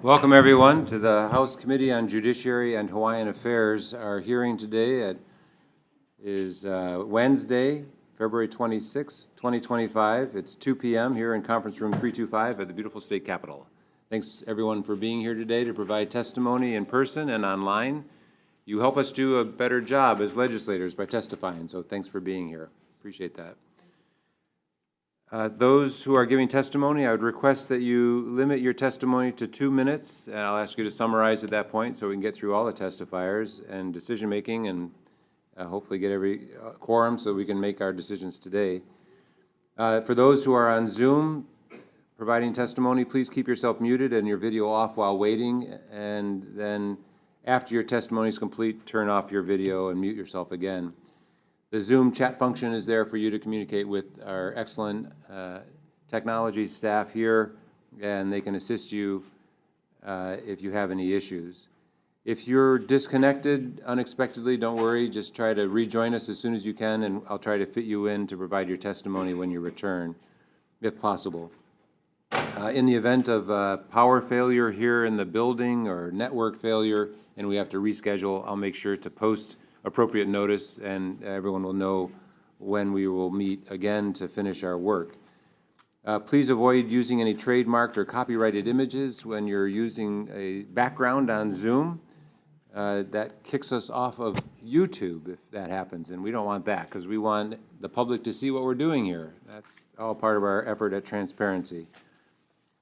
Welcome, everyone, to the House Committee on Judiciary and Hawaiian Affairs. Our hearing today is Wednesday, February 26, 2025. It's 2 p.m. here in Conference Room 325 at the beautiful state capitol. Thanks, everyone, for being here today to provide testimony in person and online. You help us do a better job as legislators by testifying, so thanks for being here. Appreciate that. Those who are giving testimony, I would request that you limit your testimony to 2 minutes. And I'll ask you to summarize at that point so we can get through all the testifiers and decision-making and hopefully get every quorum so we can make our decisions today. For those who are on Zoom providing testimony, please keep yourself muted and your video off while waiting. And then after your testimony is complete, turn off your video and mute yourself again. The Zoom chat function is there for you to communicate with our excellent technology staff here, and they can assist you if you have any issues. If you're disconnected unexpectedly, don't worry. Just try to rejoin us as soon as you can, and I'll try to fit you in to provide your testimony when you return, if possible. In the event of power failure here in the building or network failure, and we have to reschedule, I'll make sure to post appropriate notice, and everyone will know when we will meet again to finish our work. Please avoid using any trademarked or copyrighted images when you're using a background on Zoom. That kicks us off of YouTube if that happens, and we don't want that because we want the public to see what we're doing here. That's all part of our effort at transparency.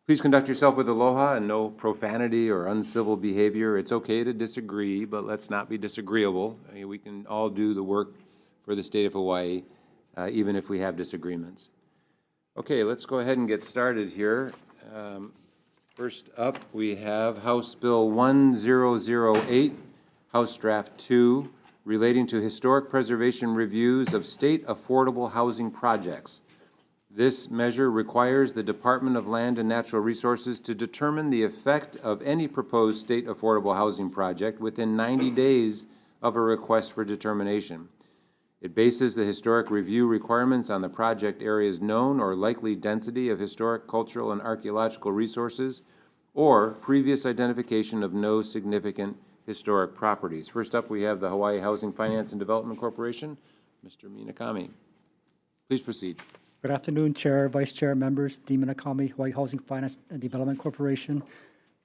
Please conduct yourself with aloha and no profanity or uncivil behavior. It's okay to disagree, but let's not be disagreeable. I mean, we can all do the work for the state of Hawaii, even if we have disagreements. Okay, let's go ahead and get started here. First up, we have House Bill 1008, House Draft 2, relating to historic preservation reviews of state affordable housing projects. This measure requires the Department of Land and Natural Resources to determine the effect of any proposed state affordable housing project within 90 days of a request for determination. It bases the historic review requirements on the project area's known or likely density of historic, cultural, and archaeological resources or previous identification of no significant historic properties. First up, we have the Hawaii Housing Finance and Development Corporation, Mr. Minakami. Please proceed. Good afternoon, Chair, Vice Chair, members. Dean Minakami, Hawaii Housing Finance and Development Corporation.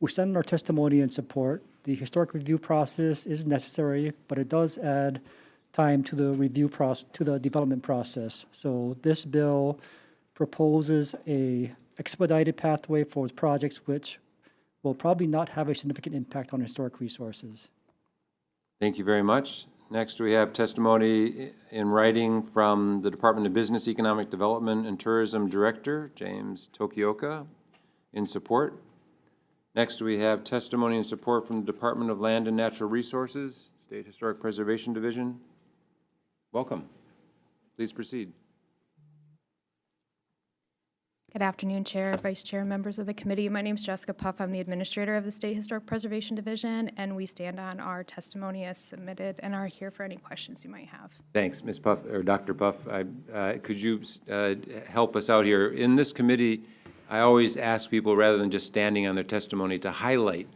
We send our testimony in support. The historic review process is necessary, but it does add time to the review process, to the development process. So this bill proposes a expedited pathway for projects which will probably not have a significant impact on historic resources. Thank you very much. Next, we have testimony in writing from the Department of Business, Economic Development, and Tourism Director, James Tokioka, in support. Next, we have testimony in support from the Department of Land and Natural Resources, State Historic Preservation Division. Welcome. Please proceed. Good afternoon, Chair, Vice Chair, members of the committee. My name is Jessica Puff. I'm the administrator of the State Historic Preservation Division, and we stand on our testimony as submitted and are here for any questions you might have. Thanks, Ms. Puff, or Dr. Puff. Could you help us out here? In this committee, I always ask people, rather than just standing on their testimony, to highlight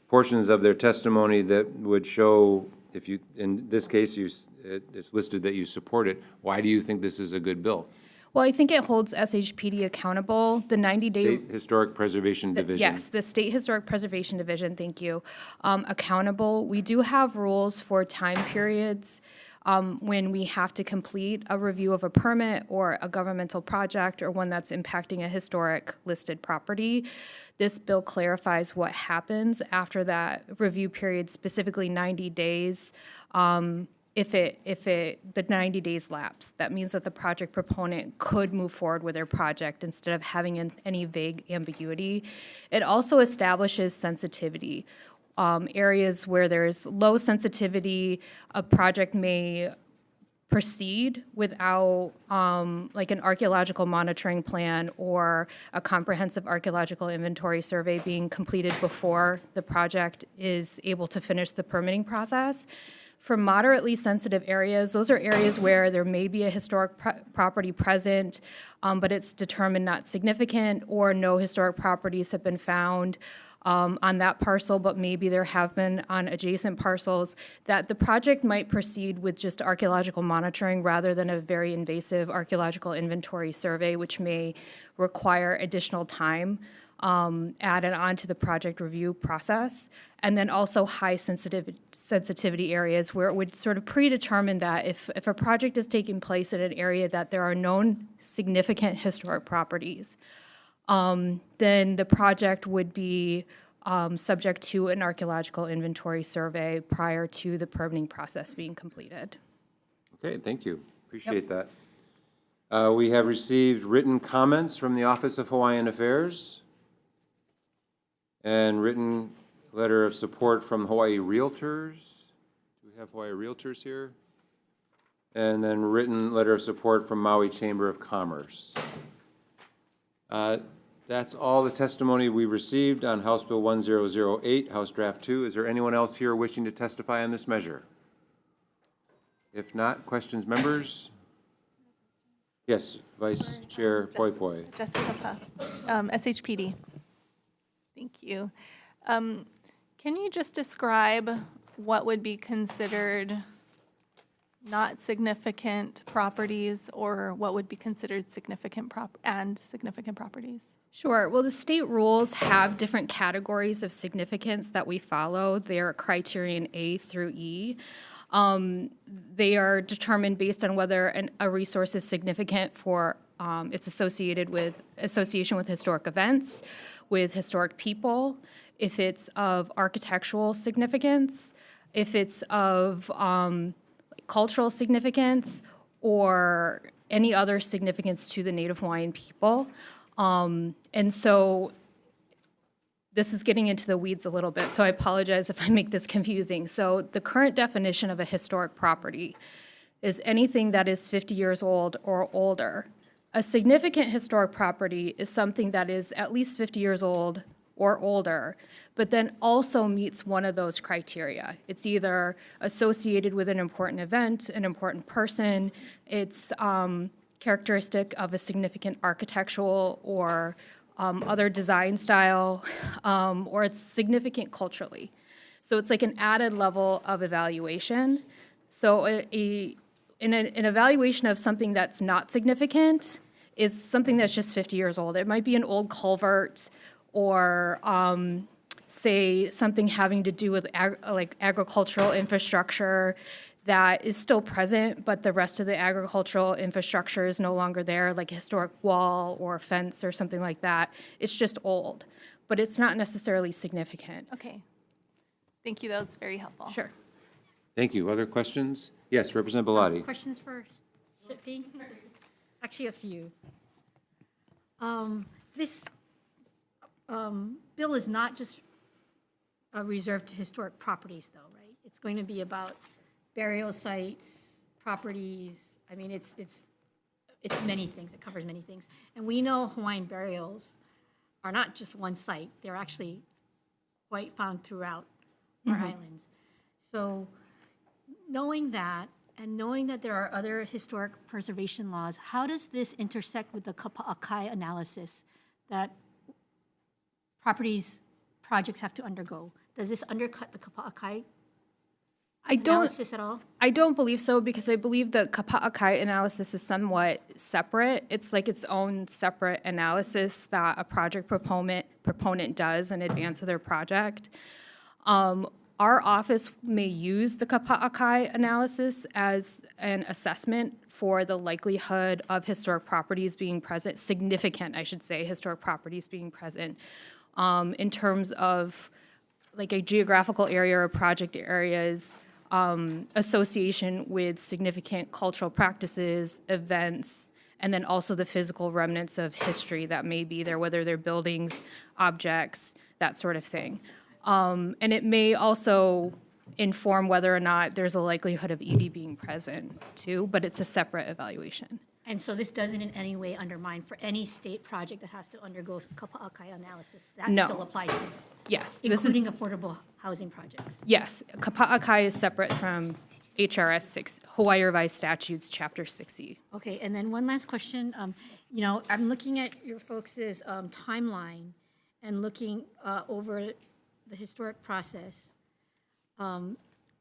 portions of their testimony that would show, if you, in this case, it's listed that you support it. Why do you think this is a good bill? Well, I think it holds SHPD accountable. The 90-day... State Historic Preservation Division. Yes, the State Historic Preservation Division, thank you, accountable. We do have rules for time periods when we have to complete a review of a permit or a governmental project or one that's impacting a historic listed property. This bill clarifies what happens after that review period, specifically 90 days. If the 90 days lapse, that means that the project proponent could move forward with their project instead of having any vague ambiguity. It also establishes sensitivity. Areas where there's low sensitivity, a project may proceed without like an archaeological monitoring plan or a comprehensive archaeological inventory survey being completed before the project is able to finish the permitting process. For moderately sensitive areas, those are areas where there may be a historic property present, but it's determined not significant, or no historic properties have been found on that parcel, but maybe there have been on adjacent parcels, that the project might proceed with just archaeological monitoring rather than a very invasive archaeological inventory survey, which may require additional time added on to the project review process. And then also high sensitivity areas where it would sort of predetermine that if a project is taking place in an area that there are known significant historic properties, then the project would be subject to an archaeological inventory survey prior to the permitting process being completed. Okay, thank you. Appreciate that. We have received written comments from the Office of Hawaiian Affairs and written letter of support from Hawaii Realtors. Do we have Hawaii Realtors here? And then written letter of support from Maui Chamber of Commerce. That's all the testimony we received on House Bill 1008, House Draft 2. Is there anyone else here wishing to testify on this measure? If not, questions, members? Yes, Vice Chair Poi Poi. Jessica Puff, SHPD. Thank you. Can you just describe what would be considered not significant properties, or what would be considered significant properties? Sure. Well, the state rules have different categories of significance that we follow. They're criterion A through E. They are determined based on whether a resource is significant for its association with historic events, with historic people, if it's of architectural significance, if it's of cultural significance, or any other significance to the Native Hawaiian people. And so this is getting into the weeds a little bit, so I apologize if I make this confusing. So the current definition of a historic property is anything that is 50 years old or older. A significant historic property is something that is at least 50 years old or older, but then also meets one of those criteria. It's either associated with an important event, an important person, it's characteristic of a significant architectural or other design style, or it's significant culturally. So it's like an added level of evaluation. So an evaluation of something that's not significant is something that's just 50 years old. It might be an old culvert, or say something having to do with like agricultural infrastructure that is still present, but the rest of the agricultural infrastructure is no longer there, like a historic wall or fence or something like that. It's just old, but it's not necessarily significant. Okay. Thank you. That was very helpful. Sure. Thank you. Other questions? Yes, Representative Bellotti. Questions for Shifty? Actually, a few. This bill is not just reserved to historic properties, though, right? It's going to be about burial sites, properties. I mean, it's many things. It covers many things. And we know Hawaiian burials are not just one site. They're actually quite found throughout our islands. So knowing that, and knowing that there are other historic preservation laws, how does this intersect with the kapa'akai analysis that projects have to undergo? Does this undercut the kapa'akai analysis at all? I don't believe so, because I believe the kapa'akai analysis is somewhat separate. It's like its own separate analysis that a project proponent does in advance of their project. Our office may use the kapa'akai analysis as an assessment for the likelihood of historic properties being present, significant, I should say, historic properties being present, in terms of like a geographical area or project areas, association with significant cultural practices, events, and then also the physical remnants of history that may be there, whether they're buildings, objects, that sort of thing. And it may also inform whether or not there's a likelihood of ED being present too, but it's a separate evaluation. And so this doesn't in any way undermine for any state project that has to undergo Kapa'akai analysis, that No. still applies to this? Yes, this is, Including affordable housing projects? yes, Kapa'akai is separate from HRS 6, Hawaii Revised Statutes, Chapter 60. Okay, and then one last question. You know, I'm looking at your folks' timeline and looking over the historic process. And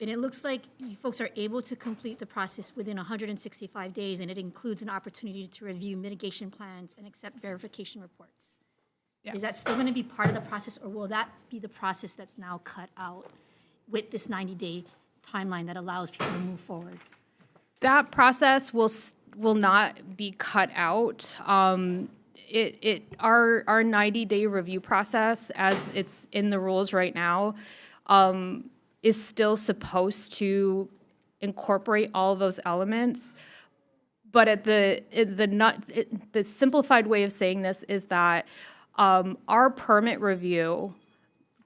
it looks like you folks are able to complete the process within 165 days, and it includes an opportunity to review mitigation plans and accept verification reports. Yeah. Is that still going to be part of the process, or will that be the process that's now cut out with this 90-day timeline that allows people to move forward? That process will not be cut out. Our 90-day review process, as it's in the rules right now, is still supposed to incorporate all of those elements. But at the simplified way of saying this is that our permit review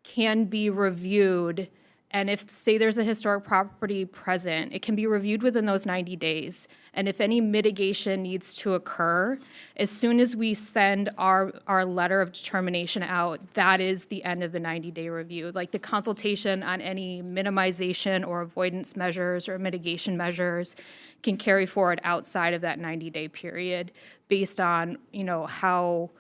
can be reviewed, and if, say, there's a historic property present, it can be reviewed within those 90 days. And if any mitigation needs to occur, as soon as we send our letter of determination out, that is the end of the 90-day review. Like the consultation on any minimization or avoidance measures or mitigation measures can carry forward outside of that 90-day period based on, you know, how,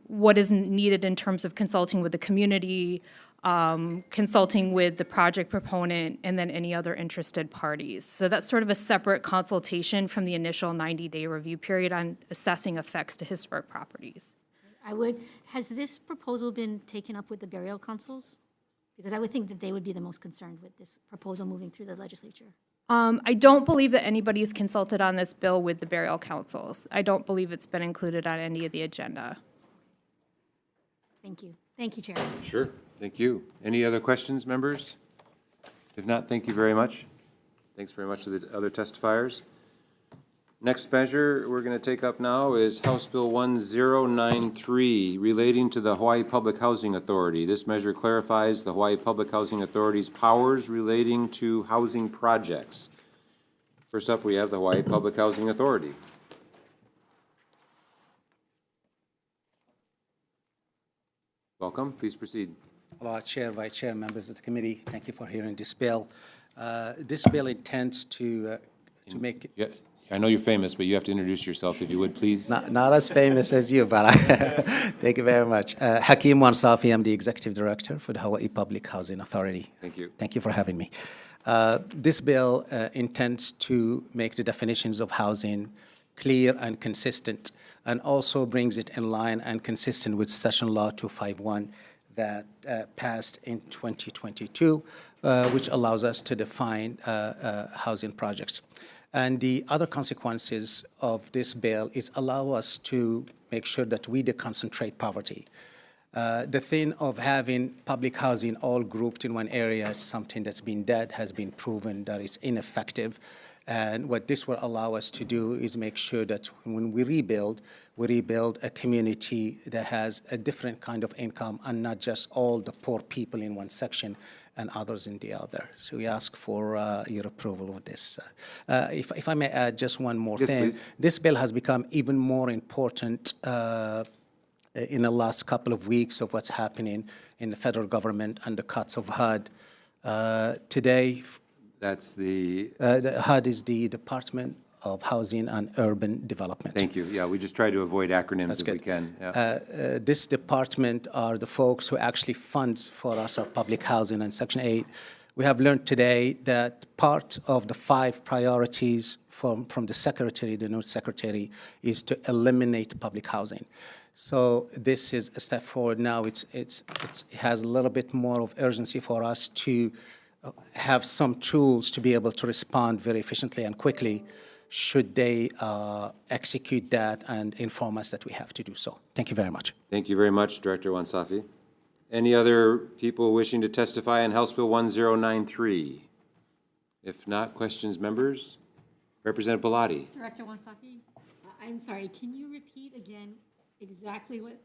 what is needed in terms of consulting with the community, consulting with the project proponent, and then any other interested parties. So that's sort of a separate consultation from the initial 90-day review period on assessing effects to historic properties. Has this proposal been taken up with the burial councils? Because I would think that they would be the most concerned with this proposal moving through the legislature. I don't believe that anybody's consulted on this bill with the burial councils. I don't believe it's been included on any of the agenda. Thank you. Thank you, Chair. Sure, thank you. Any other questions, members? If not, thank you very much. Thanks very much to the other testifiers. Next measure we're going to take up now is House Bill 1093, relating to the Hawaii Public Housing Authority. This measure clarifies the Hawaii Public Housing Authority's powers relating to housing projects. First up, we have the Hawaii Public Housing Authority. Welcome, please proceed. Hello, Chair, Vice Chair, members of the committee. Thank you for hearing this bill. This bill intends to make it Yeah, I know you're famous, but you have to introduce yourself if you would, please. not as famous as you, but thank you very much. Hakeem Wansafi, I'm the Executive Director for the Hawaii Public Housing Authority. Thank you. Thank you for having me. This bill intends to make the definitions of housing clear and consistent, and also brings it in line and consistent with Session Law 251 that passed in 2022, which allows us to define housing projects. And the other consequences of this bill is allow us to make sure that we deconcentrate poverty. The thing of having public housing all grouped in one area is something that's been dead, has been proven that it's ineffective. And what this will allow us to do is make sure that when we rebuild a community that has a different kind of income and not just all the poor people in one section and others in the other. So we ask for your approval of this. If I may add just one more Yes, thing. please. This bill has become even more important in the last couple of weeks of what's happening in the federal government and the cuts of HUD. Today, That's the, HUD is the Department of Housing and Urban Development. thank you. Yeah, we just try to avoid acronyms That's if we good. can. Yeah. This department are the folks who actually fund for us our public housing and Section 8. We have learned today that part of the 5 priorities from the secretary, the new secretary, is to eliminate public housing. So this is a step forward now. It has a little bit more of urgency for us to have some tools to be able to respond very efficiently and quickly should they execute that and inform us that we have to do so. Thank you very much. Thank you very much, Director Wansafi. Any other people wishing to testify on House Bill 1093? If not, questions, members? Representative Bellotti. Director Wansaki, I'm sorry, can you repeat again exactly what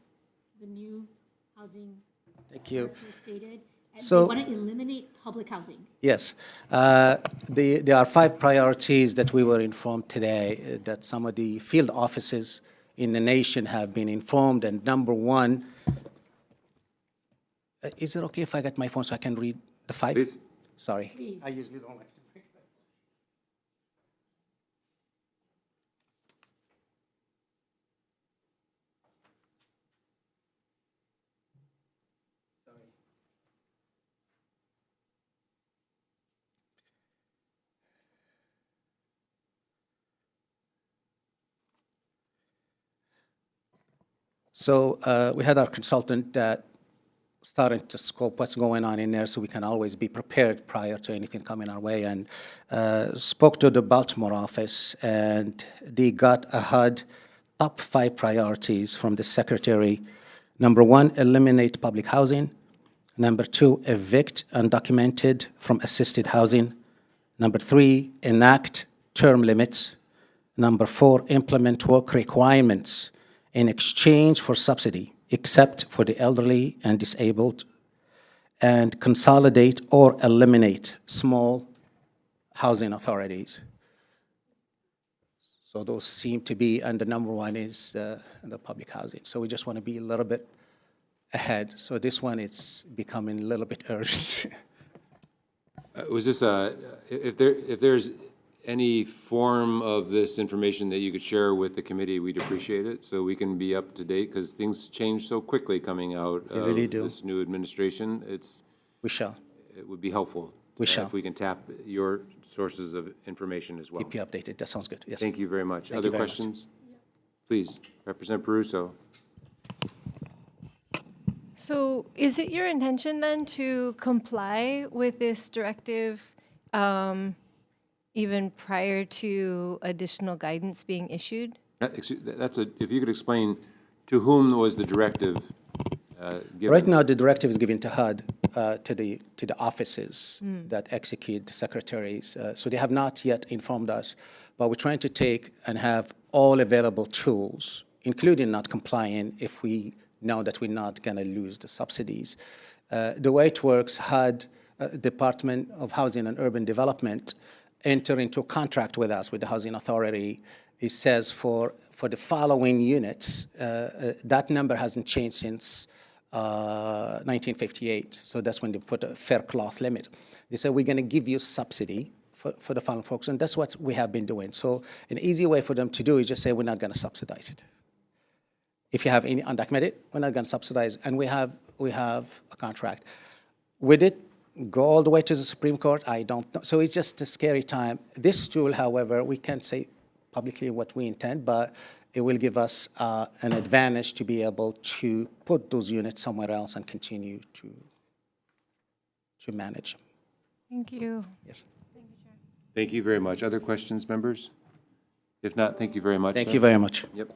the new housing Thank you. director stated? And So- they want to eliminate public housing. Yes. There are 5 priorities that we were informed today that some of the field offices in the nation have been informed. And number 1, is it okay if I get my phone so I can read the 5? Please. Sorry. Please. I usually don't like to. So we had our consultant that starting to scope what's going on in there so we can always be prepared prior to anything coming our way, and spoke to the Baltimore office, and they got a HUD top 5 priorities from the secretary. Number 1, eliminate public housing. Number 2, evict undocumented from assisted housing. Number 3, enact term limits. Number 4, implement work requirements in exchange for subsidy, except for the elderly and disabled, and consolidate or eliminate small housing authorities. So those seem to be, and the number 1 is the public housing. So we just want to be a little bit ahead. So this one, it's becoming a little bit urgent. Was this if there's any form of this information that you could share with the committee, we'd appreciate it, so we can be up to date, because things change so quickly coming out They really of do. this new administration. We shall It would be helpful. We shall. If we can tap your sources of information as well. keep you updated. That sounds good. Yes. Thank you very much. Thank Other you very much. questions? Please, Representative Peruso. So is it your intention then to comply with this directive even prior to additional guidance being issued? If you could explain to whom was the directive given? Right now, the directive is given to HUD, to the offices that execute the secretaries. So they have not yet informed us, but we're trying to take and have all available tools, including not complying if we know that we're not going to lose the subsidies. The way it works, HUD, Department of Housing and Urban Development, enter into a contract with us, with the Housing Authority. It says for the following units, that number hasn't changed since 1958. So that's when they put a fair cloth limit. They say, we're going to give you subsidy for the following folks, and that's what we have been doing. So an easy way for them to do is just say, we're not going to subsidize it. If you have any undocumented, we're not going to subsidize, and we have a contract. Would it go all the way to the Supreme Court? I don't know. So it's just a scary time. This tool, however, we can't say publicly what we intend, but it will give us an advantage to be able to put those units somewhere else and continue to manage them. Thank you. Yes. Thank you very much. Other questions, members? If not, thank you very much. Thank sir. you very much. Yep.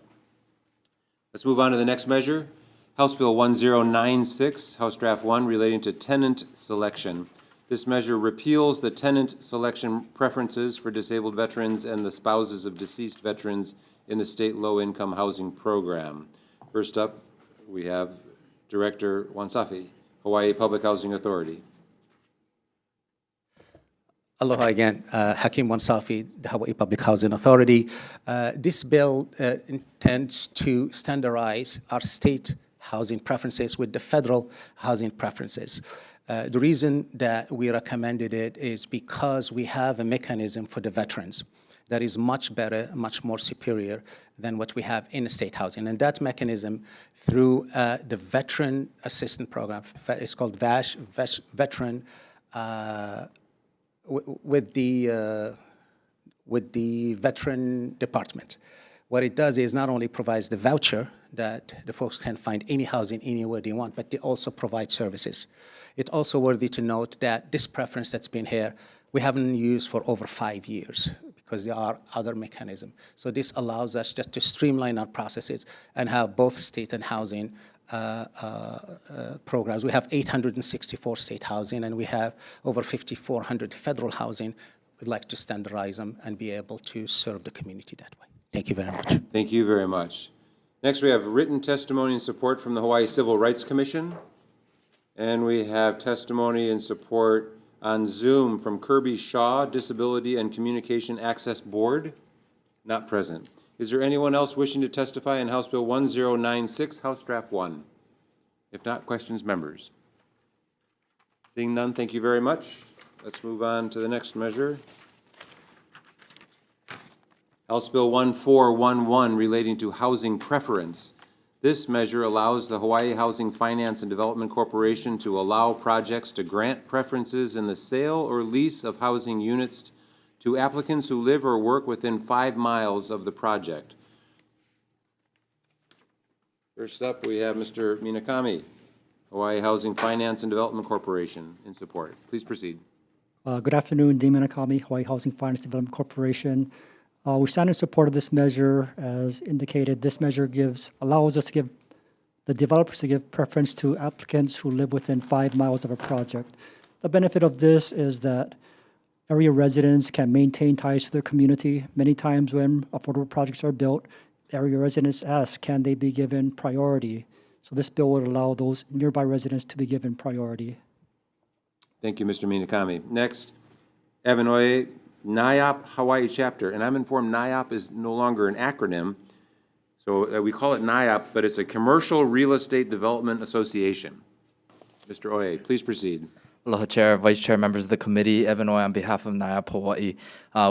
Let's move on to the next measure. House Bill 1096, House Draft 1, relating to tenant selection. This measure repeals the tenant selection preferences for disabled veterans and the spouses of deceased veterans in the state low-income housing program. First up, we have Director Wansafi, Hawaii Public Housing Authority. Aloha again, Hakeem Wansafi, the Hawaii Public Housing Authority. This bill intends to standardize our state housing preferences with the federal housing preferences. The reason that we recommended it is because we have a mechanism for the veterans that is much better, much more superior than what we have in state housing. And that mechanism, through the Veteran Assistance Program, it's called VASH, Veteran, with the Veteran Department. What it does is not only provides the voucher that the folks can find any housing anywhere they want, but they also provide services. It's also worthy to note that this preference that's been here, we haven't used for over 5 years because there are other mechanisms. So this allows us just to streamline our processes and have both state and housing programs. We have 864 state housing, and we have over 5,400 federal housing. We'd like to standardize them and be able to serve the community that way. Thank you very much. Thank you very much. Next, we have written testimony and support from the Hawaii Civil Rights Commission. And we have testimony and support on Zoom from Kirby Shaw, Disability and Communication Access Board, not present. Is there anyone else wishing to testify in House Bill 1096, House Draft 1? If not, questions, members? Seeing none, thank you very much. Let's move on to the next measure. House Bill 1411 relating to housing preference. This measure allows the Hawaii Housing Finance and Development Corporation to allow projects to grant preferences in the sale or lease of housing units to applicants who live or work within 5 miles of the project. First up, we have Mr. Minakami, Hawaii Housing Finance and Development Corporation, in support. Please proceed. Good afternoon, Dean Minakami, Hawaii Housing Finance Development Corporation. We stand in support of this measure. As indicated, this measure allows us to give the developers to give preference to applicants who live within 5 miles of a project. The benefit of this is that area residents can maintain ties to their community. Many times when affordable projects are built, area residents ask, can they be given priority? So this bill would allow those nearby residents to be given priority. Thank you, Mr. Minakami. Next, Evan Oye, NIOP Hawaii Chapter, and I'm informed NIOP is no longer an acronym, so we call it NIOP, but it's a Commercial Real Estate Development Association. Mr. Oye, please proceed. Aloha Chair, Vice Chair, members of the committee, Evan Oye on behalf of NIOP Hawaii.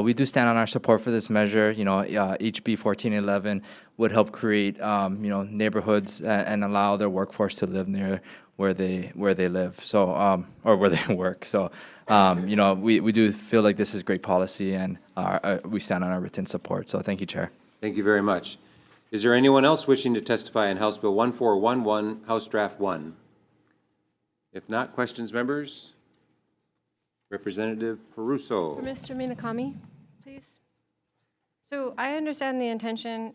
We do stand on our support for this measure. HB 1411 would help create, neighborhoods and allow their workforce to live near where they live, so or where they work. So, we do feel like this is great policy, and we stand on our written support. So, thank you, Chair. Thank you very much. Is there anyone else wishing to testify on House Bill 1411, House Draft 1? If not, questions, members? Representative Peruso. For Mr. Minakami, please. So I understand the intention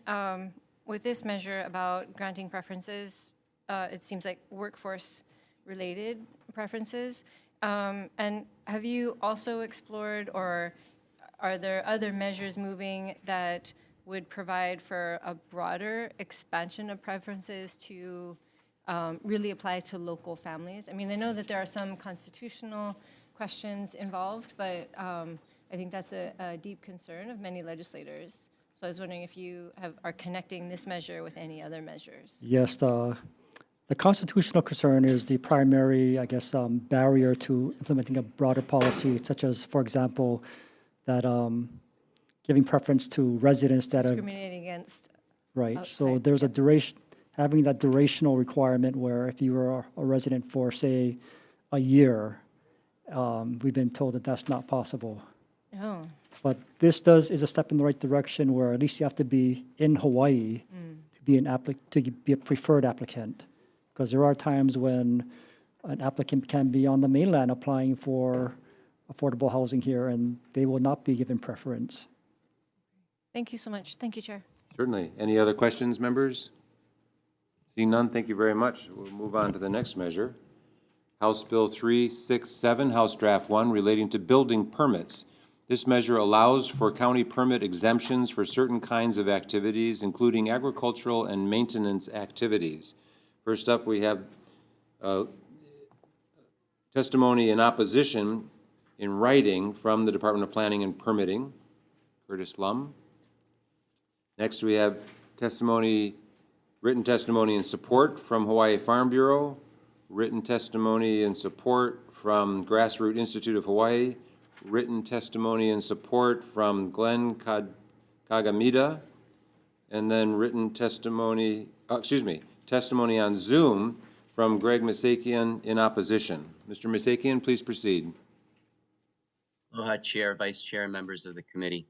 with this measure about granting preferences. It seems like workforce-related preferences. And have you also explored, or are there other measures moving that would provide for a broader expansion of preferences to really apply to local families? I mean, I know that there are some constitutional questions involved, but I think that's a deep concern of many legislators. So I was wondering if you are connecting this measure with any other measures. Yes, the constitutional concern is the primary, barrier to implementing a broader policy, such as, for example, that giving preference to residents that are Discriminating against. right. So outside, there's a yeah. duration, having that durational requirement where if you were a resident for, say, a year, we've been told that that's not possible. Oh, But this is a step in the right direction where at least you have to be in Hawaii to be a preferred applicant. Because there are times when an applicant can be on the mainland applying for affordable housing here, and they will not be given preference. thank you so much. Thank you, Chair. Certainly. Any other questions, members? Seeing none, thank you very much. We'll move on to the next measure. House Bill 367, House Draft 1, relating to building permits. This measure allows for county permit exemptions for certain kinds of activities, including agricultural and maintenance activities. First up, we have testimony in opposition in writing from the Department of Planning and Permitting, Curtis Lum. Next, we have written testimony in support from Hawaii Farm Bureau, written testimony in support from Grassroot Institute of Hawaii, written testimony in support from Glenn Kagamida, and then written testimony, testimony on Zoom from Greg Misakian in opposition. Mr. Misakian, please proceed. Aloha Chair, Vice Chair, members of the committee.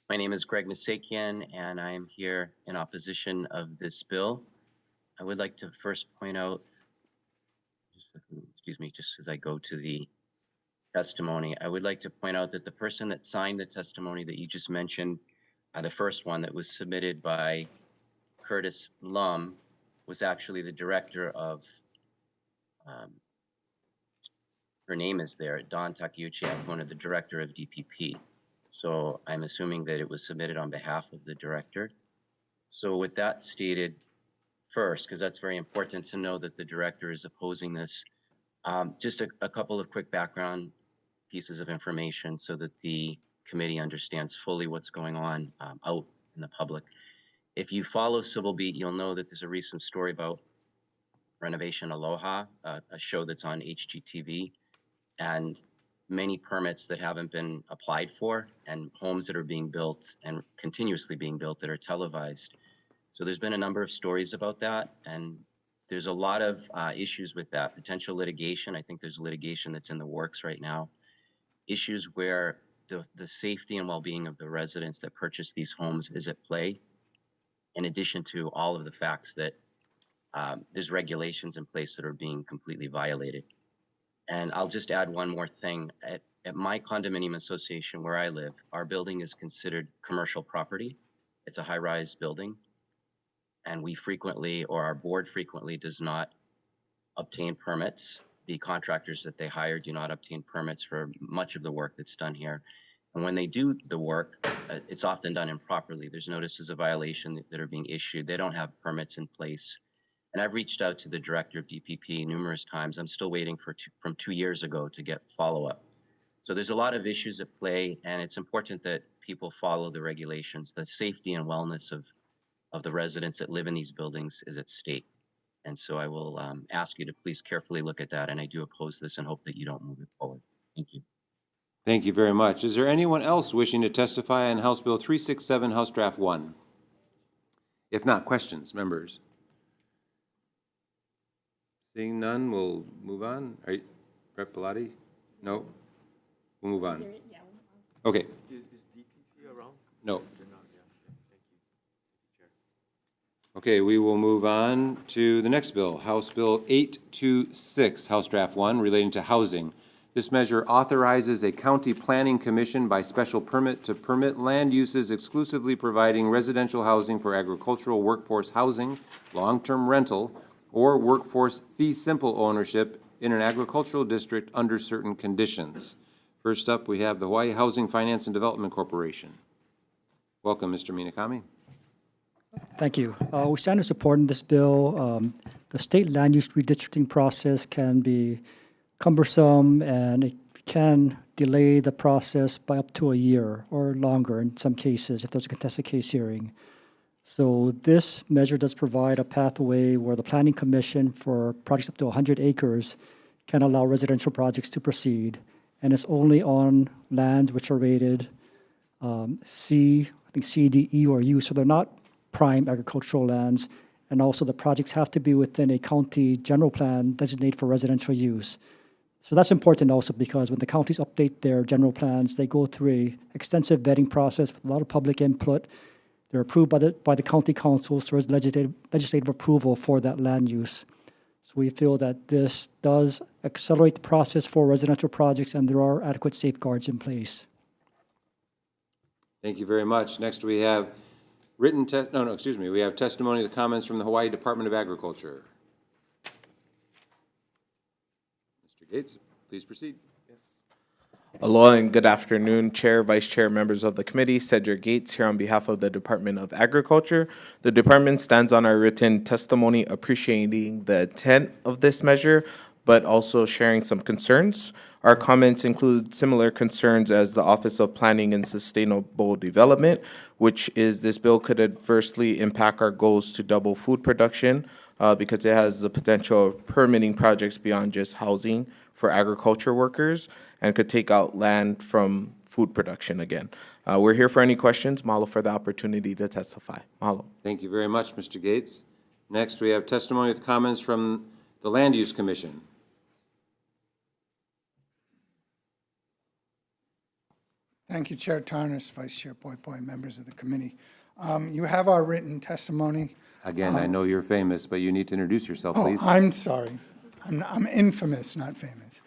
My name is Greg Misakian, and I am here in opposition of this bill. I would like to first point out, just as I go to the testimony, I would like to point out that the person that signed the testimony that you just mentioned, the first one that was submitted by Curtis Lum, was actually the director of, her name is there, Dawn Takeuchi, one of the director of DPP. So I'm assuming that it was submitted on behalf of the director. So with that stated first, because that's very important to know that the director is opposing this, Just a couple of quick background pieces of information so that the committee understands fully what's going on out in the public. If you follow Civil Beat, you'll know that there's a recent story about Renovation Aloha, a show that's on HGTV, and many permits that haven't been applied for, and homes that are being built and continuously being built that are televised. So there's been a number of stories about that, and there's a lot of issues with that. Potential litigation, I think there's litigation that's in the works right now. Issues where the safety and well-being of the residents that purchase these homes is at play, in addition to all of the facts that there's regulations in place that are being completely violated. And I'll just add one more thing. At my condominium association where I live, our building is considered commercial property. It's a high-rise building. And we frequently, or our board frequently, does not obtain permits. The contractors that they hire do not obtain permits for much of the work that's done here. And when they do the work, it's often done improperly. There's notices of violation that are being issued. They don't have permits in place. And I've reached out to the director of DPP numerous times. I'm still waiting from 2 years ago to get follow-up. So there's a lot of issues at play, and it's important that people follow the regulations. The safety and wellness of the residents that live in these buildings is at stake. And so I will ask you to please carefully look at that, and I do oppose this and hope that you don't move it forward. Thank you. Thank you very much. Is there anyone else wishing to testify on House Bill 367, House Draft 1? If not, questions, members? Seeing none, we'll move on. Are you, Rep. Bellotti? No? We'll move on. Okay. Is DPP around? No. They're not, yeah. Thank you. Okay, we will move on to the next bill, House Bill 826, House Draft 1, relating to housing. This measure authorizes a county planning commission by special permit to permit land uses exclusively providing residential housing for agricultural workforce housing, long-term rental, or workforce fee simple ownership in an agricultural district under certain conditions. First up, we have the Hawaii Housing Finance and Development Corporation. Welcome, Mr. Minakami. Thank you. We stand in support of this bill. The state land use redistricting process can be cumbersome, and it can delay the process by up to a year or longer in some cases if there's a contested case hearing. So this measure does provide a pathway where the Planning Commission for projects up to 100 acres can allow residential projects to proceed, and it's only on land which are rated C, I think C, D, E, or U, so they're not prime agricultural lands, and also the projects have to be within a county general plan designated for residential use. So that's important also because when the counties update their general plans, they go through an extensive vetting process with a lot of public input. They're approved by the county council, so there's legislative approval for that land use. So we feel that this does accelerate the process for residential projects, and there are adequate safeguards in place. Thank you very much. Next, we have we have testimony of the comments from the Hawaii Department of Agriculture. Mr. Gates, please proceed. Aloha and good afternoon, Chair, Vice Chair, members of the committee. Cedric Gates here on behalf of the Department of Agriculture. The department stands on our written testimony appreciating the intent of this measure, but also sharing some concerns. Our comments include similar concerns as the Office of Planning and Sustainable Development, which is this bill could adversely impact our goals to double food production because it has the potential of permitting projects beyond just housing for agriculture workers and could take out land from food production again. We're here for any questions. Mahalo for the opportunity to testify. Mahalo. Thank you very much, Mr. Gates. Next, we have testimony with comments from the Land Use Commission. Thank you, Chair Tarnas, Vice Chair Poipoi, members of the committee. You have our written testimony. Again, I know you're famous, but you need to introduce yourself, please. I'm sorry. I'm infamous, not famous.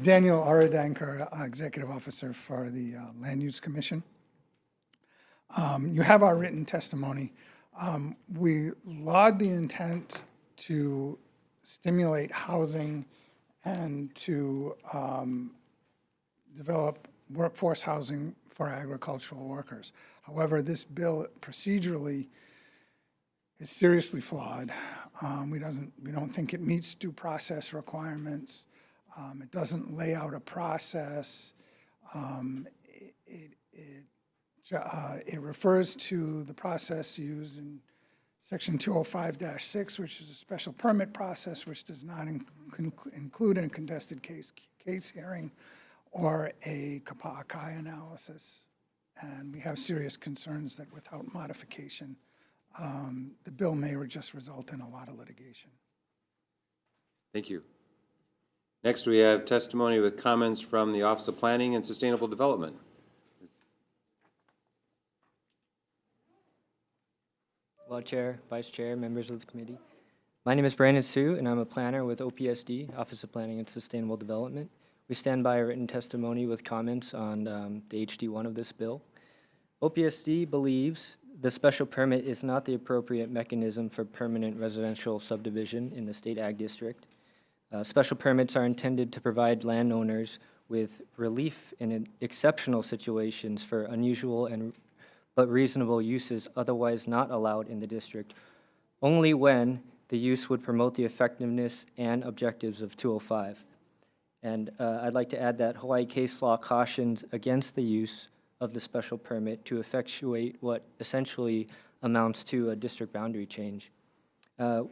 Daniel Aradanker, Executive Officer for the Land Use Commission. You have our written testimony. We laud the intent to stimulate housing and to develop workforce housing for agricultural workers. However, this bill procedurally is seriously flawed. We don't think it meets due process requirements. It doesn't lay out a process. It refers to the process used in Section 205-6, which is a special permit process, which does not include a contested case hearing or a Kapakai analysis. And we have serious concerns that without modification, the bill may just result in a lot of litigation. Thank you. Next, we have testimony with comments from the Office of Planning and Sustainable Development. Hello, Chair, Vice Chair, members of the committee. My name is Brandon Sue, and I'm a planner with OPSD, Office of Planning and Sustainable Development. We stand by a written testimony with comments on the HD1 of this bill. OPSD believes the special permit is not the appropriate mechanism for permanent residential subdivision in the State Ag District. Special permits are intended to provide landowners with relief in exceptional situations for unusual but reasonable uses otherwise not allowed in the district, only when the use would promote the effectiveness and objectives of 205. And I'd like to add that Hawaii case law cautions against the use of the special permit to effectuate what essentially amounts to a district boundary change.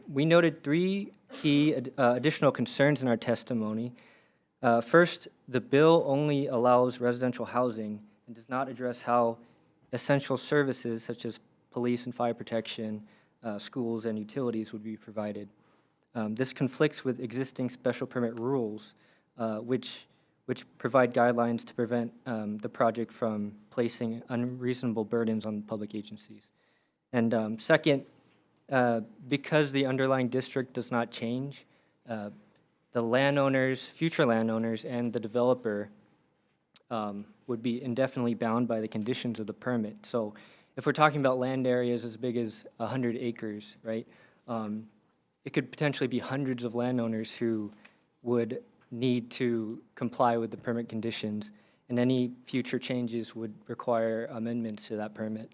We noted three key additional concerns in our testimony. First, the bill only allows residential housing and does not address how essential services such as police and fire protection, schools, and utilities would be provided. This conflicts with existing special permit rules, which provide guidelines to prevent the project from placing unreasonable burdens on public agencies. And second, because the underlying district does not change, the landowners, future landowners, and the developer would be indefinitely bound by the conditions of the permit. So if we're talking about land areas as big as 100 acres, right, it could potentially be hundreds of landowners who would need to comply with the permit conditions, and any future changes would require amendments to that permit.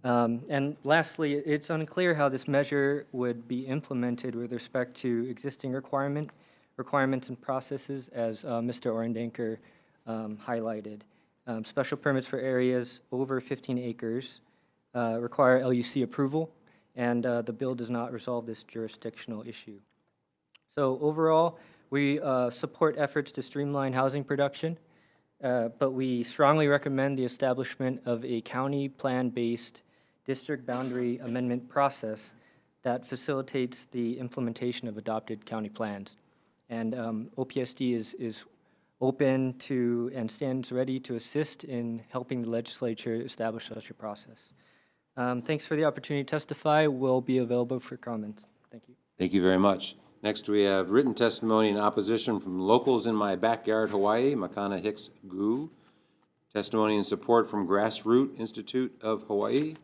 And lastly, it's unclear how this measure would be implemented with respect to existing requirements and processes, as Mr. Orendanker highlighted. Special permits for areas over 15 acres require LUC approval, and the bill does not resolve this jurisdictional issue. So overall, we support efforts to streamline housing production, but we strongly recommend the establishment of a county plan-based district boundary amendment process that facilitates the implementation of adopted county plans. And OPSD is open to and stands ready to assist in helping the legislature establish such a process. Thanks for the opportunity to testify. We'll be available for comments. Thank you. Thank you very much. Next, we have written testimony in opposition from Locals in My Backyard, Hawaii, Makana Hicks Gu. Testimony in support from Grassroot Institute of Hawaii.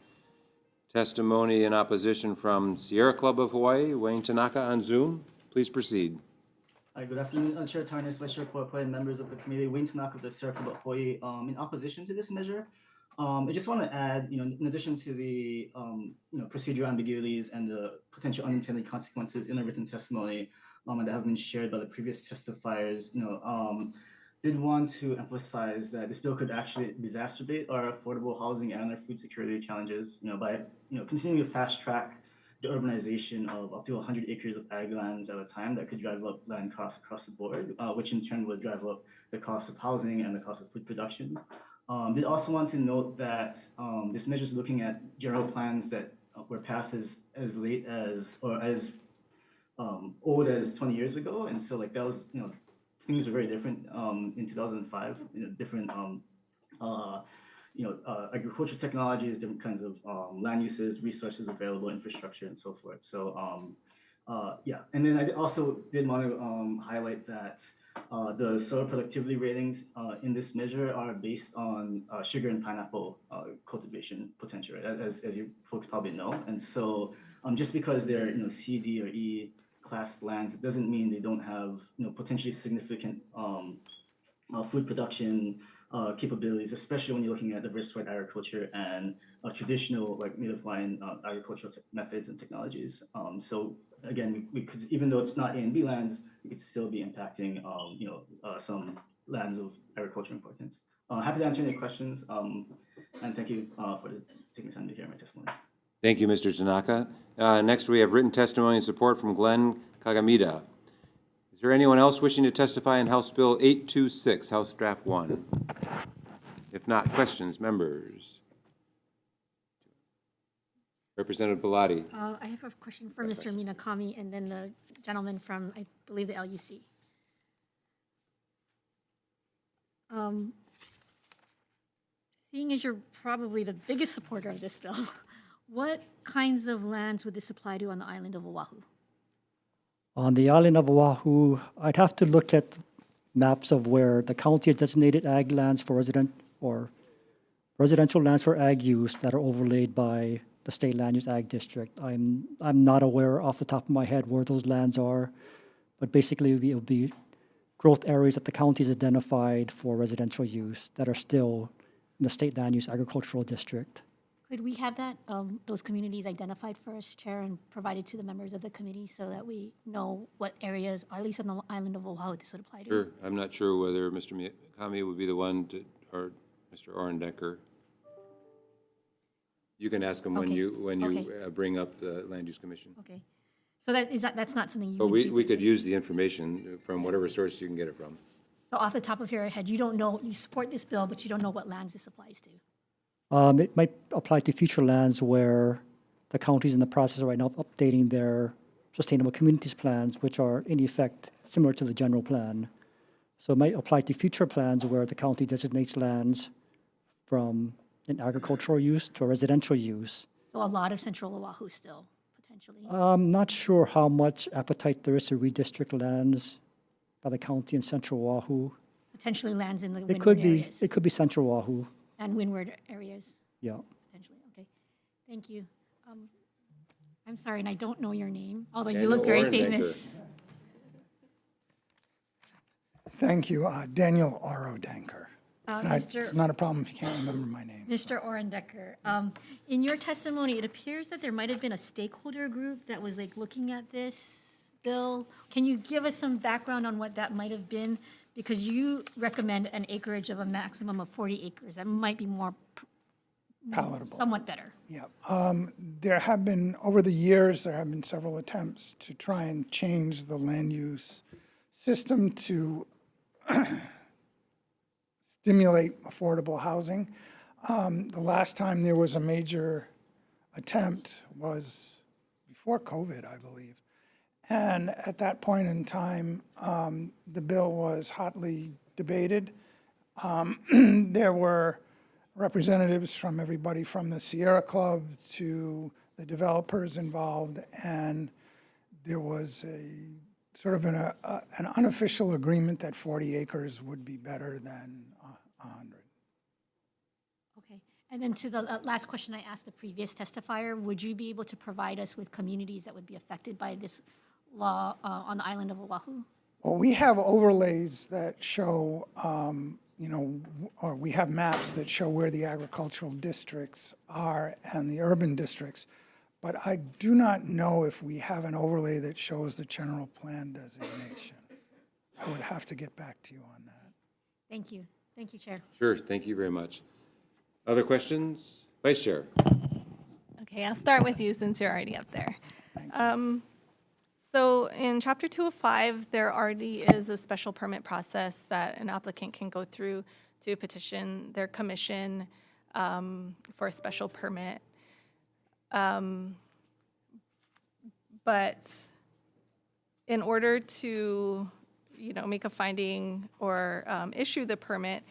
Testimony in opposition from Sierra Club of Hawaii, Wayne Tanaka on Zoom. Please proceed. Hi, good afternoon, Chair Tarnas, Vice Chair Poipoi, and members of the committee. Wayne Tanaka of the Sierra Club of Hawaii. In opposition to this measure, I just want to add, in addition to the, procedural ambiguities and the potential unintended consequences in the written testimony that have been shared by the previous testifiers, did want to emphasize that this bill could actually exacerbate our affordable housing and our food security challenges, by, continuing to fast track the urbanization of up to 100 acres of ag lands at a time that could drive up land costs across the board, which in turn would drive up the cost of housing and the cost of food production. Did also want to note that this measure is looking at general plans that were passed as late as or as old as 20 years ago, and so that was things were very different in 2005. Different agricultural technologies, different kinds of land uses, resources available, infrastructure, and so forth. So yeah, and then I also did want to highlight that the soil productivity ratings in this measure are based on sugar and pineapple cultivation potential, right? As you folks probably know. And so just because they're C, D, or E class lands, it doesn't mean they don't have potentially significant food production capabilities, especially when you're looking at diversified agriculture and traditional native Hawaiian agricultural methods and technologies. So again, we could, even though it's not A and B lands, it could still be impacting, some lands of agricultural importance. Happy to answer any questions, and thank you for taking the time to hear my testimony. Thank you, Mr. Tanaka. Next, we have written testimony and support from Glenn Kagamida. Is there anyone else wishing to testify in House Bill 826, House Draft 1? If not, questions, members? Representative Bellotti. I have a question for Mr. Minakami and then the gentleman from, I believe, the LUC. Seeing as you're probably the biggest supporter of this bill, what kinds of lands would this apply to on the island of Oahu? On the island of Oahu, I'd have to look at maps of where the county has designated ag lands for residential lands for ag use that are overlaid by the state land use ag district. I'm not aware off the top of my head where those lands are, but basically it would be growth areas that the county has identified for residential use that are still in the state land use agricultural district. Could we have that, those communities identified for us, Chair, and provided to the members of the committee so that we know what areas, at least on the island of Oahu, this would apply to? Sure. I'm not sure whether Mr. Minakami would be the one to, or Mr. Orendecker. You can ask him when Okay. you bring up the Land Use Commission. Okay. So that's not something you But would we be- could use the information from whatever source you can get it from. So off the top of your head, you don't know, you support this bill, but you don't know what lands this applies to? It might apply to future lands where the county is in the process right now of updating their sustainable communities plans, which are in effect similar to the general plan. So it might apply to future plans where the county designates lands from an agricultural use to a residential use. So a lot of central Oahu still, potentially. I'm not sure how much appetite there is to redistrict lands by the county in central Oahu. Potentially lands in the It windward could be, areas. it could be central Oahu, And windward areas, yeah. potentially, okay. Thank you. I'm sorry, and I don't know your name, although you Daniel look very Orendecker. famous. Thank you, Daniel Orendecker. It's Mr. not a problem if you can't remember my name. Mr. Orendecker, in your testimony, it appears that there might have been a stakeholder group that was like looking at this bill. Can you give us some background on what that might have been? Because you recommend an acreage of a maximum of 40 acres. That might be more Palatable. somewhat better. Yeah. There have been, over the years, there have been several attempts to try and change the land use system to stimulate affordable housing. The last time there was a major attempt was before COVID, I believe. And at that point in time, the bill was hotly debated. There were representatives from everybody from the Sierra Club to the developers involved, and there was a sort of an unofficial agreement that 40 acres would be better than 100. Okay. And then to the last question I asked the previous testifier, would you be able to provide us with communities that would be affected by this law on the island of Oahu? Well, we have overlays that show, or we have maps that show where the agricultural districts are and the urban districts. But I do not know if we have an overlay that shows the general plan designation. I would have to get back to you on that. Thank you. Thank you, Chair. Sure, thank you very much. Other questions? Vice Chair. Okay, I'll start with you since you're already up there. So in Chapter 205, there already is a special permit process that an applicant can go through to petition their commission for a special permit. But in order to, make a finding or issue the permit,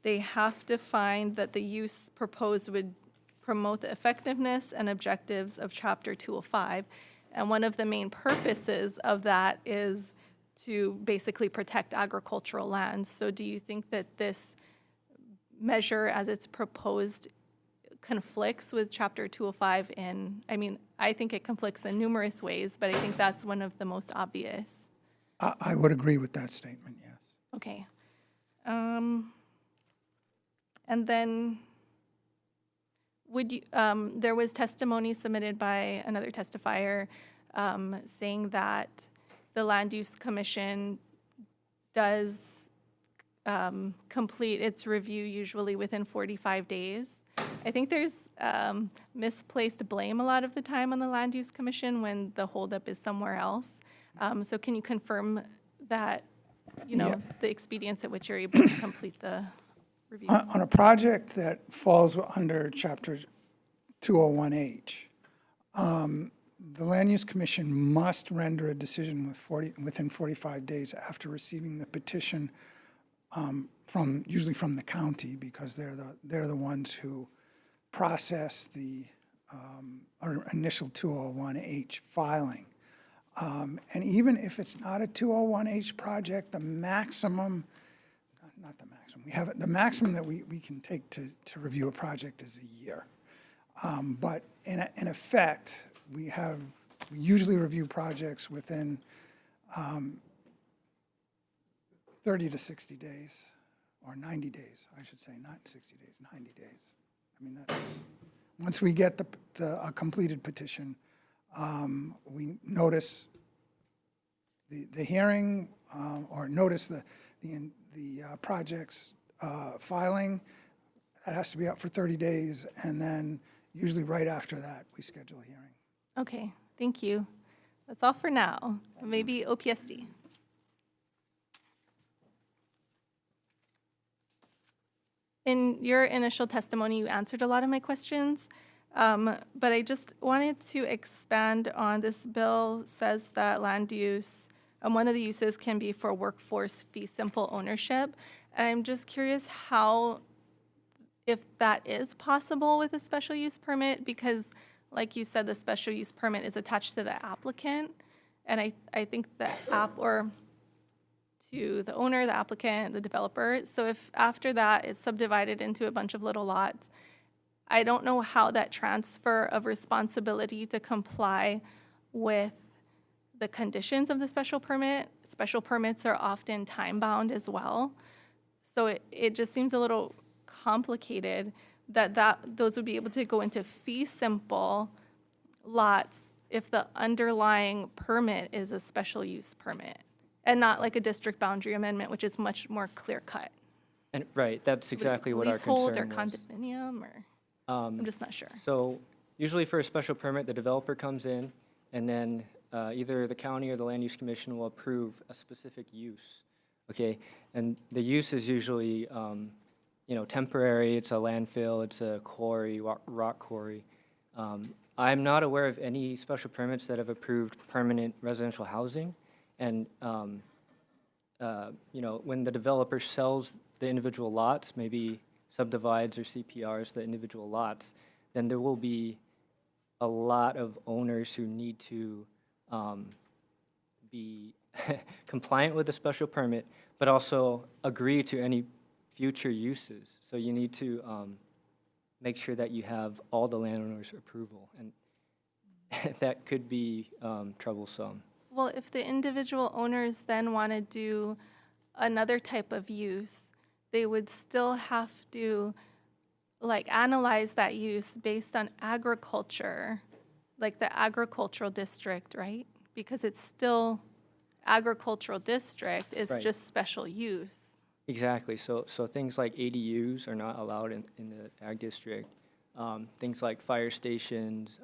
they have to find that the use proposed would promote the effectiveness and objectives of Chapter 205. And one of the main purposes of that is to basically protect agricultural lands. So do you think that this measure as it's proposed conflicts with Chapter 205 I think it conflicts in numerous ways, but I think that's one of the most obvious. I would agree with that statement, yes. Okay. And then would you, there was testimony submitted by another testifier saying that the Land Use Commission does complete its review usually within 45 days. I think there's misplaced blame a lot of the time on the Land Use Commission when the holdup is somewhere else. So can you confirm that, the expedience at which you're able to complete the reviews? On a project that falls under Chapter 201H, the Land Use Commission must render a decision within 45 days after receiving the petition usually from the county, because they're the ones who process the our initial 201H filing. And even if it's not a 201H project, the maximum, not the maximum, the maximum that we can take to review a project is a year. But in effect, we usually review projects within 30 to 60 days, or 90 days, I should say, not 60 days, 90 days. I mean, that's, once we get a completed petition, we notice the hearing, or notice the project's filing. That has to be up for 30 days, and then usually right after that, we schedule a hearing. Okay, thank you. That's all for now. Maybe OPSD. In your initial testimony, you answered a lot of my questions, but I just wanted to expand on this bill. Says that land use, one of the uses can be for workforce fee simple ownership. And I'm just curious if that is possible with a special use permit, because like you said, the special use permit is attached to the applicant. And I think the to the owner, the applicant, the developer. So if after that it's subdivided into a bunch of little lots, I don't know how that transfer of responsibility to comply with the conditions of the special permit. Special permits are often time-bound as well. So it just seems a little complicated that those would be able to go into fee simple lots if the underlying permit is a special use permit, and not like a district boundary amendment, which is much more clear-cut. And, right, that's exactly what our Leasehold concern or was. condominium, or, I'm just not sure. So usually for a special permit, the developer comes in, and then either the county or the land use commission will approve a specific use, okay? And the use is usually, temporary. It's a landfill, it's a quarry, rock quarry. I'm not aware of any special permits that have approved permanent residential housing. And, when the developer sells the individual lots, maybe subdivides or CPRs the individual lots, then there will be a lot of owners who need to be compliant with the special permit, but also agree to any future uses. So you need to make sure that you have all the landowners' approval, and that could be troublesome. Well, if the individual owners then want to do another type of use, they would still have to analyze that use based on agriculture, like the agricultural district, right? Because it's still agricultural district, it's Right. just special use. Exactly. So things like ADUs are not allowed in the ag district. Things like fire stations,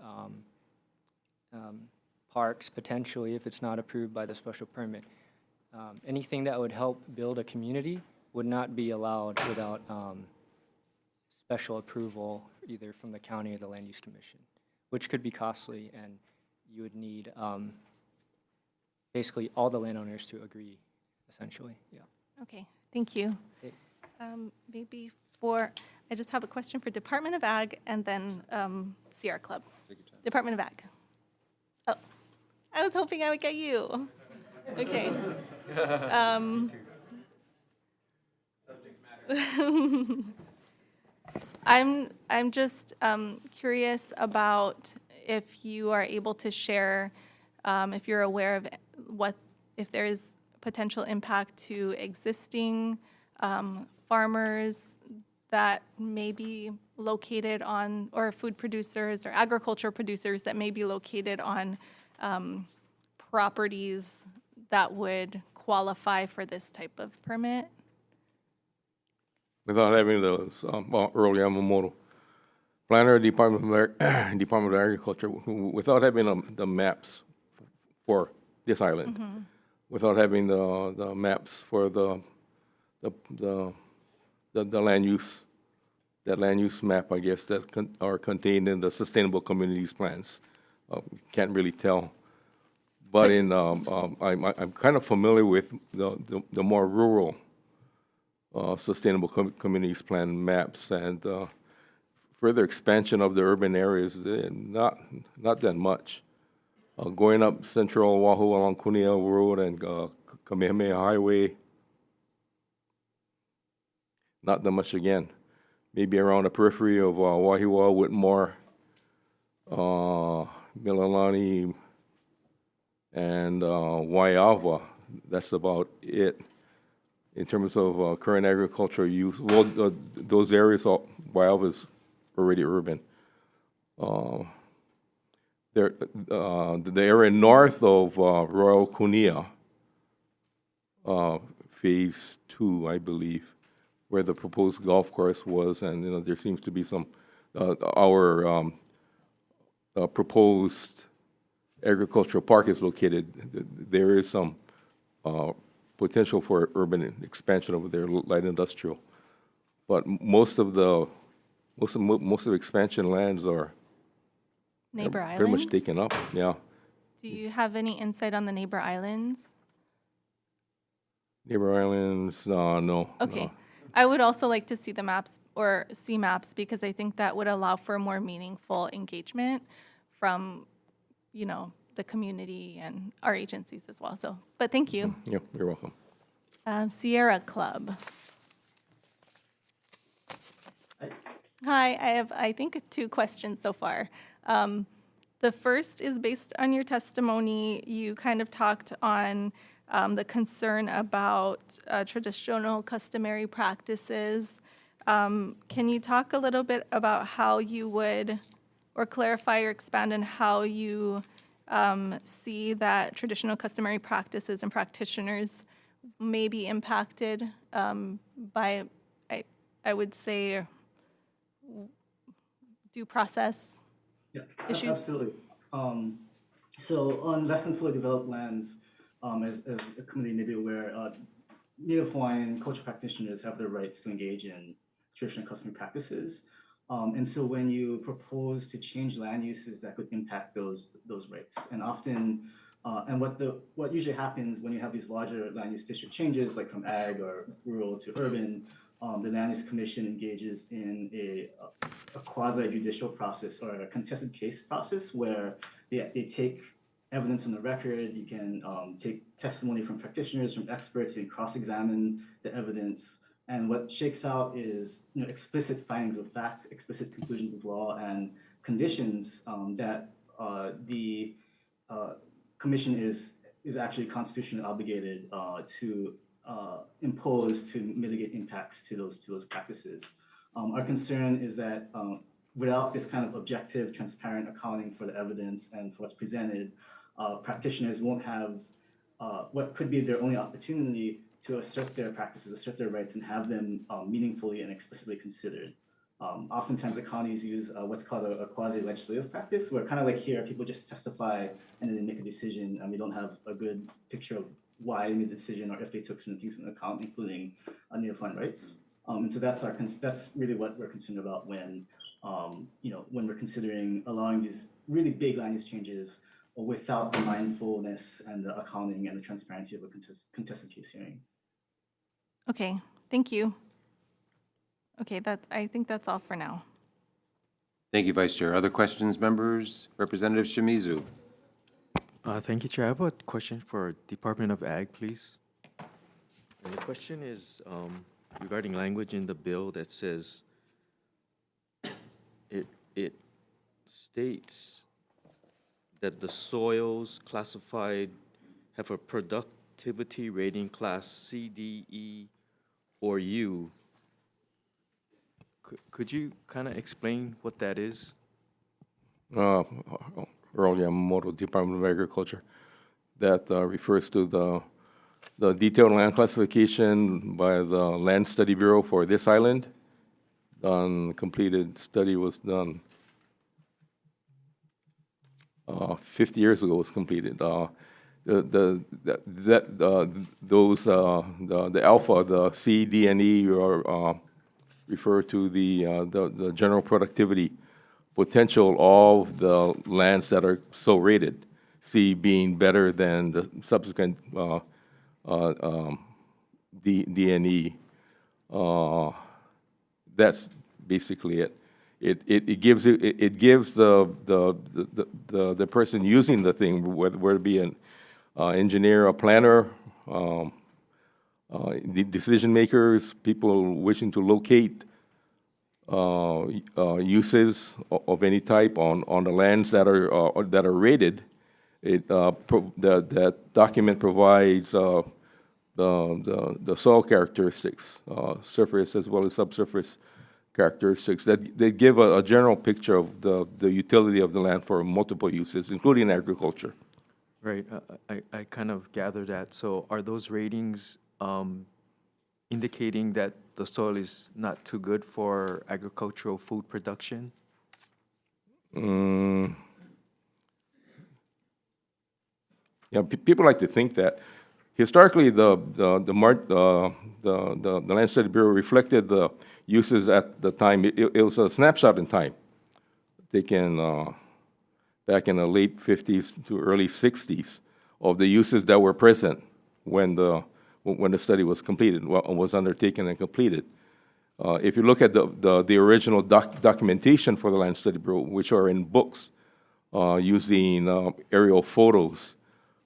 parks, potentially, if it's not approved by the special permit. Anything that would help build a community would not be allowed without special approval, either from the county or the land use commission, which could be costly, and you would need basically all the landowners to agree, essentially, yeah. Okay, thank you. Okay. I just have a question for Department of Ag and then CR Club. Department of Ag. Oh, I was hoping I would get you. Okay. I'm just curious about if you are able to share, if you're aware of if there is potential impact to existing farmers that may be located on, or food producers or agriculture producers that may be located on properties that would qualify for this type of permit? Without having the early Yamamoto planner, Department of Agriculture, without having the maps for this island, without having the maps for the land use, that land use map, I guess, that are contained in the Sustainable Communities plans. Can't really tell. But I'm kind of familiar with the more rural Sustainable Communities plan maps, and further expansion of the urban areas, not that much. Going up Central Oahu along Kunia Road and Kamehameha Highway, not that much again. Maybe around the periphery of Wahiawa, Whitmore, Mililani, and Waiawa. That's about it. In terms of current agricultural use, well, those areas, Waiawa is already urban. The area north of Royal Kunia, Phase 2, I believe, where the proposed golf course was, and there seems to be some, our proposed agricultural park is located. There is some potential for urban expansion over there, light industrial. But most of the expansion lands are Neighbor pretty much islands? taken up, yeah. Do you have any insight on the neighbor islands? Neighbor islands, no. Okay. No. I would also like to see the maps or see maps because I think that would allow for more meaningful engagement from, the community and our agencies as well. So, but thank you. Yeah, you're welcome. Sierra Club. Hi, I have, I think, 2 questions so far. The first is based on your testimony. You kind of talked on the concern about traditional customary practices. Can you talk a little bit about how you would, or clarify or expand on how you see that traditional customary practices and practitioners may be impacted by, I would say, due process issues? Absolutely. So on less than fully developed lands, as the community may be aware, Native Hawaiian cultural practitioners have the rights to engage in traditional customary practices. And so when you propose to change land uses, that could impact those rights. And often, and what usually happens when you have these larger land use district changes, like from ag or rural to urban, the Land Use Commission engages in a quasi-judicial process or a contested case process where they take evidence on the record. You can take testimony from practitioners, from experts, you can cross-examine the evidence. And what shakes out is explicit findings of fact, explicit conclusions of law, and conditions that the commission is actually constitutionally obligated to impose to mitigate impacts to those practices. Our concern is that without this kind of objective, transparent accounting for the evidence and for what's presented, practitioners won't have what could be their only opportunity to assert their practices, assert their rights, and have them meaningfully and explicitly considered. Oftentimes, the counties use what's called a quasi-legislative practice, where kind of like here, people just testify and then they make a decision, and we don't have a good picture of why they made the decision or if they took certain things into account, including Native Hawaiian rights. And so that's really what we're concerned about when when we're considering allowing these really big land use changes without the mindfulness and the accounting and the transparency of a contested case hearing. Okay, thank you. Okay, I think that's all for now. Thank you, Vice Chair. Other questions, members? Representative Shimizu. Thank you, Chair. I have a question for Department of Ag, please. And the question is regarding language in the bill that says it states that the soils classified have a productivity rating class C, D, E, or U. Could you kind of explain what that is? Earl Yamamoto, Department of Agriculture, that refers to the detailed land classification by the Land Study Bureau for this island. Completed study was done 50 years ago. Was completed. The alpha, the C, D, and E are refer to the general productivity potential of the lands that are so rated. C being better than the subsequent D and E. That's basically it. It gives the person using the thing, whether it be an engineer, a planner, the decision makers, people wishing to locate uses of any type on the lands that are rated. That document provides the soil characteristics, surface as well as subsurface characteristics that give a general picture of the utility of the land for multiple uses, including agriculture. Right, I kind of gather that. So are those ratings indicating that the soil is not too good for agricultural food production? Yeah, people like to think that. Historically, the Land Study Bureau reflected the uses at the time. It was a snapshot in time, taken back in the late 50s to early 60s, of the uses that were present when the study was completed, was undertaken and completed. If you look at the original documentation for the Land Study Bureau, which are in books using aerial photos,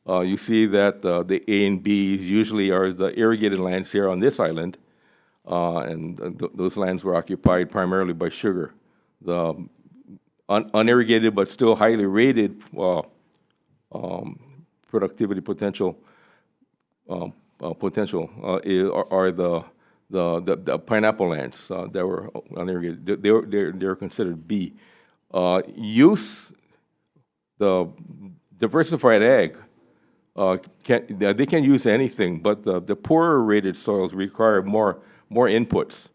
you see that the A and B usually are the irrigated lands here on this island, and those lands were occupied primarily by sugar. The unirrigated but still highly rated productivity potential are the pineapple lands that were unirrigated. They're considered B. The diversified ag. They can use anything, but the poorer rated soils require more inputs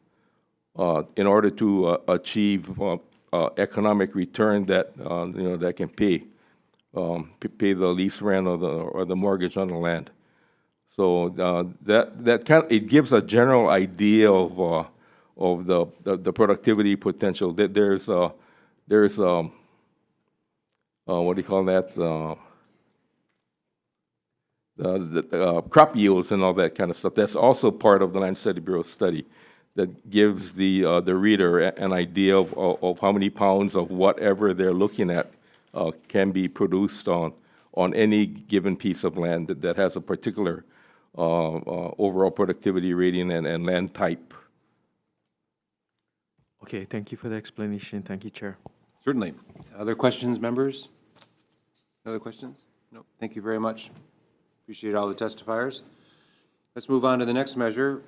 in order to achieve economic return that that can pay the lease rent or the mortgage on the land. So it gives a general idea of the productivity potential. That there's what do you call that? The crop yields and all that kind of stuff. That's also part of the Land Study Bureau study that gives the reader an idea of how many pounds of whatever they're looking at can be produced on any given piece of land that has a particular overall productivity rating and land type. Okay, thank you for the explanation. Thank you, Chair. Certainly. Other questions, members? Other questions? No. Thank you very much. Appreciate all the testifiers. Let's move on to the next measure.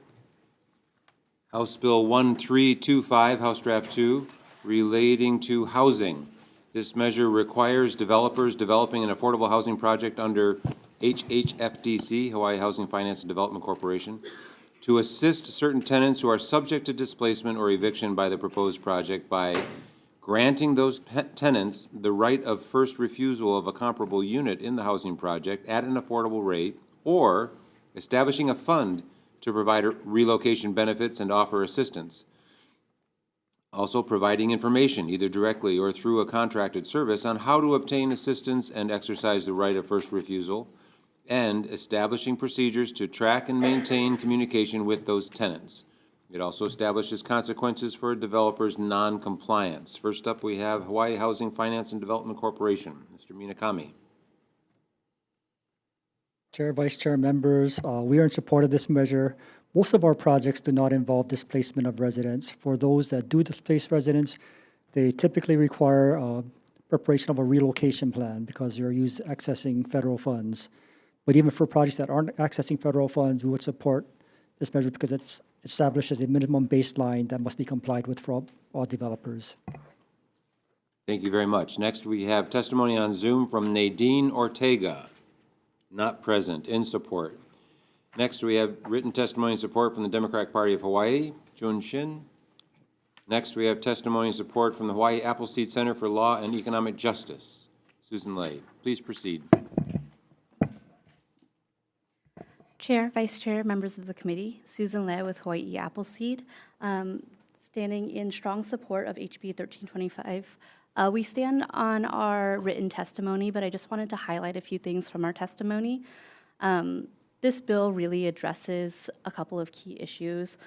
House Bill 1325, House Draft 2, relating to housing. This measure requires developers developing an affordable housing project under HHFDC, Hawaii Housing Finance and Development Corporation, to assist certain tenants who are subject to displacement or eviction by the proposed project by granting those tenants the right of first refusal of a comparable unit in the housing project at an affordable rate, or establishing a fund to provide relocation benefits and offer assistance. Also providing information, either directly or through a contracted service, on how to obtain assistance and exercise the right of first refusal, and establishing procedures to track and maintain communication with those tenants. It also establishes consequences for a developer's non-compliance. First up, we have Hawaii Housing Finance and Development Corporation. Mr. Minakami. Chair, Vice Chair, members, we are in support of this measure. Most of our projects do not involve displacement of residents. For those that do displace residents, they typically require preparation of a relocation plan because you're accessing federal funds. But even for projects that aren't accessing federal funds, we would support this measure because it establishes a minimum baseline that must be complied with for all developers. Thank you very much. Next, we have testimony on Zoom from Nadine Ortega, not present, in support. Next, we have written testimony and support from the Democratic Party of Hawaii, Jun Shin. Next, we have testimony and support from the Hawaii Appleseed Center for Law and Economic Justice, Susan Lay. Please proceed. Chair, Vice Chair, members of the committee, Susan Lay with Hawaii Appleseed, standing in strong support of HB 1325. We stand on our written testimony, but I just wanted to highlight a few things from our testimony. This bill really addresses a couple of key issues.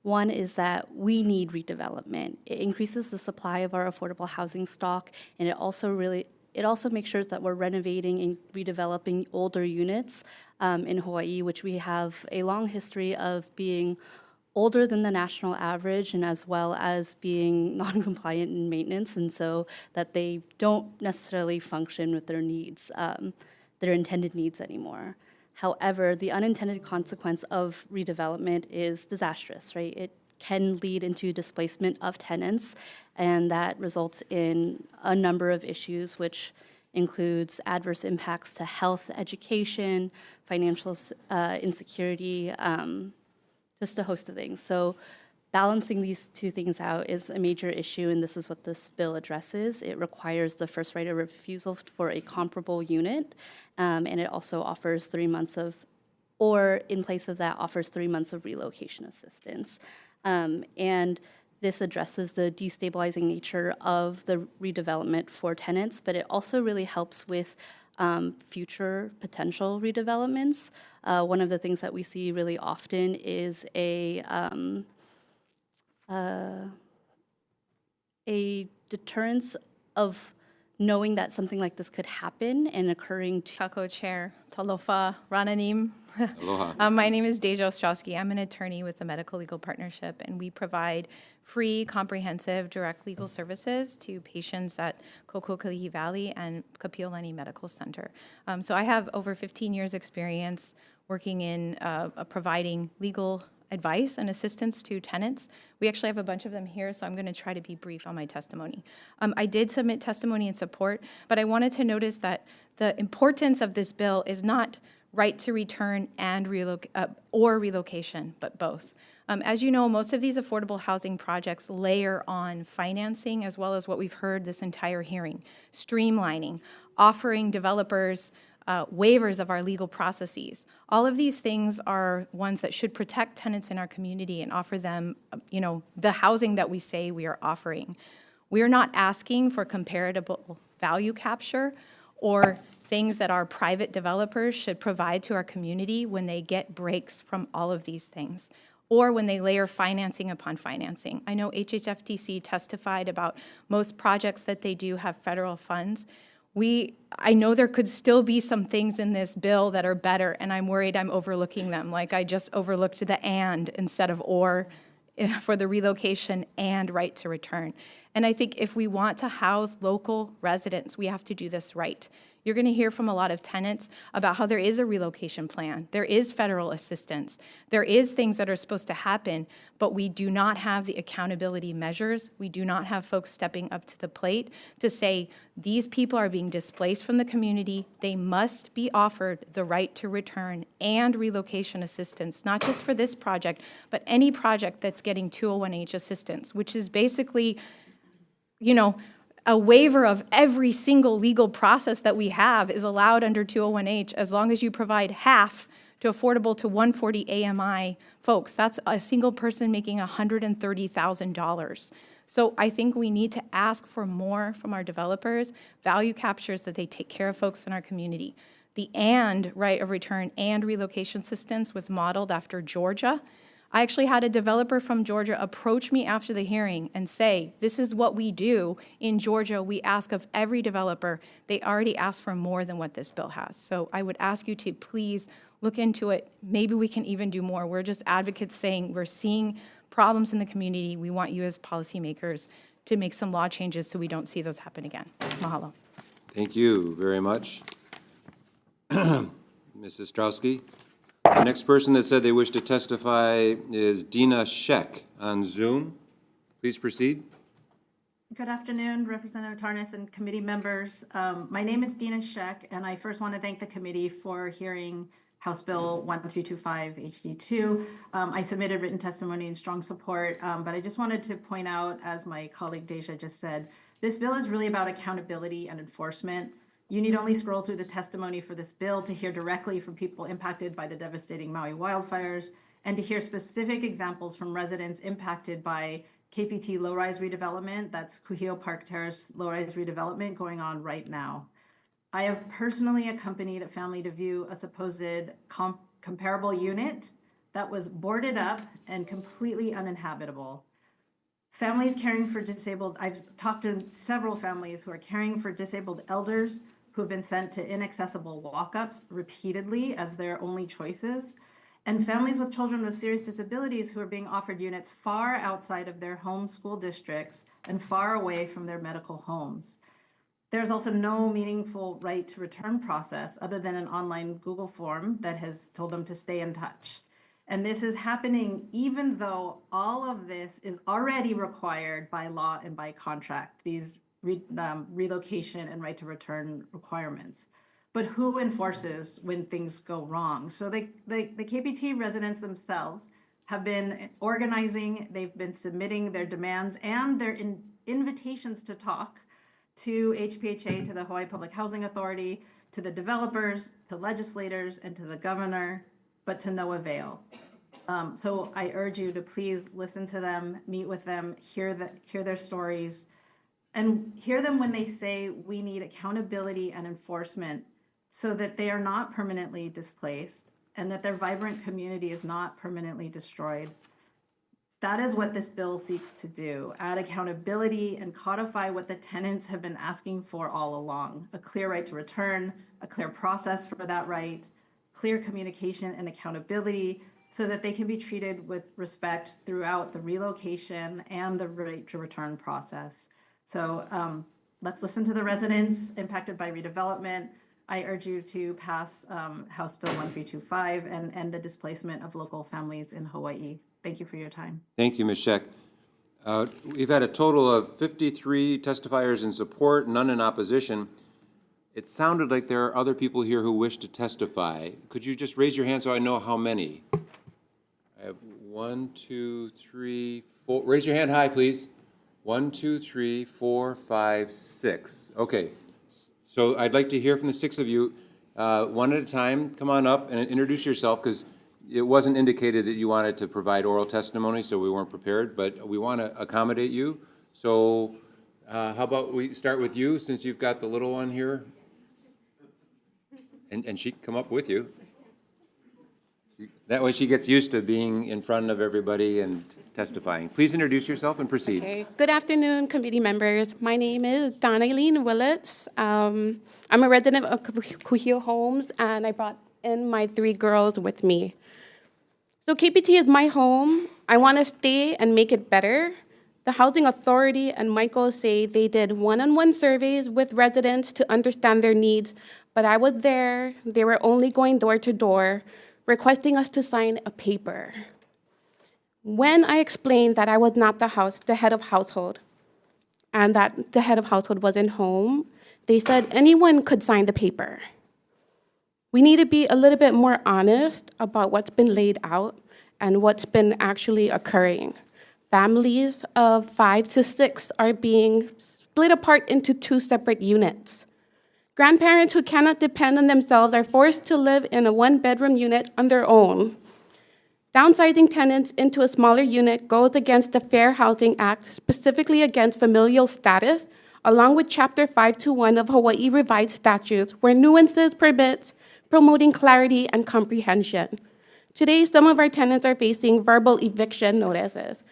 One is that we need redevelopment. It increases the supply of our affordable housing stock, and it also makes sure that we're renovating and redeveloping older units in Hawaii, which we have a long history of being older than the national average, and as well as being non-compliant in maintenance, and so that they don't necessarily function with their needs, their intended needs anymore. However, the unintended consequence of redevelopment is disastrous, right? It can lead into displacement of tenants, and that results in a number of issues, which includes adverse impacts to health, education, financial insecurity, just a host of things. So balancing these two things out is a major issue, and this is what this bill addresses. It requires the first right of refusal for a comparable unit, and it also offers 3 months of, or in place of that, offers 3 months of relocation assistance. And this addresses the destabilizing nature of the redevelopment for tenants, but it also really helps with future potential redevelopments. One of the things that we see really often is a deterrence of knowing that something like this could happen and occurring. Kako Chair, Talofa, Rananim. Aloha. My name is Deja Ostrowski. I'm an attorney with the Medical Legal Partnership, and we provide free, comprehensive, direct legal services to patients at Kokokalihi Valley and Kapiolani Medical Center. So I have over 15 years' experience working in providing legal advice and assistance to tenants. We actually have a bunch of them here, so I'm going to try to be brief on my testimony. I did submit testimony in support, but I wanted to notice that the importance of this bill is not right to return and relocation, but both. As you know, most of these affordable housing projects layer on financing, as well as what we've heard this entire hearing, streamlining, offering developers waivers of our legal processes. All of these things are ones that should protect tenants in our community and offer them, the housing that we say we are offering. We are not asking for comparable value capture or things that our private developers should provide to our community when they get breaks from all of these things, or when they layer financing upon financing. I know HHFTC testified about most projects that they do have federal funds. I know there could still be some things in this bill that are better, and I'm worried I'm overlooking them, like I just overlooked the and instead of or for the relocation and right to return. And I think if we want to house local residents, we have to do this right. You're going to hear from a lot of tenants about how there is a relocation plan. There is federal assistance. There is things that are supposed to happen, but we do not have the accountability measures. We do not have folks stepping up to the plate to say, these people are being displaced from the community. They must be offered the right to return and relocation assistance, not just for this project, but any project that's getting 201H assistance, which is basically, a waiver of every single legal process that we have is allowed under 201H as long as you provide half to affordable to 140 AMI folks. That's a single person making $130,000. So I think we need to ask for more from our developers, value captures that they take care of folks in our community. The and right of return and relocation assistance was modeled after Georgia. I actually had a developer from Georgia approach me after the hearing and say, this is what we do in Georgia. We ask of every developer. They already asked for more than what this bill has. So I would ask you to please look into it. Maybe we can even do more. We're just advocates saying we're seeing problems in the community. We want you as policymakers to make some law changes so we don't see those happen again. Mahalo. Thank you very much. Mrs. Strowski. The next person that said they wish to testify is Dina Sheck on Zoom. Please proceed. Good afternoon, Representative Tarnas and committee members. My name is Dina Sheck, and I first want to thank the committee for hearing House Bill 1325 HD2. I submitted written testimony in strong support, but I just wanted to point out, as my colleague Deja just said, this bill is really about accountability and enforcement. You need only scroll through the testimony for this bill to hear directly from people impacted by the devastating Maui wildfires and to hear specific examples from residents impacted by KPT low-rise redevelopment, that's Kuhio Park Terrace low-rise redevelopment going on right now. I have personally accompanied a family to view a supposed comparable unit that was boarded up and completely uninhabitable. Families caring for disabled, I've talked to several families who are caring for disabled elders who have been sent to inaccessible walk-ups repeatedly as their only choices, and families with children with serious disabilities who are being offered units far outside of their home school districts and far away from their medical homes. There's also no meaningful right to return process other than an online Google form that has told them to stay in touch. And this is happening even though all of this is already required by law and by contract, these relocation and right to return requirements. But who enforces when things go wrong? So the KPT residents themselves have been organizing, they've been submitting their demands and their invitations to talk to HPHA, to the Hawaii Public Housing Authority, to the developers, to legislators, and to the governor, but to no avail. So I urge you to please listen to them, meet with them, hear their stories, and hear them when they say we need accountability and enforcement so that they are not permanently displaced and that their vibrant community is not permanently destroyed. That is what this bill seeks to do, add accountability and codify what the tenants have been asking for all along, a clear right to return, a clear process for that right, clear communication and accountability so that they can be treated with respect throughout the relocation and the right to return process. So let's listen to the residents impacted by redevelopment. I urge you to pass House Bill 1325 and end the displacement of local families in Hawaii. Thank you for your time. Thank you, Ms. Scheck. We've had a total of 53 testifiers in support, none in opposition. It sounded like there are other people here who wish to testify. Could you just raise your hand so I know how many? I have 1, 2, 3, 4. Raise your hand high, please. 1, 2, 3, 4, 5, 6. Okay. So I'd like to hear from the 6 of you, one at a time. Come on up and introduce yourself, because it wasn't indicated that you wanted to provide oral testimony, so we weren't prepared, but we want to accommodate you. So how about we start with you, since you've got the little one here? And she can come up with you. That way she gets used to being in front of everybody and testifying. Please introduce yourself and proceed. Okay. Good afternoon, committee members. My name is Donna-Eileen Willits. I'm a resident of Kuhio Homes, and I brought in my 3 girls with me. So KPT is my home. I want to stay and make it better. The Housing Authority and Michael say they did one-on-one surveys with residents to understand their needs, but I was there. They were only going door to door, requesting us to sign a paper. When I explained that I was not the head of household, and that the head of household wasn't home, they said anyone could sign the paper. We need to be a little bit more honest about what's been laid out and what's been actually occurring. Families of 5 to 6 are being split apart into 2 separate units. Grandparents who cannot depend on themselves are forced to live in a 1-bedroom unit on their own. Downsizing tenants into a smaller unit goes against the Fair Housing Act, specifically against familial status, along with Chapter 521 of Hawaii Revised Statutes, where nuances permits promoting clarity and comprehension. Today, some of our tenants are facing verbal eviction notices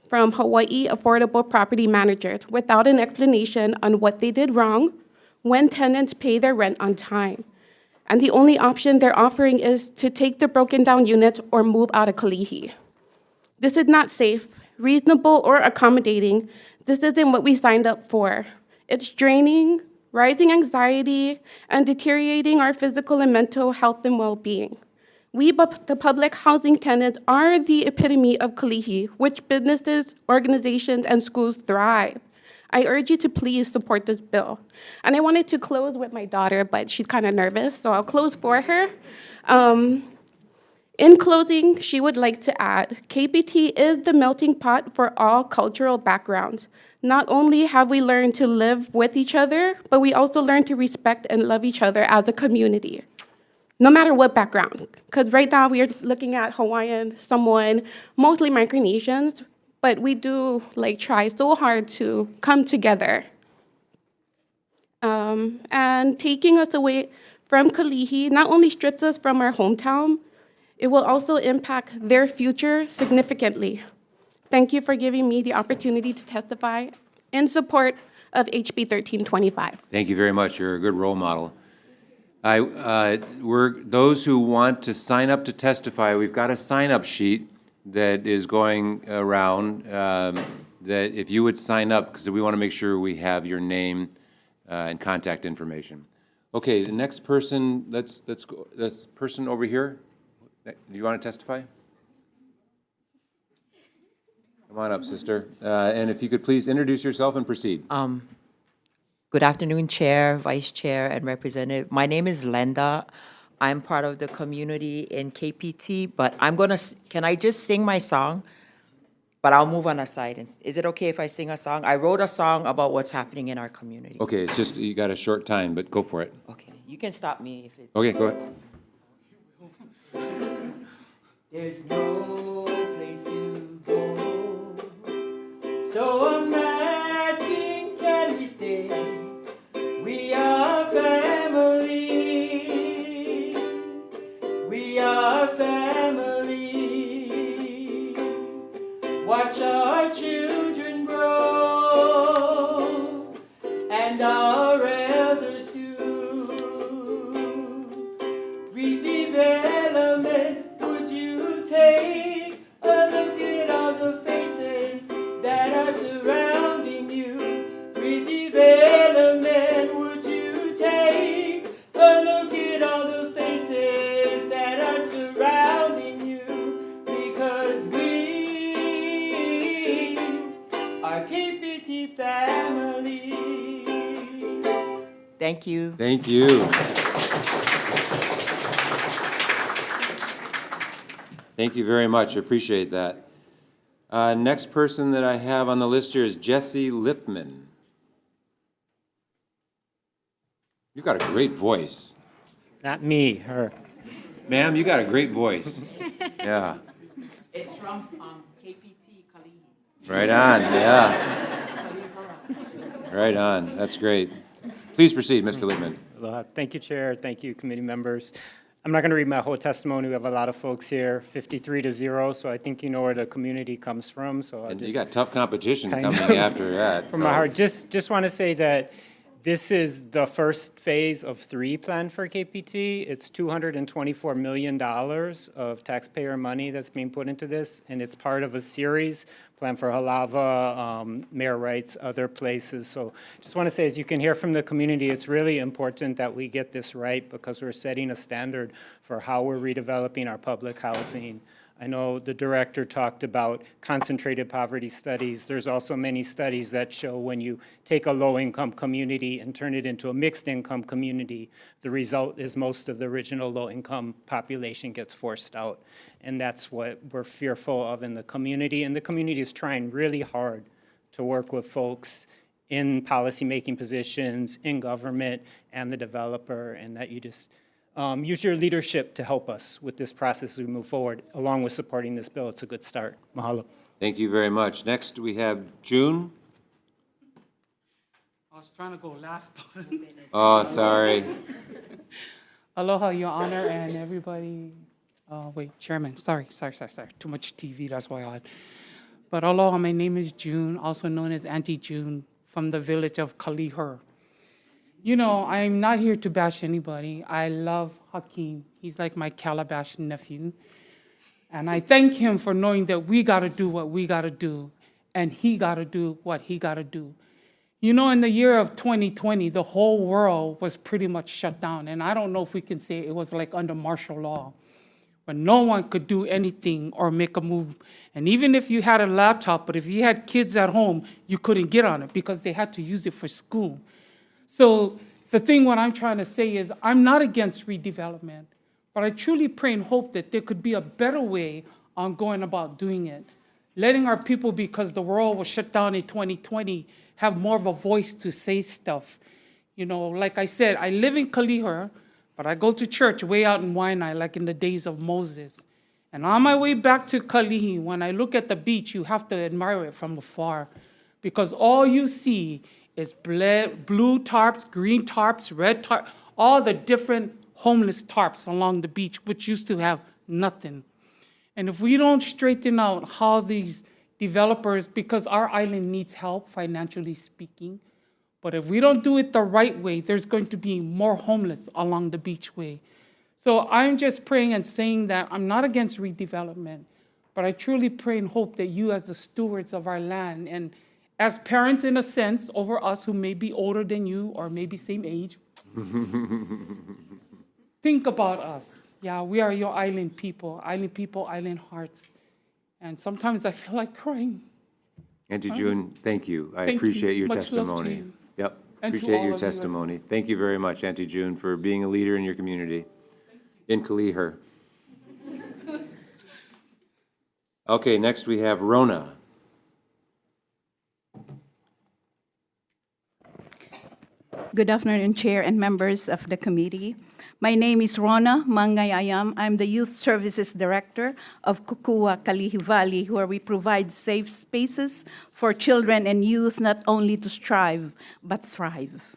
from Hawaii Affordable Property Managers without an explanation on what they did wrong, when tenants pay their rent on time. And the only option they're offering is to take the broken down units or move out of Kalihi. This is not safe, reasonable, or accommodating. This isn't what we signed up for. It's draining, rising anxiety, and deteriorating our physical and mental health and well-being. We, the public housing tenants, are the epitome of Kalihi, which businesses, organizations, and schools thrive. I urge you to please support this bill. And I wanted to close with my daughter, but she's kind of nervous, so I'll close for her. In closing, she would like to add, KPT is the melting pot for all cultural backgrounds. Not only have we learned to live with each other, but we also learn to respect and love each other as a community, no matter what background. Because right now we are looking at Hawaiian, Samoan, mostly Micronesians, but we do try so hard to come together. And taking us away from Kalihi not only strips us from our hometown, it will also impact their future significantly. Thank you for giving me the opportunity to testify in support of HB 1325. Thank you very much. You're a good role model. Those who want to sign up to testify, we've got a sign-up sheet that is going around that if you would sign up, because we want to make sure we have your name and contact information. Okay, the next person, let's go. This person over here. Do you want to testify? Come on up, sister. And if you could please introduce yourself and proceed. Good afternoon, Chair, Vice Chair, and Representative. My name is Lenda. I'm part of the community in KPT, but can I just sing my song? But I'll move on aside. Is it okay if I sing a song? I wrote a song about what's happening in our community. Okay, it's just, you got a short time, but go for it. Okay, you can stop me if it's... Okay, go ahead. There's no place to go, so I'm asking, can we stay? We are family. We are family. Watch our children grow and our elders too. Redevelopment. Take a look at all the faces that are surrounding you. Redevelopment, would you take a look at all the faces that are surrounding you? Because we are KPT family. Thank you. Thank you. Thank you very much. I appreciate that. Next person that I have on the list here is Jessie Lipman. You've got a great voice. Not me, her. Ma'am, you got a great voice. Yeah. It's from KPT, Kalihi. Right on, yeah. Right on. That's great. Please proceed, Mr. Lipman. Thank you, Chair. Thank you, committee members. I'm not going to read my whole testimony. We have a lot of folks here, 53-0, so I think you know where the community comes from. So and you got tough competition coming after that. From my heart, just want to say that this is the first phase of 3 planned for KPT. It's $224 million of taxpayer money that's being put into this, and it's part of a series planned for Halava, Mayor Wrights, other places. So just want to say, as you can hear from the community, it's really important that we get this right because we're setting a standard for how we're redeveloping our public housing. I know the director talked about concentrated poverty studies. There's also many studies that show when you take a low-income community and turn it into a mixed-income community, the result is most of the original low-income population gets forced out. And that's what we're fearful of in the community. And the community is trying really hard to work with folks in policymaking positions, in government, and the developer, and that you just use your leadership to help us with this process as we move forward, along with supporting this bill. It's a good start. Mahalo. Thank you very much. Next, we have June. I was trying to go last. Oh, sorry. Aloha, Your Honor, and everybody. Wait, Chairman, sorry. Too much TV, that's why I. But aloha, my name is June, also known as Auntie June, from the village of Kalihi. You know, I'm not here to bash anybody. I love Hakeem. He's like my Calabash nephew. And I thank him for knowing that we got to do what we got to do, and he got to do what he got to do. You know, in the year of 2020, the whole world was pretty much shut down. And I don't know if we can say it was like under martial law, but no one could do anything or make a move. And even if you had a laptop, but if you had kids at home, you couldn't get on it because they had to use it for school. So the thing what I'm trying to say is I'm not against redevelopment, but I truly pray and hope that there could be a better way on going about doing it. Letting our people, because the world was shut down in 2020, have more of a voice to say stuff. You know, like I said, I live in Kalihi, but I go to church way out in Waianae, like in the days of Moses. And on my way back to Kalihi, when I look at the beach, you have to admire it from afar, because all you see is blue tarps, green tarps, red tarps, all the different homeless tarps along the beach, which used to have nothing. And if we don't straighten out how these developers, because our island needs help, financially speaking, but if we don't do it the right way, there's going to be more homeless along the beachway. So I'm just praying and saying that I'm not against redevelopment, but I truly pray and hope that you as the stewards of our land and as parents in a sense over us who may be older than you or maybe same age, think about us. Yeah, we are your island people, island hearts. And sometimes I feel like crying. Auntie June, thank you. I Thank you. appreciate your Much love to testimony. you. Yep, And to appreciate all your of you. testimony. Thank you very much, Auntie June, for being a leader in your community in Kalihi. Okay, next we have Rona. Good afternoon, Chair and members of the committee. My name is Rona Mangayayam. I'm the Youth Services Director of Kukua, Kalihi Valley, where we provide safe spaces for children and youth not only to strive, but thrive.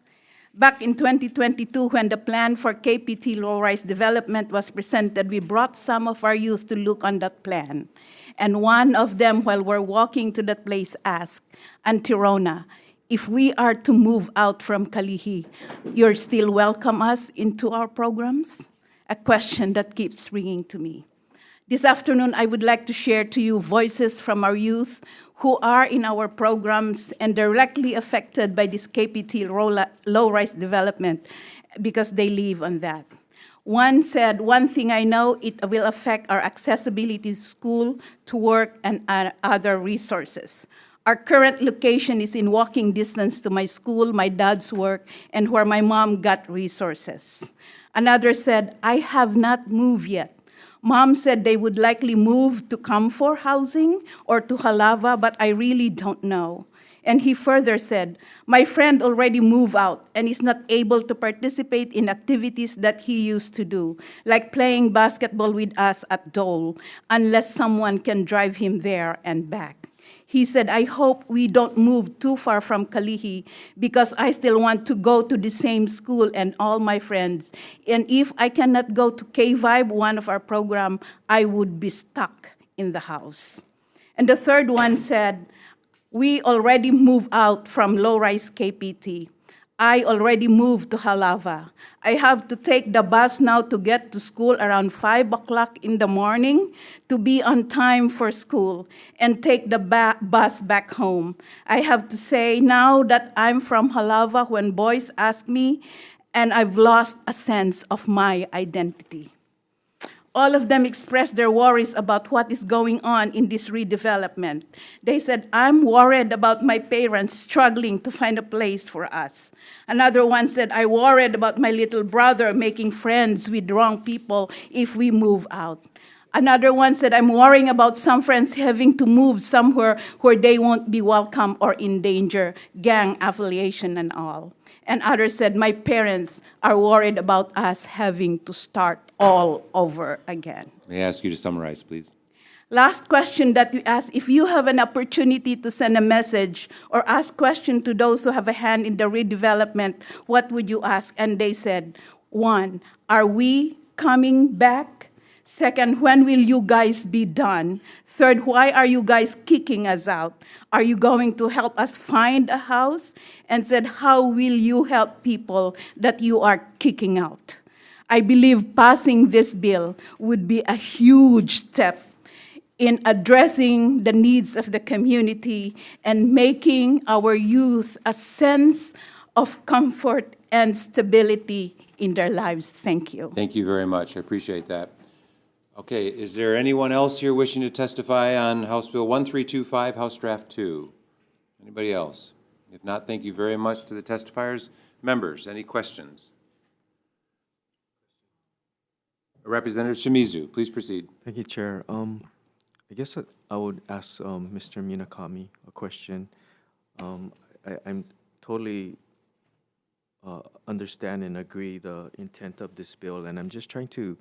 Back in 2022, when the plan for KPT low-rise development was presented, we brought some of our youth to look on that plan. And one of them, while we're walking to that place, asked, Auntie Rona, if we are to move out from Kalihi, you're still welcome us into our programs? A question that keeps ringing to me. This afternoon, I would like to share to you voices from our youth who are in our programs and directly affected by this KPT low-rise development because they live on that. One said, one thing I know, it will affect our accessibility to school, to work, and other resources. Our current location is in walking distance to my school, my dad's work, and where my mom got resources. Another said, I have not moved yet. Mom said they would likely move to Camfor housing or to Halava, but I really don't know. And he further said, my friend already moved out and is not able to participate in activities that he used to do, like playing basketball with us at Dole, unless someone can drive him there and back. He said, I hope we don't move too far from Kalihi because I still want to go to the same school and all my friends. And if I cannot go to K-Vibe, one of our program, I would be stuck in the house. And the third one said, we already moved out from low-rise KPT. I already moved to Halava. I have to take the bus now to get to school around 5 o'clock in the morning to be on time for school and take the bus back home. I have to say now that I'm from Halava when boys ask me, and I've lost a sense of my identity. All of them expressed their worries about what is going on in this redevelopment. They said, I'm worried about my parents struggling to find a place for us. Another one said, I worried about my little brother making friends with wrong people if we move out. Another one said, I'm worrying about some friends having to move somewhere where they won't be welcome or in danger, gang affiliation and all. And others said, my parents are worried about us having to start all over again. May I ask you to summarize, please? Last question that we asked, if you have an opportunity to send a message or ask question to those who have a hand in the redevelopment, what would you ask? And they said, 1, are we coming back? 2nd, when will you guys be done? 3rd, why are you guys kicking us out? Are you going to help us find a house? And said, how will you help people that you are kicking out? I believe passing this bill would be a huge step in addressing the needs of the community and making our youth a sense of comfort and stability in their lives. Thank you. Thank you very much. I appreciate that. Okay, is there anyone else here wishing to testify on House Bill 1325, House Draft 2? Anybody else? If not, thank you very much to the testifiers. Members, any questions? Representative Shimizu, please proceed. Thank you, Chair. I guess I would ask Mr. Minakami a question. I'm totally understand and agree the intent of this bill, and I'm just trying to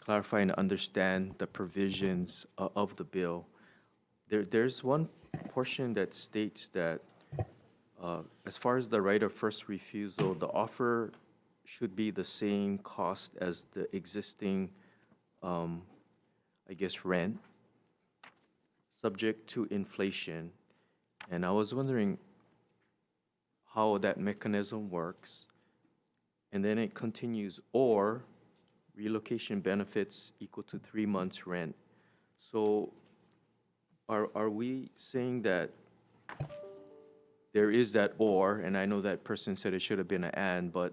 clarify and understand the provisions of the bill. There's one portion that states that as far as the right of first refusal, the offer should be the same cost as the existing, I guess, rent, subject to inflation. And I was wondering how that mechanism works. And then it continues, or relocation benefits equal to 3 months' rent. So are we saying that there is that or, and I know that person said it should have been an and, but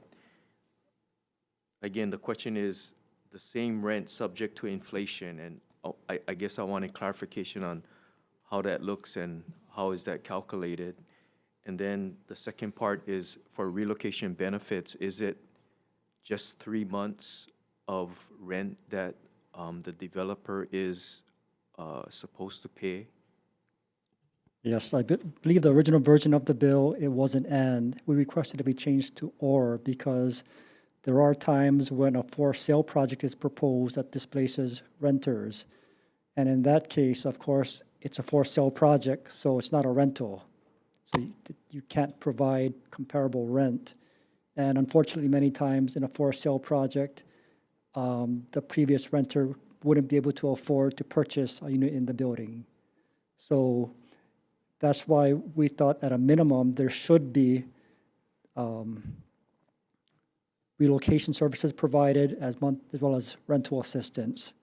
again, the question is the same rent subject to inflation, and I guess I wanted clarification on how that looks and how is that calculated. And then the second part is for relocation benefits, is it just 3 months of rent that the developer is supposed to pay? Yes, I believe the original version of the bill, it was an and. We requested it be changed to or because there are times when a for-sale project is proposed that displaces renters. And in that case, of course, it's a for-sale project, so it's not a rental. So you can't provide comparable rent. And unfortunately, many times in a for-sale project, the previous renter wouldn't be able to afford to purchase a unit in the building. So that's why we thought at a minimum there should be relocation services provided as well as rental assistance.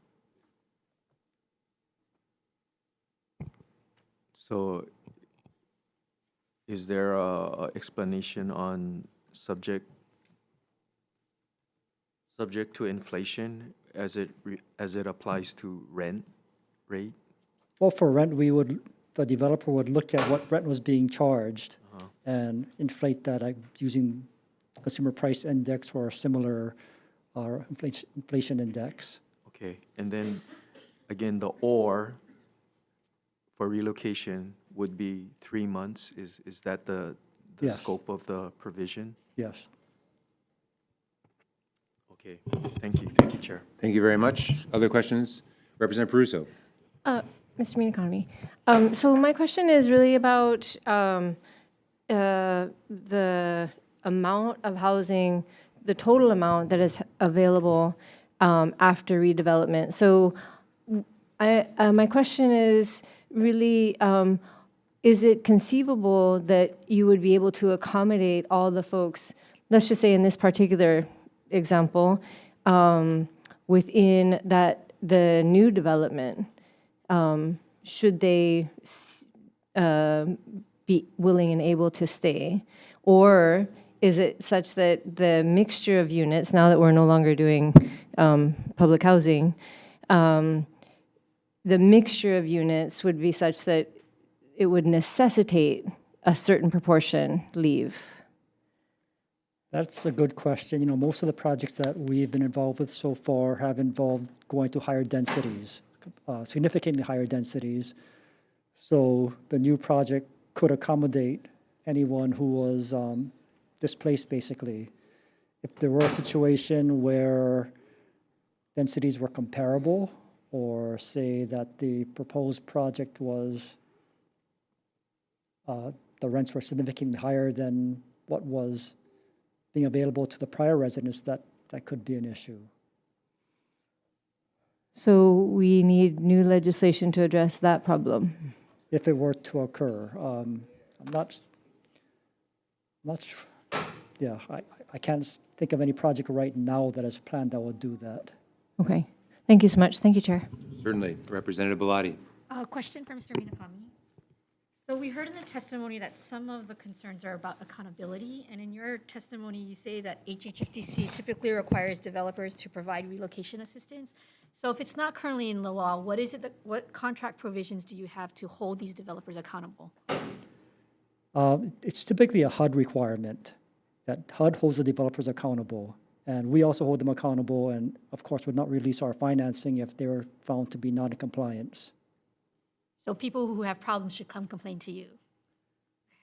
So is there a explanation on subject to inflation as it applies to rent rate? Well, for rent, the developer would look at what rent was being charged and inflate that using consumer price index or a similar inflation index. Okay, and then again, the or for relocation would be 3 months. Is that the Yes. scope of the provision? Yes. Okay, thank you, Chair. Thank you very much. Other questions? Representative Peruso. Mr. Minakami. So my question is really about the amount of housing, the total amount that is available after redevelopment. So my question is really, is it conceivable that you would be able to accommodate all the folks, let's just say in this particular example, within the new development? Should they be willing and able to stay? Or is it such that the mixture of units, now that we're no longer doing public housing, the mixture of units would be such that it would necessitate a certain proportion leave? That's a good question. You know, most of the projects that we've been involved with so far have involved going to higher densities. Significantly higher densities. So the new project could accommodate anyone who was displaced, basically. If there were a situation where densities were comparable, or say that the proposed project was, the rents were significantly higher than what was being available to the prior residents, that could be an issue. So we need new legislation to address that problem. If it were to occur, I'm not sure. Yeah, I can't think of any project right now that is planned that would do that. Okay. Thank you so much. Thank you, Chair. Certainly. Representative Bellotti. A question for Mr. Minakami. So we heard in the testimony that some of the concerns are about accountability, and in your testimony, you say that HHFTC typically requires developers to provide relocation assistance. So if it's not currently in the law, what is it that, what contract provisions do you have to hold these developers accountable? It's typically a HUD requirement, that HUD holds the developers accountable. And we also hold them accountable and, of course, would not release our financing if they were found to be not in compliance. So people who have problems should come complain to you.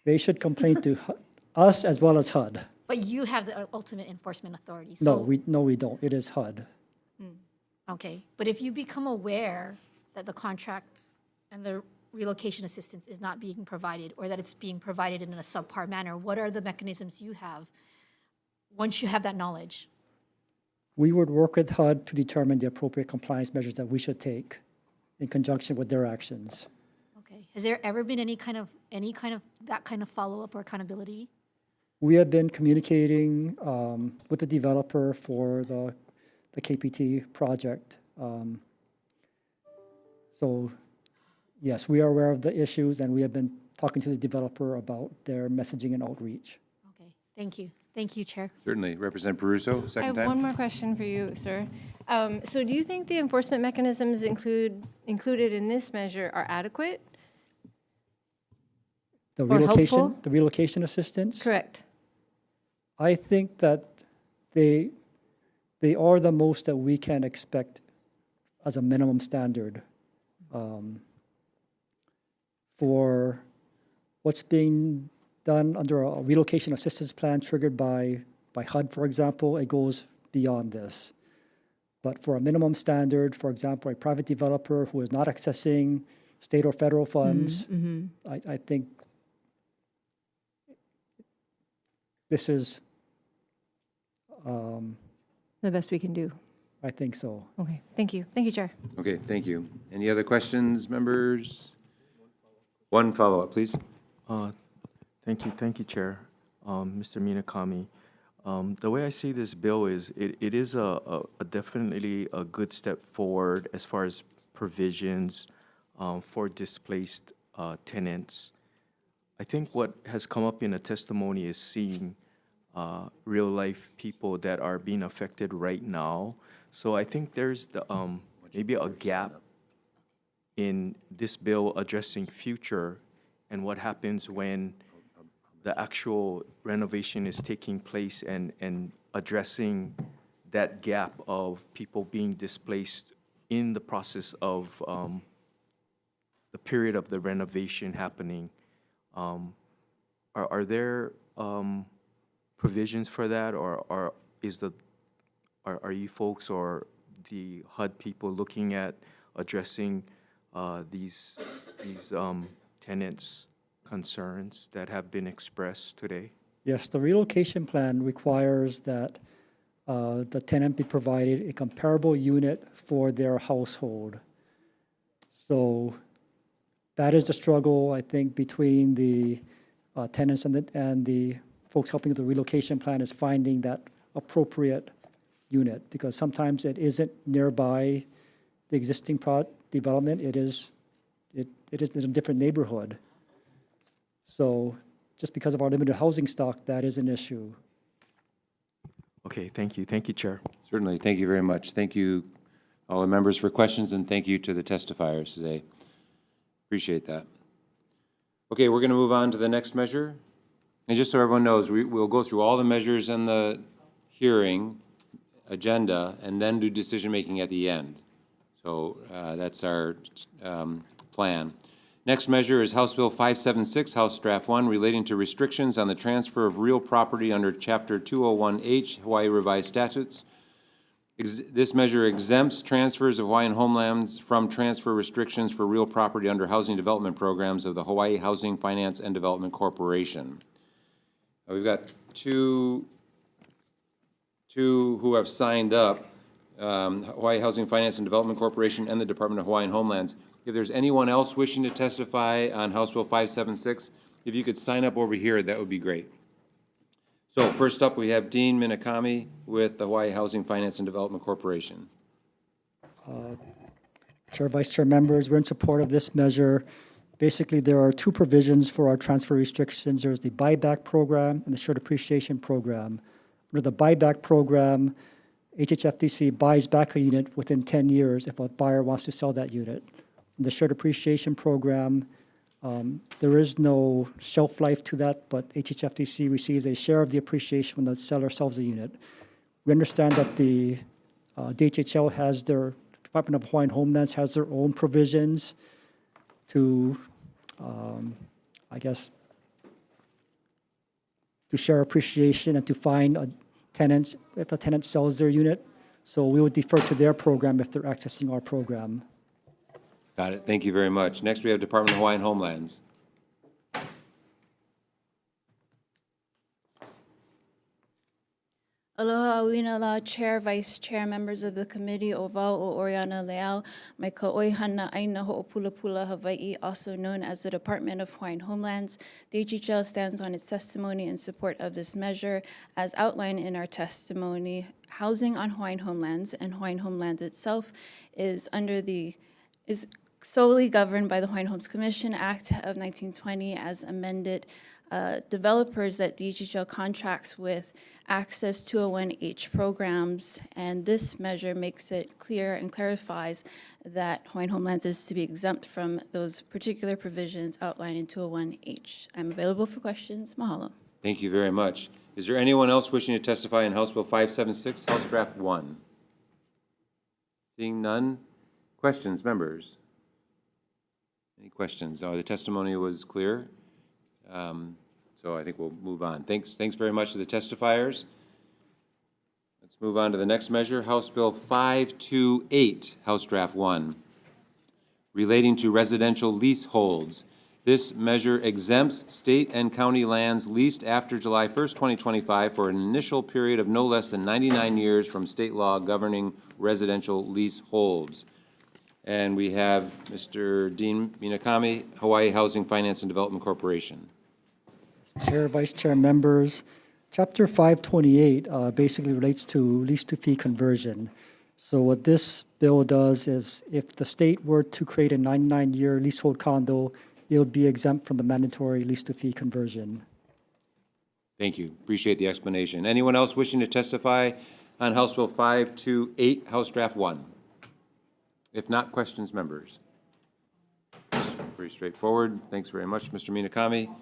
They should complain to us as well as HUD. But you have the ultimate enforcement authority. No, So, we don't. It is HUD. okay, but if you become aware that the contracts and the relocation assistance is not being provided, or that it's being provided in a subpar manner, what are the mechanisms you have once you have that knowledge? We would work with HUD to determine the appropriate compliance measures that we should take in conjunction with their actions. Okay, has there ever been any kind of that kind of follow-up or accountability? We have been communicating with the developer for the KPT project. So, yes, we are aware of the issues, and we have been talking to the developer about their messaging and outreach. Okay, thank you. Thank you, Chair. Certainly. Representative Peruso, I second have time. one more question for you, sir. So do you think the enforcement mechanisms included in this measure are adequate? The Or helpful? relocation assistance? Correct. I think that they are the most that we can expect as a minimum standard for what's being done under a relocation assistance plan triggered by HUD, for example. It goes beyond this. But for a minimum standard, for example, a private developer who is not accessing state or federal funds, I think this is, The best we can do. I think so. Okay, thank you. Thank you, Chair. Okay, thank you. Any other questions, members? One follow-up, please. Thank you, Chair. Mr. Minakami. The way I see this bill is it is a definitely a good step forward as far as provisions for displaced tenants. I think what has come up in the testimony is seeing real-life people that are being affected right now. So I think there's maybe a gap in this bill addressing future and what happens when the actual renovation is taking place and addressing that gap of people being displaced in the process of the period of the renovation happening. Are there provisions for that, or are you folks or the HUD people looking at addressing these tenants' concerns that have been expressed today? Yes, the relocation plan requires that the tenant be provided a comparable unit for their household. So that is the struggle, I think, between the tenants and the folks helping with the relocation plan, is finding that appropriate unit, because sometimes it isn't nearby the existing development. It is in a different neighborhood. So just because of our limited housing stock, that is an issue. Okay, thank you. Thank you, Chair. Certainly, thank you very much. Thank you, all the members, for questions, and thank you to the testifiers today. Appreciate that. Okay, we're going to move on to the next measure. And just so everyone knows, we'll go through all the measures in the hearing agenda and then do decision-making at the end. So that's our plan. Next measure is House Bill 576, House Draft 1, relating to restrictions on the transfer of real property under Chapter 201H, Hawaii Revised Statutes. This measure exempts transfers of Hawaiian homelands from transfer restrictions for real property under housing development programs of the Hawaii Housing Finance and Development Corporation. We've got two who have signed up, Hawaii Housing Finance and Development Corporation and the Department of Hawaiian Homelands. If there's anyone else wishing to testify on House Bill 576, if you could sign up over here, that would be great. So first up, we have Dean Minakami with the Hawaii Housing Finance and Development Corporation. Chair, Vice Chair members, we're in support of this measure. Basically, there are two provisions for our transfer restrictions. There's the buyback program and the shared appreciation program. Under the buyback program, HHFDC buys back a unit within 10 years if a buyer wants to sell that unit. In the shared appreciation program, there is no shelf life to that, but HHFDC receives a share of the appreciation when the seller sells the unit. We understand that the DHHL has their, Department of Hawaiian Homelands has their own provisions to, I guess, to share appreciation and to fine tenants if a tenant sells their unit. So we would defer to their program if they're accessing our program. Got it. Thank you very much. Next, we have Department of Hawaiian Homelands. Aloha Awinala, Chair, Vice Chair, members of the committee, Ovao o Oriana Leal, mai ka oihana aina ho'opulapula Hawaii, also known as the Department of Hawaiian Homelands. DHHL stands on its testimony in support of this measure. As outlined in our testimony, housing on Hawaiian homelands and Hawaiian homelands itself is solely governed by the Hawaiian Homes Commission Act of 1920 as amended. Developers that DHHL contracts with access 201H programs, and this measure makes it clear and clarifies that Hawaiian Homelands is to be exempt from those particular provisions outlined in 201H. I'm available for questions. Mahalo. Thank you very much. Is there anyone else wishing to testify in House Bill 576, House Draft 1? Seeing none. Questions, members? Any questions? The testimony was clear. So I think we'll move on. Thanks very much to the testifiers. Let's move on to the next measure, House Bill 528, House Draft 1, relating to residential leaseholds. This measure exempts state and county lands leased after July 1st, 2025 for an initial period of no less than 99 years from state law governing residential leaseholds. And we have Mr. Dean Minakami, Hawaii Housing Finance and Development Corporation. Chair, Vice Chair, members, Chapter 528 basically relates to lease-to-fee conversion. So what this bill does is if the state were to create a 99-year leasehold condo, it would be exempt from the mandatory lease-to-fee conversion. Thank you. Appreciate the explanation. Anyone else wishing to testify on House Bill 528, House Draft 1? If not, questions, members? Pretty straightforward. Thanks very much, Mr. Minakami.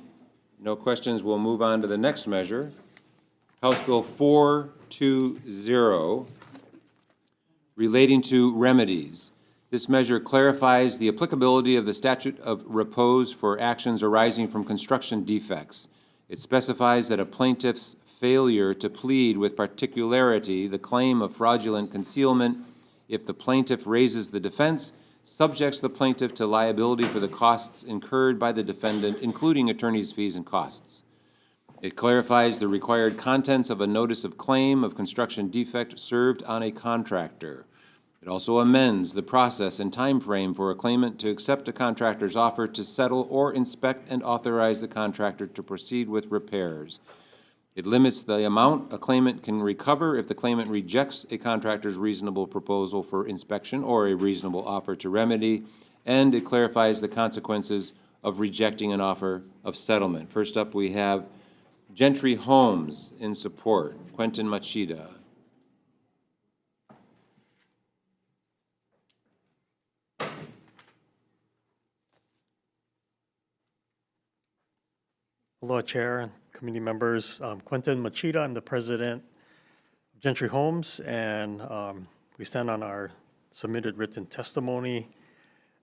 No questions. We'll move on to the next measure. House Bill 420, relating to remedies. This measure clarifies the applicability of the statute of repose for actions arising from construction defects. It specifies that a plaintiff's failure to plead with particularity the claim of fraudulent concealment, if the plaintiff raises the defense, subjects the plaintiff to liability for the costs incurred by the defendant, including attorney's fees and costs. It clarifies the required contents of a notice of claim of construction defect served on a contractor. It also amends the process and time frame for a claimant to accept a contractor's offer to settle or inspect and authorize the contractor to proceed with repairs. It limits the amount a claimant can recover if the claimant rejects a contractor's reasonable proposal for inspection or a reasonable offer to remedy, and it clarifies the consequences of rejecting an offer of settlement. First up, we have Gentry Homes in support. Quentin Machida. Hello, Chair and committee members. Quentin Machida, I'm the president of Gentry Homes, and we stand on our submitted written testimony.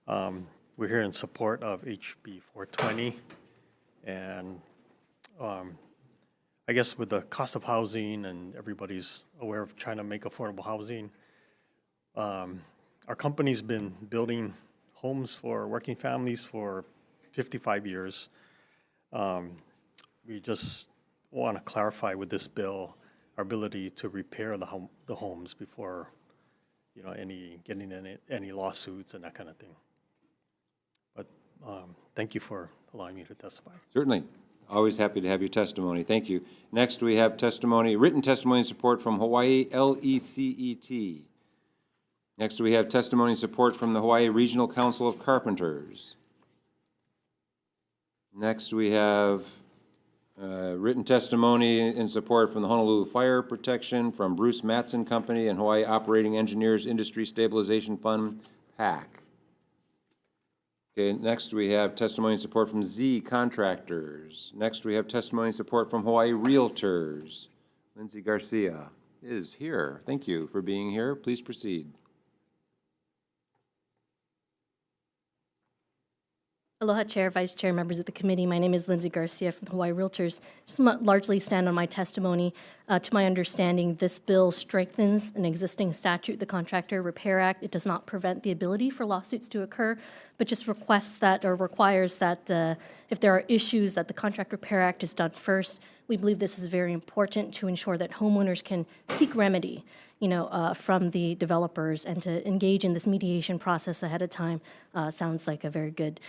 We're here in support of HB 420, and I guess with the cost of housing, and everybody's aware of trying to make affordable housing, our company's been building homes for working families for 55 years. We just want to clarify with this bill our ability to repair the homes before, getting any lawsuits and that kind of thing. But thank you for allowing me to testify. Certainly. Always happy to have your testimony. Thank you. Next, we have written testimony and support from Hawaii LECET. Next, we have testimony and support from the Hawaii Regional Council of Carpenters. Next, we have written testimony in support from the Honolulu Fire Protection from Bruce Matson Company and Hawaii Operating Engineers Industry Stabilization Fund, PAC. Okay, next we have testimony in support from Z Contractors. Next, we have testimony in support from Hawaii Realtors. Lindsay Garcia is here. Thank you for being here. Please proceed. Aloha, Chair, Vice Chair, members of the committee. My name is Lindsay Garcia from Hawaii Realtors. Just largely stand on my testimony. To my understanding, this bill strengthens an existing statute, the Contractor Repair Act. It does not prevent the ability for lawsuits to occur, but just requests that or requires that if there are issues that the Contract Repair Act is done first. We believe this is very important to ensure that homeowners can seek remedy, from the developers, and to engage in this mediation process ahead of time sounds like a very good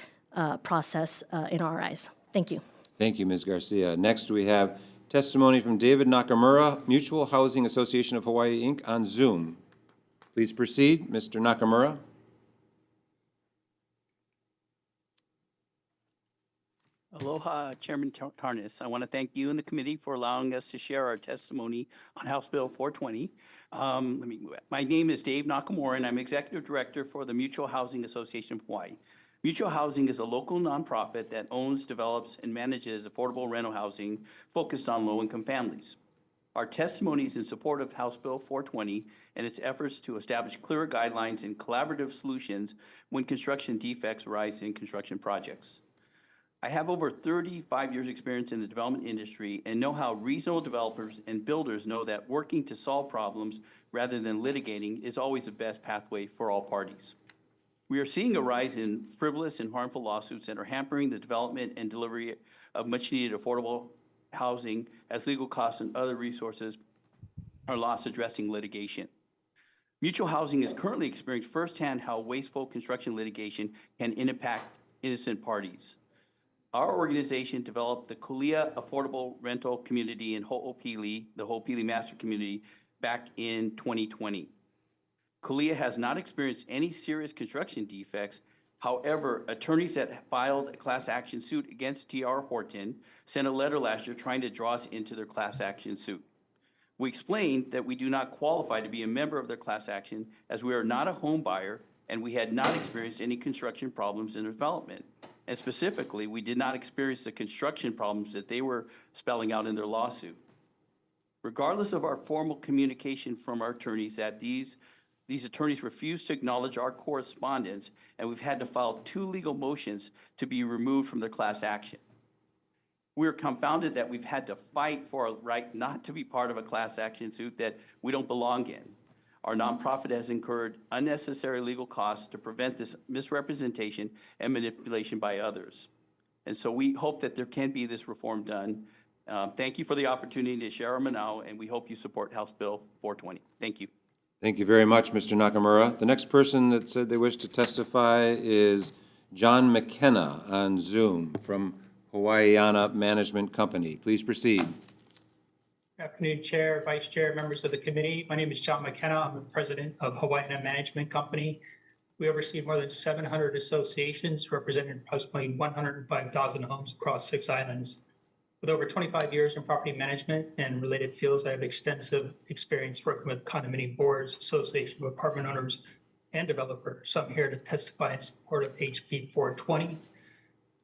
process in our eyes. Thank you. Thank you, Ms. Garcia. Next, we have testimony from David Nakamura, Mutual Housing Association of Hawaii, Inc., on Zoom. Please proceed, Mr. Nakamura. Aloha, Chairman Tarnas. I want to thank you and the committee for allowing us to share our testimony on House Bill 420. My name is Dave Nakamura, and I'm Executive Director for the Mutual Housing Association of Hawaii. Mutual Housing is a local nonprofit that owns, develops, and manages affordable rental housing focused on low-income families. Our testimony is in support of House Bill 420 and its efforts to establish clearer guidelines and collaborative solutions when construction defects arise in construction projects. I have over 35 years' experience in the development industry and know how reasonable developers and builders know that working to solve problems rather than litigating is always the best pathway for all parties. We are seeing a rise in frivolous and harmful lawsuits that are hampering the development and delivery of much-needed affordable housing as legal costs and other resources are lost addressing litigation. Mutual Housing is currently experiencing firsthand how wasteful construction litigation can impact innocent parties. Our organization developed the Kulia Affordable Rental Community in Ho'opili, the Ho'opili Master Community, back in 2020. Kulia has not experienced any serious construction defects. However, attorneys that filed a class action suit against T.R. Horton sent a letter last year trying to draw us into their class action suit. We explained that we do not qualify to be a member of their class action as we are not a home buyer and we had not experienced any construction problems in development. And specifically, we did not experience the construction problems that they were spelling out in their lawsuit. Regardless of our formal communication from our attorneys that these attorneys refused to acknowledge our correspondence, and we've had to file 2 legal motions to be removed from their class action. We are confounded that we've had to fight for a right not to be part of a class action suit that we don't belong in. Our nonprofit has incurred unnecessary legal costs to prevent this misrepresentation and manipulation by others. And so we hope that there can be this reform done. Thank you for the opportunity to share our manau, and we hope you support House Bill 420. Thank you. Thank you very much, Mr. Nakamura. The next person that said they wish to testify is John McKenna on Zoom from Hawaiiana Management Company. Please proceed. Good afternoon, Chair, Vice Chair, members of the committee. My name is John McKenna. I'm the president of Hawaiiana Management Company. We oversee more than 700 associations representing approximately 105,000 homes across 6 islands. With over 25 years in property management and related fields, I have extensive experience working with condominium boards, association of apartment owners, and developers. So I'm here to testify in support of HB 420.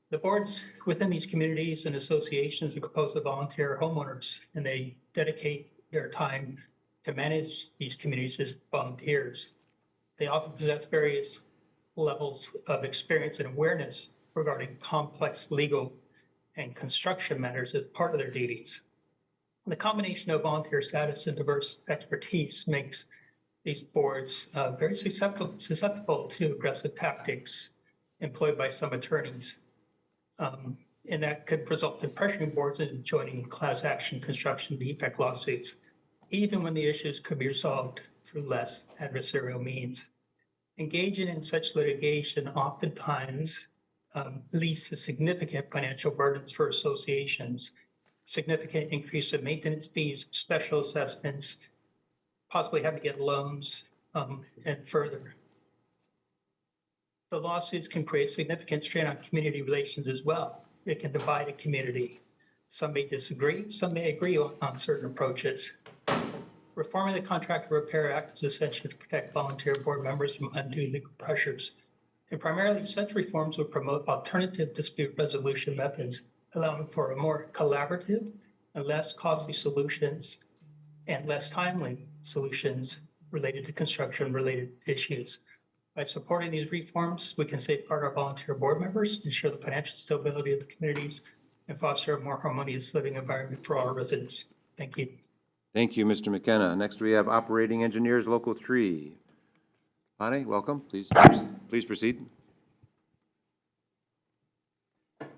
The boards within these communities and associations are composed of volunteer homeowners, and they dedicate their time to manage these communities as volunteers. They often possess various levels of experience and awareness regarding complex legal and construction matters as part of their duties. The combination of volunteer status and diverse expertise makes these boards very susceptible to aggressive tactics employed by some attorneys. And that could result in pressuring boards into joining class action construction defect lawsuits, even when the issues could be resolved through less adversarial means. Engaging in such litigation oftentimes leads to significant financial burdens for associations, significant increase in maintenance fees, special assessments, possibly having to get loans, and further. The lawsuits can create significant strain on community relations as well. it can divide a community. Some may disagree, some may agree on certain approaches. Reforming the Contractor Repair Act is essential to protect volunteer board members from undue legal pressures. And primarily, such reforms would promote alternative dispute resolution methods, allowing for a more collaborative and less costly solutions and less timely solutions related to construction-related issues. By supporting these reforms, we can safeguard our volunteer board members, ensure the financial stability of the communities, and foster a more harmonious living environment for all our residents. Thank you. Thank you, Mr. McKenna. Next, we have Operating Engineers Local 3. Bonnie, welcome. Please proceed.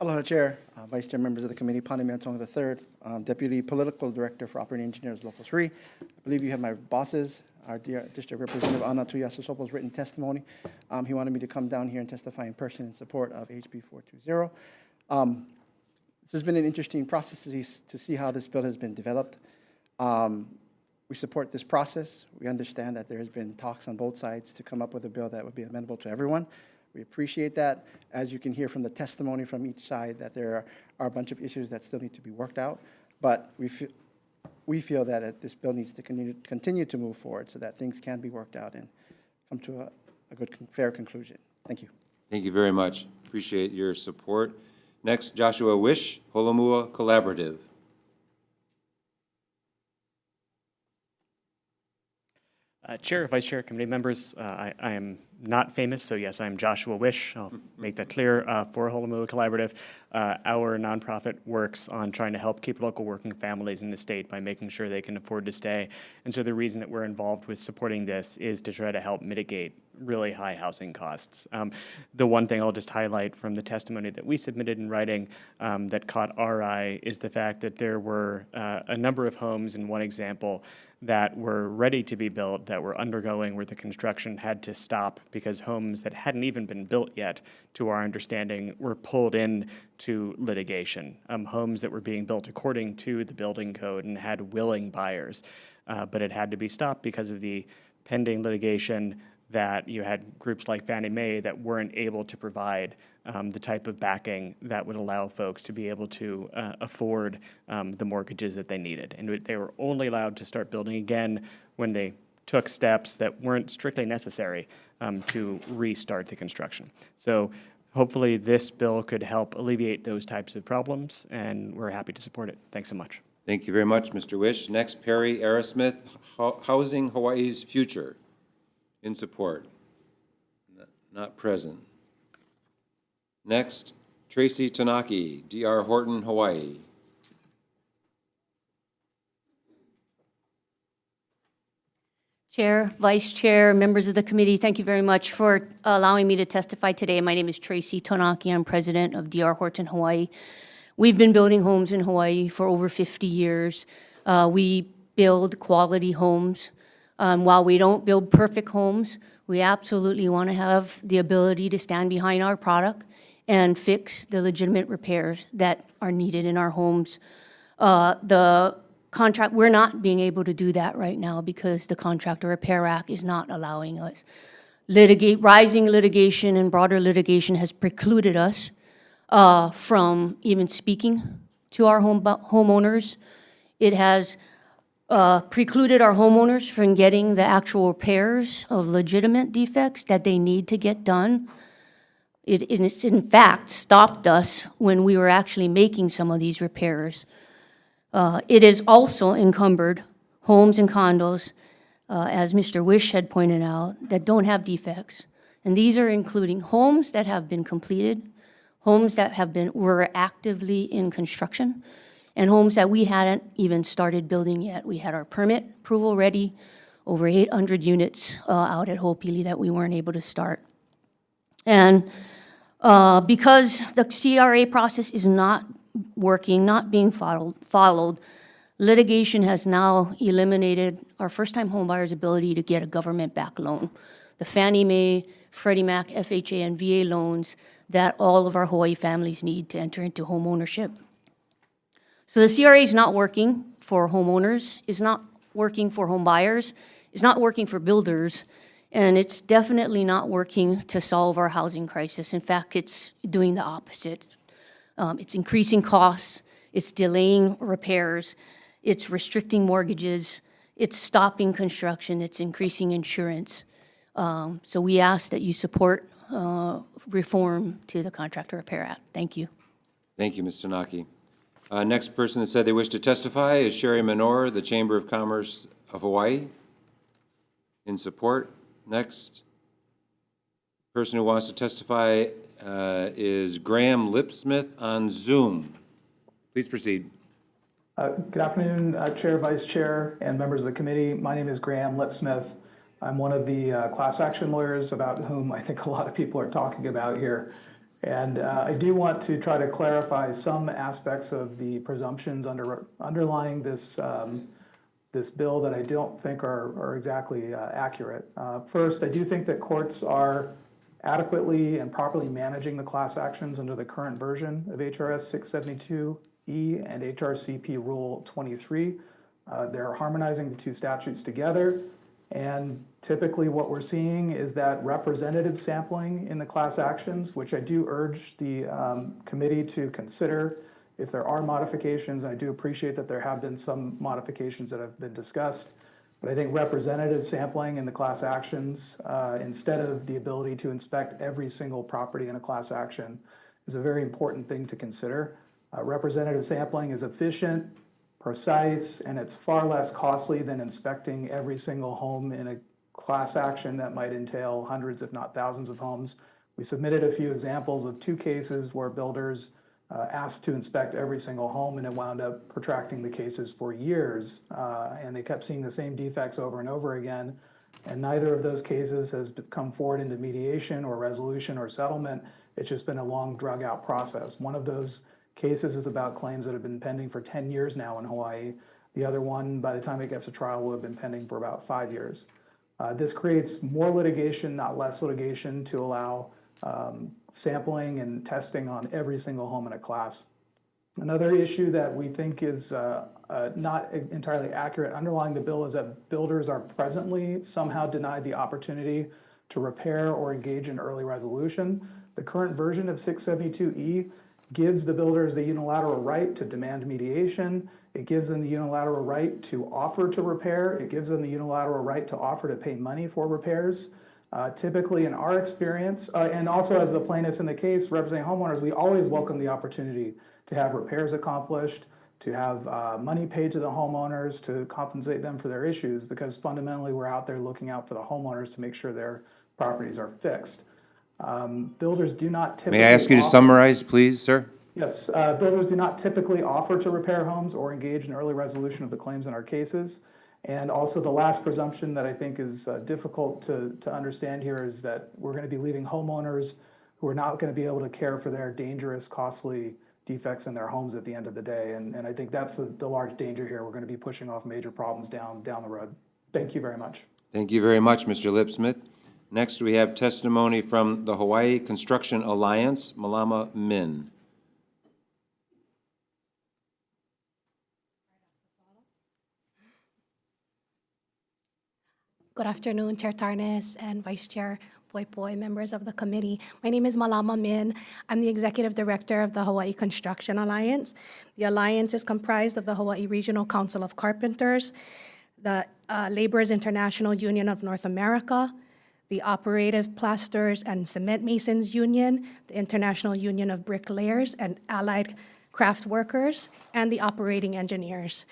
Aloha, Chair, Vice Chair, members of the committee, Pani Meatong III, Deputy Political Director for Operating Engineers Local 3. I believe you have my bosses, our dear District Representative Ana Tuiasosopo's written testimony. He wanted me to come down here and testify in person in support of HB 420. This has been an interesting process to see how this bill has been developed. We support this process. We understand that there has been talks on both sides to come up with a bill that would be amenable to everyone. We appreciate that. As you can hear from the testimony from each side, that there are a bunch of issues that still need to be worked out. But we feel that this bill needs to continue to move forward so that things can be worked out and come to a good, fair conclusion. Thank you. Thank you very much. Appreciate your support. Next, Joshua Wish, Holomua Collaborative. Chair, Vice Chair, committee members, I am not famous, so yes, I am Joshua Wish. I'll make that clear for Holomua Collaborative. Our nonprofit works on trying to help keep local working families in the state by making sure they can afford to stay. And so the reason that we're involved with supporting this is to try to help mitigate really high housing costs. The one thing I'll just highlight from the testimony that we submitted in writing that caught our eye is the fact that there were a number of homes in one example that were ready to be built, that were undergoing where the construction had to stop because homes that hadn't even been built yet, to our understanding, were pulled in to litigation. Homes that were being built according to the building code and had willing buyers, but it had to be stopped because of the pending litigation that you had groups like Fannie Mae that weren't able to provide the type of backing that would allow folks to be able to afford the mortgages that they needed. And they were only allowed to start building again when they took steps that weren't strictly necessary to restart the construction. So hopefully this bill could help alleviate those types of problems, and we're happy to support it. Thanks so much. Thank you very much, Mr. Wish. Next, Perry Arrowsmith, Housing Hawaii's Future. In support. Not present. Next, Tracy Tanaki, D.R. Horton, Hawaii. Chair, Vice Chair, members of the committee, thank you very much for allowing me to testify today. My name is Tracy Tanaki. I'm president of D.R. Horton, Hawaii. We've been building homes in Hawaii for over 50 years. We build quality homes. While we don't build perfect homes, we absolutely want to have the ability to stand behind our product and fix the legitimate repairs that are needed in our homes. The contract, we're not being able to do that right now because the Contractor Repair Act is not allowing us. Rising litigation and broader litigation has precluded us from even speaking to our homeowners. It has precluded our homeowners from getting the actual repairs of legitimate defects that they need to get done. It's in fact stopped us when we were actually making some of these repairs. It has also encumbered homes and condos, as Mr. Wish had pointed out, that don't have defects. And these are including homes that have been completed, homes that were actively in construction, and homes that we hadn't even started building yet. We had our permit approval ready, over 800 units out at Ho'opili that we weren't able to start. And because the CRA process is not working, not being followed, litigation has now eliminated our first-time homebuyers' ability to get a government-backed loan. The Fannie Mae, Freddie Mac, FHA, and VA loans that all of our Hawaii families need to enter into home ownership. So the CRA is not working for homeowners, is not working for home buyers, is not working for builders, and it's definitely not working to solve our housing crisis. In fact, it's doing the opposite. It's increasing costs, it's delaying repairs, it's restricting mortgages, it's stopping construction, it's increasing insurance. So we ask that you support reform to the Contractor Repair Act. Thank you. Thank you, Ms. Tanaki. Next person that said they wish to testify is Sherry Menor, the Chamber of Commerce of Hawaii. In support. Next person who wants to testify is Graham Lipsmith on Zoom. Please proceed. Good afternoon, Chair, Vice Chair, and members of the committee. My name is Graham Lipsmith. I'm one of the class action lawyers about whom I think a lot of people are talking about here. And I do want to try to clarify some aspects of the presumptions underlying this this bill that I don't think are exactly accurate. First, I do think that courts are adequately and properly managing the class actions under the current version of HRS 672E and HRCP Rule 23. They're harmonizing the two statutes together, and typically what we're seeing is that representative sampling in the class actions, which I do urge the committee to consider if there are modifications. I do appreciate that there have been some modifications that have been discussed, but I think representative sampling in the class actions, instead of the ability to inspect every single property in a class action, is a very important thing to consider. Representative sampling is efficient, precise, and it's far less costly than inspecting every single home in a class action that might entail hundreds, if not thousands of homes. We submitted a few examples of two cases where builders asked to inspect every single home, and it wound up protracting the cases for years. And they kept seeing the same defects over and over again. And neither of those cases has come forward into mediation or resolution or settlement. It's just been a long, drug-out process. One of those cases is about claims that have been pending for 10 years now in Hawaii. The other one, by the time it gets to trial, will have been pending for about 5 years. This creates more litigation, not less litigation, to allow sampling and testing on every single home in a class. Another issue that we think is not entirely accurate underlying the bill is that builders are presently somehow denied the opportunity to repair or engage in early resolution. The current version of 672E gives the builders the unilateral right to demand mediation. It gives them the unilateral right to offer to repair. It gives them the unilateral right to offer to pay money for repairs. Typically, in our experience, and also as the plaintiffs in the case representing homeowners, we always welcome the opportunity to have repairs accomplished, to have money paid to the homeowners to compensate them for their issues, because fundamentally we're out there looking out for the homeowners to make sure their properties are fixed. Builders do not typically May I ask you to summarize, please, sir? Yes, builders do not typically offer to repair homes or engage in early resolution of the claims in our cases. And also the last presumption that I think is difficult to understand here is that we're going to be leaving homeowners who are not going to be able to care for their dangerous, costly defects in their homes at the end of the day. And I think that's the large danger here. We're going to be pushing off major problems down the road. Thank you very much. Thank you very much, Mr. Lipsmith. Next, we have testimony from the Hawaii Construction Alliance, Malama Min. Good afternoon, Chair Tarnas and Vice Chair Poipoi, members of the committee. My name is Malama Min. I'm the Executive Director of the Hawaii Construction Alliance. The Alliance is comprised of the Hawaii Regional Council of Carpenters, the Laborers International Union of North America, the Operative Plasters and Cement Masons Union, the International Union of Bricklayers and Allied Craft Workers, and the Operating Engineers.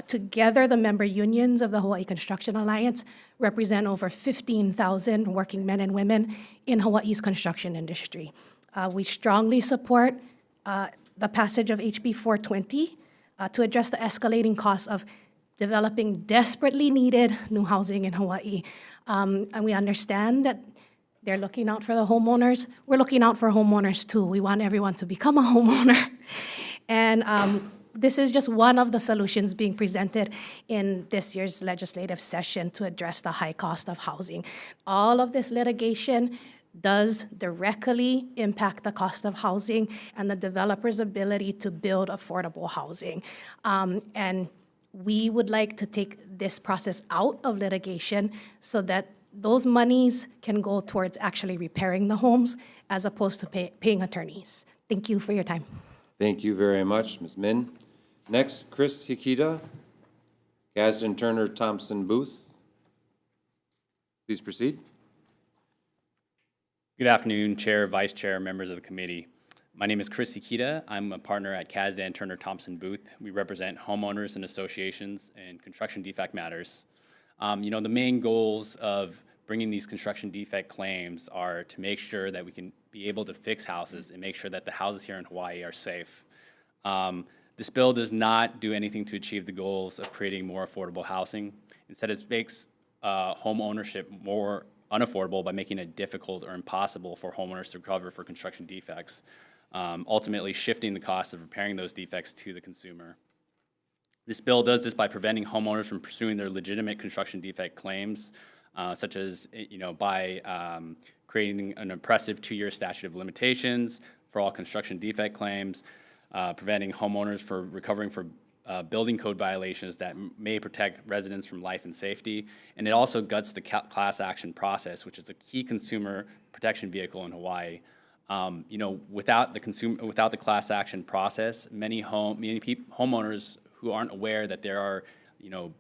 Together, the member unions of the Hawaii Construction Alliance represent over 15,000 working men and women in Hawaii's construction industry. We strongly support the passage of HB 420 to address the escalating costs of developing desperately needed new housing in Hawaii. And we understand that they're looking out for the homeowners. We're looking out for homeowners too. We want everyone to become a homeowner. And this is just one of the solutions being presented in this year's legislative session to address the high cost of housing. All of this litigation does directly impact the cost of housing and the developer's ability to build affordable housing. And we would like to take this process out of litigation so that those monies can go towards actually repairing the homes as opposed to paying attorneys. Thank you for your time. Thank you very much, Ms. Min. Next, Chris Hikita, Gadsden Turner Thompson Booth. Please proceed. Good afternoon, Chair, Vice Chair, members of the committee. My name is Chris Ikita. I'm a partner at Gadsden Turner Thompson Booth. We represent homeowners and associations in construction defect matters. The main goals of bringing these construction defect claims are to make sure that we can be able to fix houses and make sure that the houses here in Hawaii are safe. This bill does not do anything to achieve the goals of creating more affordable housing. Instead, it makes home ownership more unaffordable by making it difficult or impossible for homeowners to recover for construction defects, ultimately shifting the cost of repairing those defects to the consumer. This bill does this by preventing homeowners from pursuing their legitimate construction defect claims, such as by creating an oppressive 2-year statute of limitations for all construction defect claims, preventing homeowners from recovering for building code violations that may protect residents from life and safety, and it also guts the class action process, which is a key consumer protection vehicle in Hawaii. Without the class action process, many homeowners who aren't aware that there are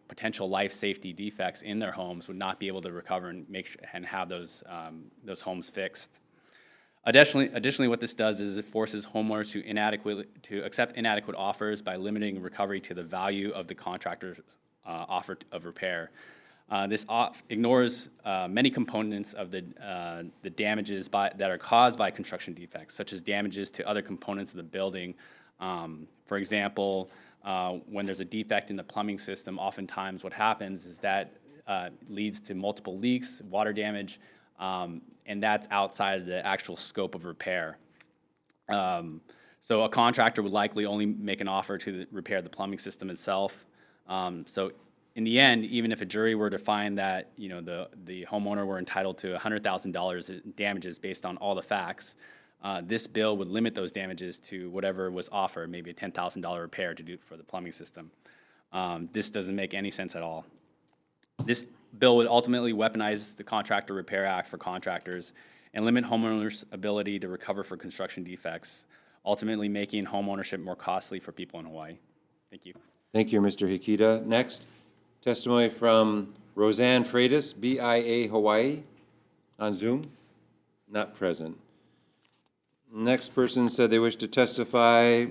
potential life safety defects in their homes would not be able to recover and have those homes fixed. Additionally, what this does is it forces homeowners to accept inadequate offers by limiting recovery to the value of the contractor's offer of repair. This ignores many components of the damages that are caused by construction defects, such as damages to other components of the building. For example, when there's a defect in the plumbing system, oftentimes what happens is that leads to multiple leaks, water damage, and that's outside of the actual scope of repair. So a contractor would likely only make an offer to repair the plumbing system itself. So in the end, even if a jury were to find that the homeowner were entitled to $100,000 in damages based on all the facts, this bill would limit those damages to whatever was offered, maybe a $10,000 repair to do for the plumbing system. This doesn't make any sense at all. This bill would ultimately weaponize the Contractor Repair Act for contractors and limit homeowners' ability to recover for construction defects, ultimately making homeownership more costly for people in Hawaii. Thank you. Thank you, Mr. Hikita. Next, testimony from Roseanne Freitas, BIA Hawaii, on Zoom. Not present. Next person said they wish to testify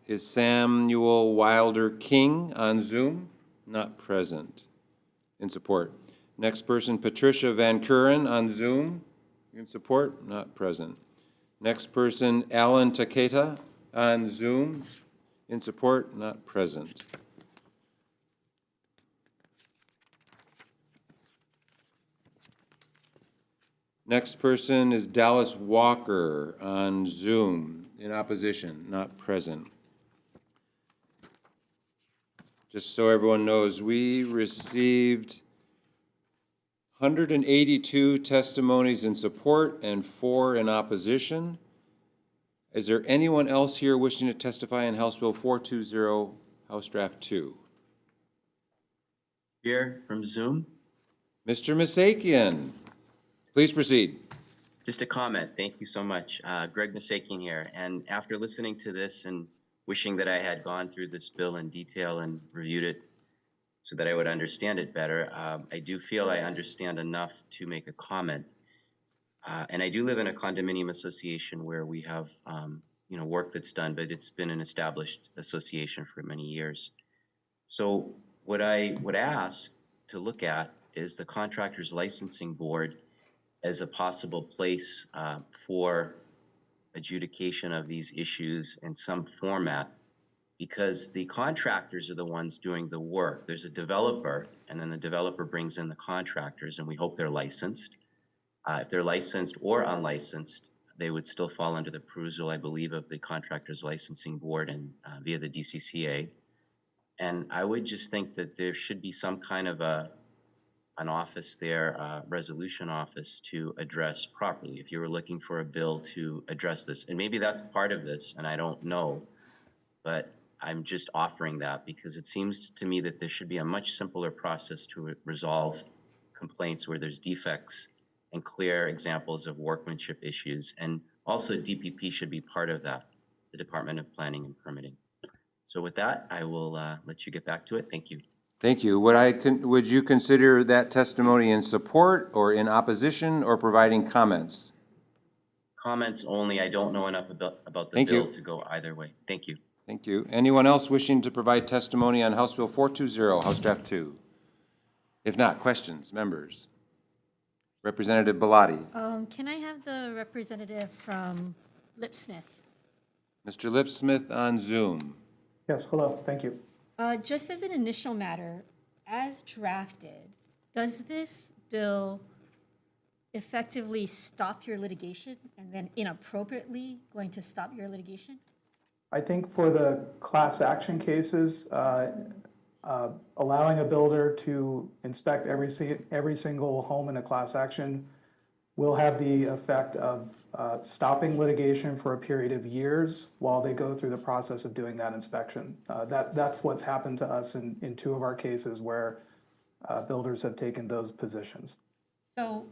is Samuel Wilder King on Zoom. Not present. In support. Next person, Patricia Van Kuren on Zoom. In support. Not present. Next person, Alan Taketa on Zoom. In support. Not present. Next person is Dallas Walker on Zoom, in opposition, not present. Just so everyone knows, we received 182 testimonies in support and 4 in opposition. Is there anyone else here wishing to testify on House Bill 420, House Draft 2? Here from Zoom. Mr. Misakian. Please proceed. Just a comment. Thank you so much. Greg Nasakian here. And after listening to this and wishing that I had gone through this bill in detail and reviewed it so that I would understand it better, I do feel I understand enough to make a comment. And I do live in a condominium association where we have work that's done, but it's been an established association for many years. So what I would ask to look at is the Contractors Licensing Board as a possible place for adjudication of these issues in some format, because the contractors are the ones doing the work. There's a developer, and then the developer brings in the contractors, and we hope they're licensed. If they're licensed or unlicensed, they would still fall under the perusal, I believe, of the Contractors Licensing Board and via the DCCA. And I would just think that there should be some kind of an office there, resolution office, to address properly if you were looking for a bill to address this. And maybe that's part of this, and I don't know, but I'm just offering that because it seems to me that there should be a much simpler process to resolve complaints where there's defects and clear examples of workmanship issues. And also DPP should be part of that. the Department of Planning and Permitting. So with that, I will let you get back to it. Thank you. Thank you. Would you consider that testimony in support or in opposition or providing comments? Comments only. I don't know enough about the Thank bill you. to go either way. Thank you. Thank you. Anyone else wishing to provide testimony on House Bill 420, House Draft 2? If not, questions, members? Representative Bellotti. Can I have the representative from Lipsmith? Mr. Lipsmith on Zoom. Yes, hello, thank you. Just as an initial matter, as drafted, does this bill effectively stop your litigation and then inappropriately going to stop your litigation? I think for the class action cases, allowing a builder to inspect every single home in a class action will have the effect of stopping litigation for a period of years while they go through the process of doing that inspection. That's what's happened to us in two of our cases where builders have taken those positions. So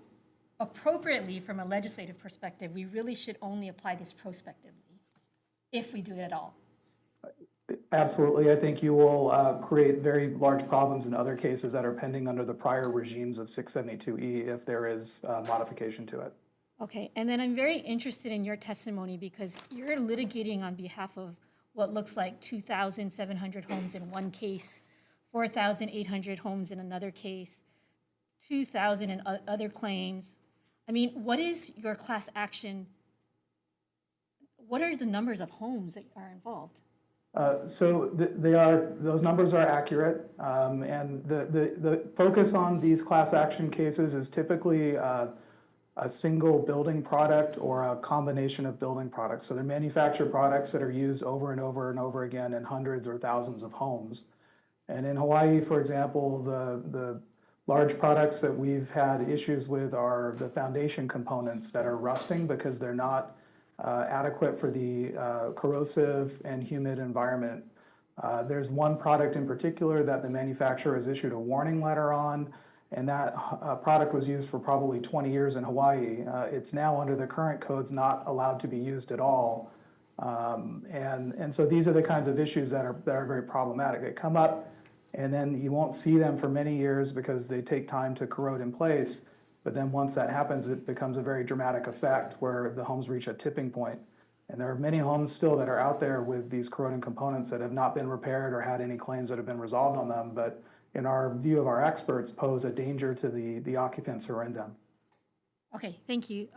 appropriately, from a legislative perspective, we really should only apply this prospectively, if we do it at all. Absolutely. I think you will create very large problems in other cases that are pending under the prior regimes of 672E if there is modification to it. Okay, and then I'm very interested in your testimony because you're litigating on behalf of what looks like 2,700 homes in one case, 4,800 homes in another case, 2,000 in other claims. I mean, what is your class action? What are the numbers of homes that are involved? So those numbers are accurate, and the focus on these class action cases is typically a single building product or a combination of building products. So they're manufactured products that are used over and over and over again in hundreds or thousands of homes. And in Hawaii, for example, the large products that we've had issues with are the foundation components that are rusting because they're not adequate for the corrosive and humid environment. There's one product in particular that the manufacturer has issued a warning letter on, and that product was used for probably 20 years in Hawaii. It's now under the current codes not allowed to be used at all. And so these are the kinds of issues that are very problematic. They come up and then you won't see them for many years because they take time to corrode in place. But then once that happens, it becomes a very dramatic effect where the homes reach a tipping point. And there are many homes still that are out there with these corroding components that have not been repaired or had any claims that have been resolved on them, but in our view of our experts, pose a danger to the occupants who are in them. Okay, thank you.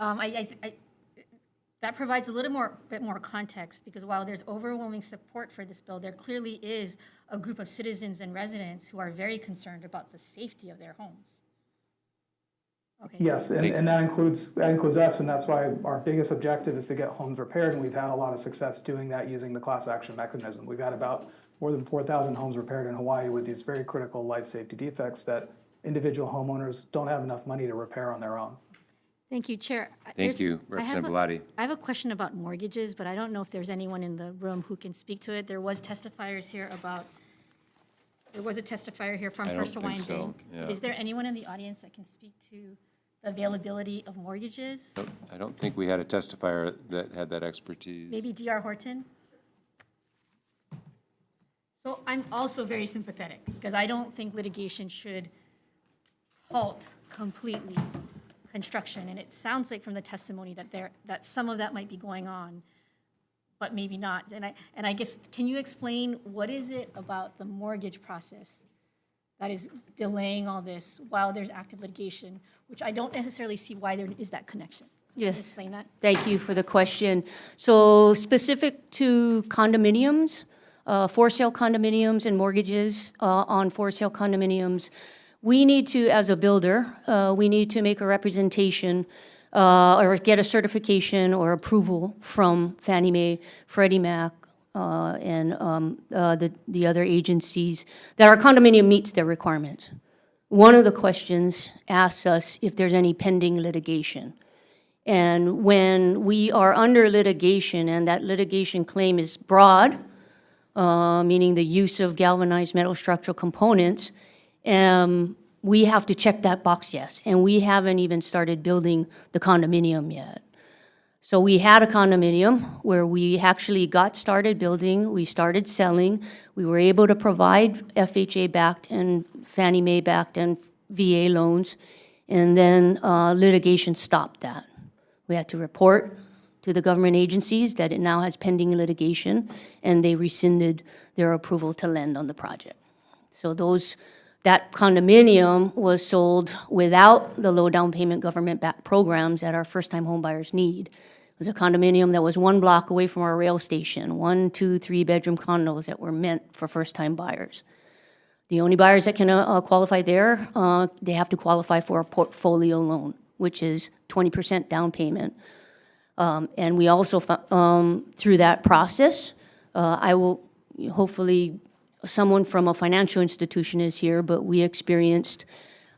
That provides a little bit more context because while there's overwhelming support for this bill, there clearly is a group of citizens and residents who are very concerned about the safety of their homes. Okay. Yes, and that includes us, and that's why our biggest objective is to get homes repaired, and we've had a lot of success doing that using the class action mechanism. We've had about more than 4,000 homes repaired in Hawaii with these very critical life safety defects that individual homeowners don't have enough money to repair on their own. Thank you, Chair. Thank you, Representative Bellotti. I have a question about mortgages, but I don't know if there's anyone in the room who can speak to it. There was a testifier here from First Hawaiian Bank. Yeah. Is there anyone in the audience that can speak to the availability of mortgages? I don't think we had a testifier that had that expertise. Maybe D.R. Horton? So I'm also very sympathetic because I don't think litigation should halt completely construction. And it sounds like from the testimony that some of that might be going on, but maybe not. And I guess, can you explain what is it about the mortgage process that is delaying all this while there's active litigation, which I don't necessarily see why there is that connection? So can you explain that? Thank you for the question. So specific to condominiums, for-sale condominiums and mortgages on for-sale condominiums, we need to, as a builder, we need to make a representation or get a certification or approval from Fannie Mae, Freddie Mac, and the other agencies that our condominium meets their requirements. One of the questions asks us if there's any pending litigation. And when we are under litigation and that litigation claim is broad, meaning the use of galvanized metal structural components, we have to check that box, yes. And we haven't even started building the condominium yet. So we had a condominium where we actually got started building, we started selling, we were able to provide FHA-backed and Fannie Mae-backed and VA loans, and then litigation stopped that. We had to report to the government agencies that it now has pending litigation, and they rescinded their approval to lend on the project. So that condominium was sold without the low down payment government-backed programs that our first-time homebuyers need. It was a condominium that was 1 block away from our rail station, 1, 2, 3-bedroom condos that were meant for first-time buyers. The only buyers that can qualify there, they have to qualify for a portfolio loan, which is 20% down payment. And we also, through that process, I will hopefully, someone from a financial institution is here, but we experienced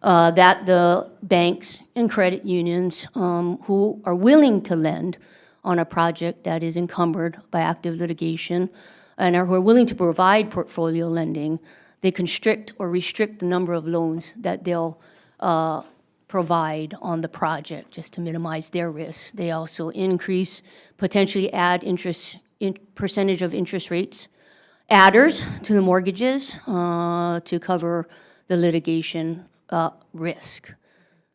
that the banks and credit unions who are willing to lend on a project that is encumbered by active litigation and who are willing to provide portfolio lending, they constrict or restrict the number of loans that they'll provide on the project just to minimize their risk. They also potentially add percentage of interest rates adders to the mortgages to cover the litigation risk.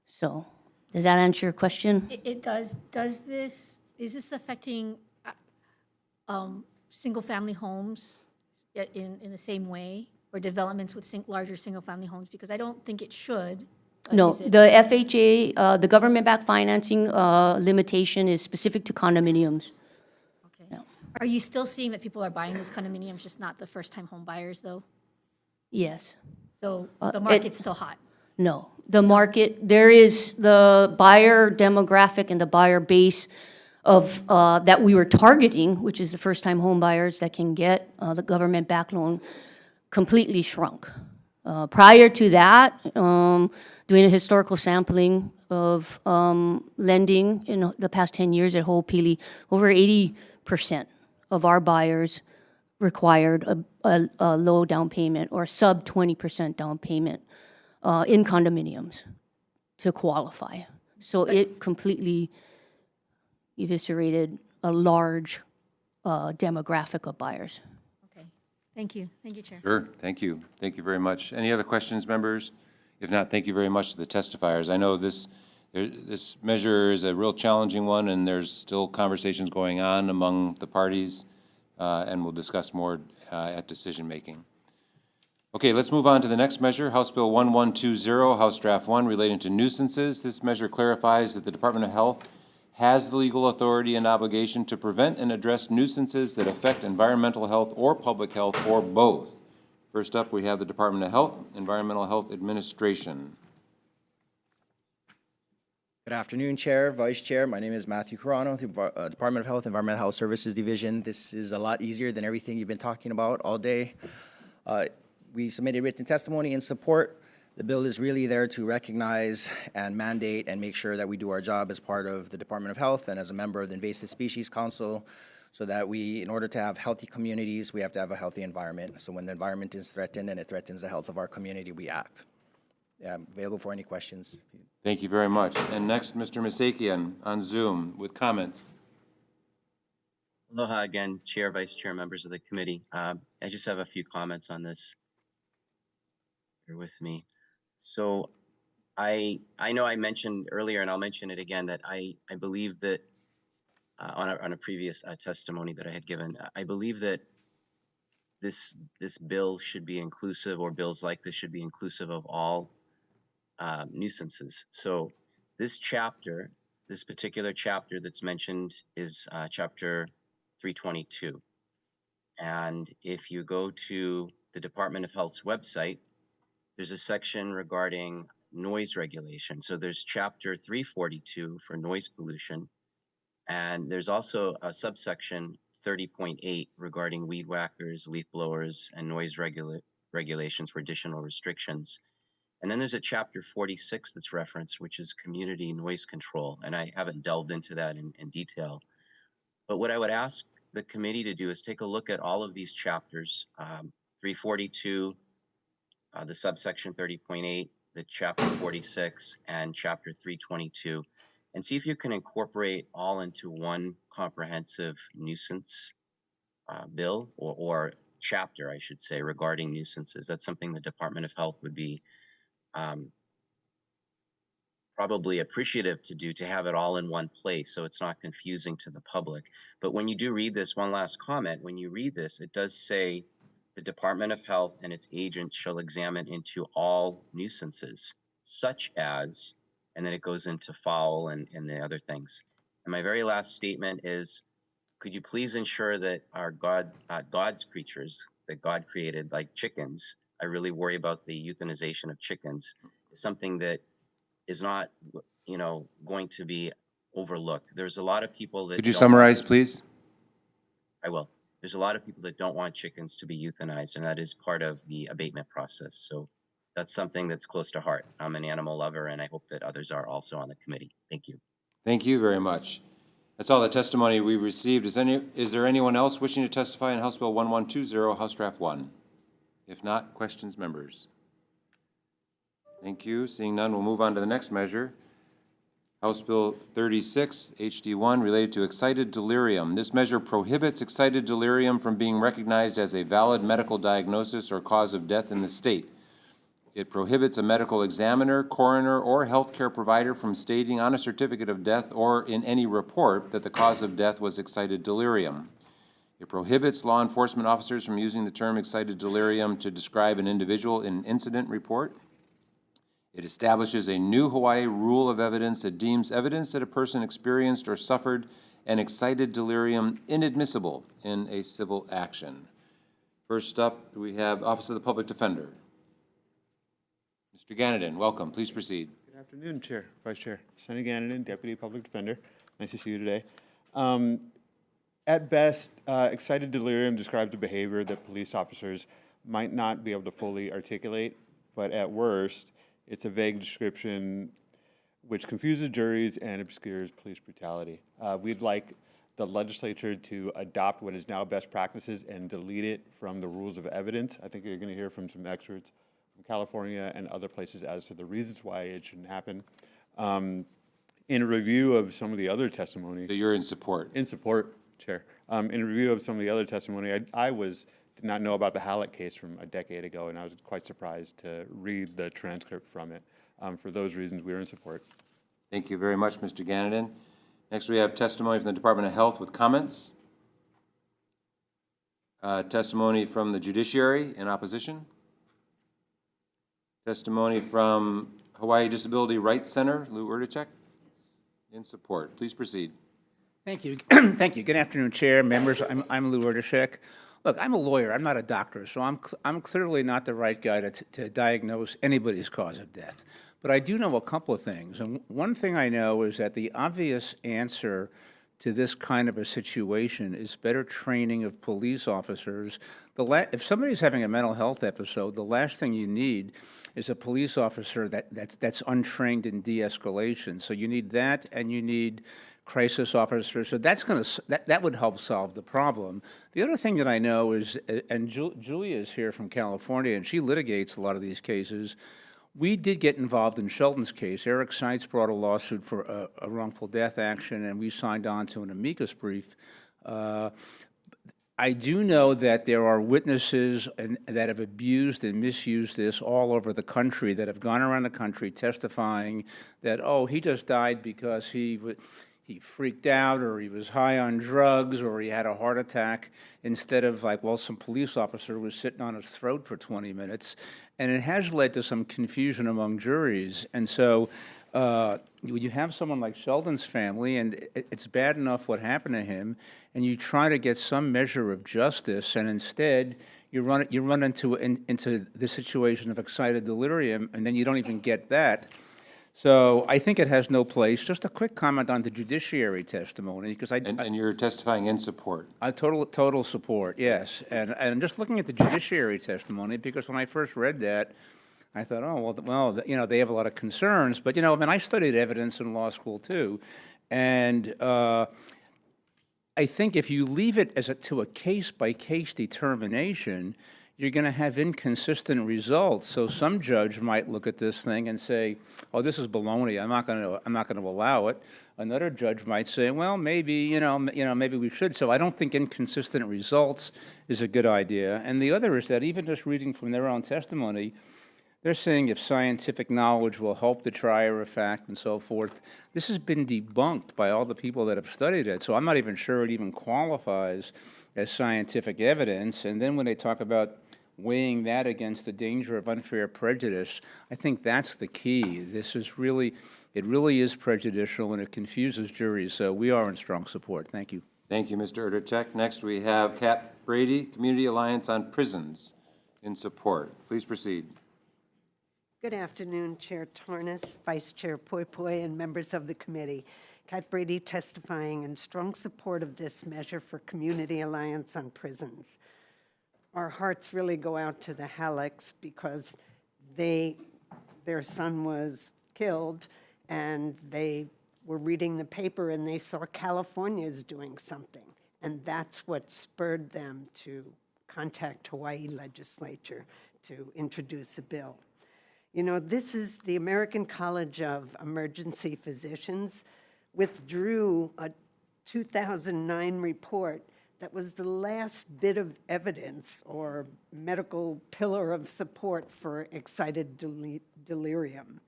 So, does that answer your question? It does. Is this affecting single-family homes in the same way, or developments with larger single-family homes? Because I don't think it should. No, Is it? the FHA, the government-backed financing limitation is specific to condominiums. Are you still seeing that people are buying those condominiums, just not the first-time home buyers, though? Yes. So the market's still hot? No, the market, there is the buyer demographic and the buyer base of, that we were targeting, which is the first-time home buyers that can get the government-backed loan, completely shrunk. Prior to that, doing a historical sampling of lending in the past 10 years at Ho'opili, over 80% of our buyers required a low down payment or sub 20% down payment in condominiums to qualify. So it completely eviscerated a large demographic of buyers. Okay, thank you. Thank you, Chair. Sure, thank you. Thank you very much. Any other questions, members? If not, thank you very much to the testifiers. I know this measure is a real challenging one, and there's still conversations going on among the parties, and we'll discuss more at decision-making. Okay, let's move on to the next measure, House Bill 1120, House Draft 1, relating to nuisances. This measure clarifies that the Department of Health has the legal authority and obligation to prevent and address nuisances that affect environmental health or public health, or both. First up, we have the Department of Health, Environmental Health Administration. Good afternoon, Chair, Vice Chair. My name is Matthew Carano, the Department of Health, Environmental Health Services Division. This is a lot easier than everything you've been talking about all day. We submitted written testimony in support. The bill is really there to recognize and mandate and make sure that we do our job as part of the Department of Health and as a member of the Invasive Species Council, so that we, in order to have healthy communities, we have to have a healthy environment. So when the environment is threatened and it threatens the health of our community, we act. I'm available for any questions. Thank you very much. And next, Mr. Masakian on Zoom with comments. Aloha again, Chair, Vice Chair, members of the committee. I just have a few comments on this. Bear with me. So I know I mentioned earlier, and I'll mention it again, that I believe that on a previous testimony that I had given, I believe that this bill should be inclusive, or bills like this should be inclusive of all nuisances. So this chapter, this particular chapter that's mentioned is chapter 322. And if you go to the Department of Health's website, there's a section regarding noise regulation. So there's chapter 342 for noise pollution. And there's also a subsection 30.8 regarding weed whackers, leaf blowers, and noise regulations for additional restrictions. And then there's a chapter 46 that's referenced, which is community noise control. And I haven't delved into that in detail. But what I would ask the committee to do is take a look at all of these chapters, 342, the subsection 30.8, the chapter 46, and chapter 322, and see if you can incorporate all into one comprehensive nuisance bill or chapter, I should say, regarding nuisances. That's something the Department of Health would be probably appreciative to do, to have it all in one place so it's not confusing to the public. But when you do read this, one last comment, when you read this, it does say the Department of Health and its agents shall examine into all nuisances, such as, and then it goes into fowl and the other things. And my very last statement is, could you please ensure that our God's creatures that God created, like chickens, I really worry about the euthanization of chickens, is something that is not, going to be overlooked. There's a lot of people that Could you don't summarize, want- please? I will. There's a lot of people that don't want chickens to be euthanized, and that is part of the abatement process. So that's something that's close to heart. I'm an animal lover, and I hope that others are also on the committee. Thank you. Thank you very much. That's all the testimony we received. Is there anyone else wishing to testify on House Bill 1120, House Draft 1? If not, questions, members? Thank you. Seeing none, we'll move on to the next measure. House Bill 36, HD1, related to excited delirium. This measure prohibits excited delirium from being recognized as a valid medical diagnosis or cause of death in the state. It prohibits a medical examiner, coroner, or healthcare provider from stating on a certificate of death or in any report that the cause of death was excited delirium. It prohibits law enforcement officers from using the term excited delirium to describe an individual in an incident report. It establishes a new Hawaii rule of evidence that deems evidence that a person experienced or suffered an excited delirium inadmissible in a civil action. First up, we have Office of the Public Defender. Mr. Ganadin, welcome. Please proceed. Good afternoon, Chair, Vice Chair. Sonny Ganadin, Deputy Public Defender. Nice to see you today. At best, excited delirium describes a behavior that police officers might not be able to fully articulate, but at worst, it's a vague description which confuses juries and obscures police brutality. We'd like the legislature to adopt what is now best practices and delete it from the rules of evidence. I think you're going to hear from some experts from California and other places as to the reasons why it shouldn't happen. In a review of some of the other testimony. So you're in support? In support, Chair. In a review of some of the other testimony, I did not know about the Halleck case from a decade ago, and I was quite surprised to read the transcript from it. For those reasons, we are in support. Thank you very much, Mr. Ganadin. Next, we have testimony from the Department of Health with comments. Testimony from the judiciary in opposition. Testimony from Hawaii Disability Rights Center, Lou Erdachek, in support. Please proceed. Thank you. Thank you. Good afternoon, Chair, members. I'm Lou Erdachek. Look, I'm a lawyer. I'm not a doctor, so I'm clearly not the right guy to diagnose anybody's cause of death. But I do know a couple of things. And one thing I know is that the obvious answer to this kind of a situation is better training of police officers. If somebody's having a mental health episode, the last thing you need is a police officer that's untrained in de-escalation. So you need that, and you need crisis officers. So that would help solve the problem. The other thing that I know is, and Julia is here from California, and she litigates a lot of these cases. We did get involved in Sheldon's case. Eric Seitz brought a lawsuit for a wrongful death action, and we signed on to an amicus brief. I do know that there are witnesses that have abused and misused this all over the country, that have gone around the country testifying that, oh, he just died because he freaked out, or he was high on drugs, or he had a heart attack, instead of like, well, some police officer was sitting on his throat for 20 minutes. And it has led to some confusion among juries. And so you have someone like Sheldon's family, and it's bad enough what happened to him, and you try to get some measure of justice, and instead you run into the situation of excited delirium, and then you don't even get that. So I think it has no place. Just a quick comment on the judiciary testimony, because And you're testifying in support. Total support, yes. And just looking at the judiciary testimony, because when I first read that, I thought, oh, well, you know, they have a lot of concerns. But, you know, I mean, I studied evidence in law school, too. And I think if you leave it to a case-by-case determination, you're going to have inconsistent results. So some judge might look at this thing and say, "Oh, this is baloney. I'm not going to allow it." Another judge might say, "Well, maybe maybe we should." So I don't think inconsistent results is a good idea. And the other is that even just reading from their own testimony, they're saying if scientific knowledge will help the trier of fact and so forth. This has been debunked by all the people that have studied it. So I'm not even sure it even qualifies as scientific evidence. And then when they talk about weighing that against the danger of unfair prejudice, I think that's the key. It really is prejudicial, and it confuses juries. So we are in strong support. Thank you. Thank you, Mr. Urtachek. Next, we have Kat Brady, Community Alliance on Prisons, in support. Please proceed. Good afternoon, Chair Tarnas, Vice Chair Poi Poi, and members of the committee. Kat Brady testifying in strong support of this measure for Community Alliance on Prisons. Our hearts really go out to the Hallecks because their son was killed, and they were reading the paper and they saw California's doing something. And that's what spurred them to contact Hawaii legislature to introduce a bill. You know, this is the American College of Emergency Physicians withdrew a 2009 report that was the last bit of evidence or medical pillar of support for excited delirium.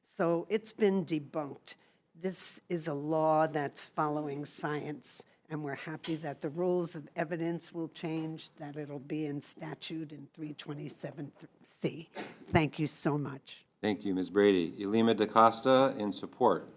So it's been debunked. This is a law that's following science, and we're happy that the rules of evidence will change, that it'll be in statute in 327C. Thank you so much. Thank you, Ms. Brady. Elima DaCosta, in support.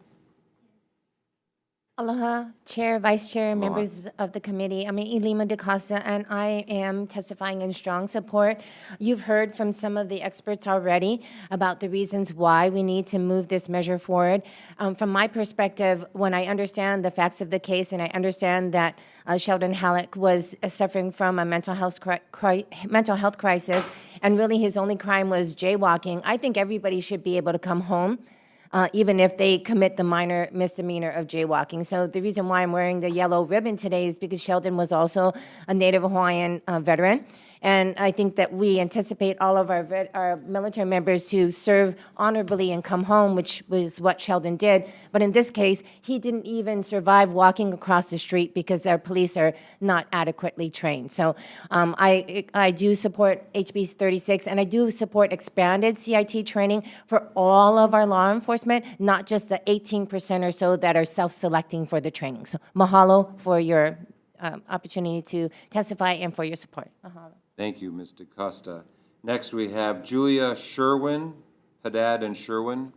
Aloha, Chair, Vice Chair, members of the committee. I'm Elima DaCosta, and I am testifying in strong support. You've heard from some of the experts already about the reasons why we need to move this measure forward. From my perspective, when I understand the facts of the case and I understand that Sheldon Halleck was suffering from a mental health crisis, and really his only crime was jaywalking, I think everybody should be able to come home even if they commit the minor misdemeanor of jaywalking. So the reason why I'm wearing the yellow ribbon today is because Sheldon was also a Native Hawaiian veteran. And I think that we anticipate all of our military members to serve honorably and come home, which was what Sheldon did. But in this case, he didn't even survive walking across the street because our police are not adequately trained. So I do support HB 36, and I do support expanded CIT training for all of our law enforcement, not just the 18% or so that are self-selecting for the training. So mahalo for your opportunity to testify and for your support. Mahalo. Thank you, Ms. DaCosta. Next, we have Julia Sherwin, Haddad and Sherwin.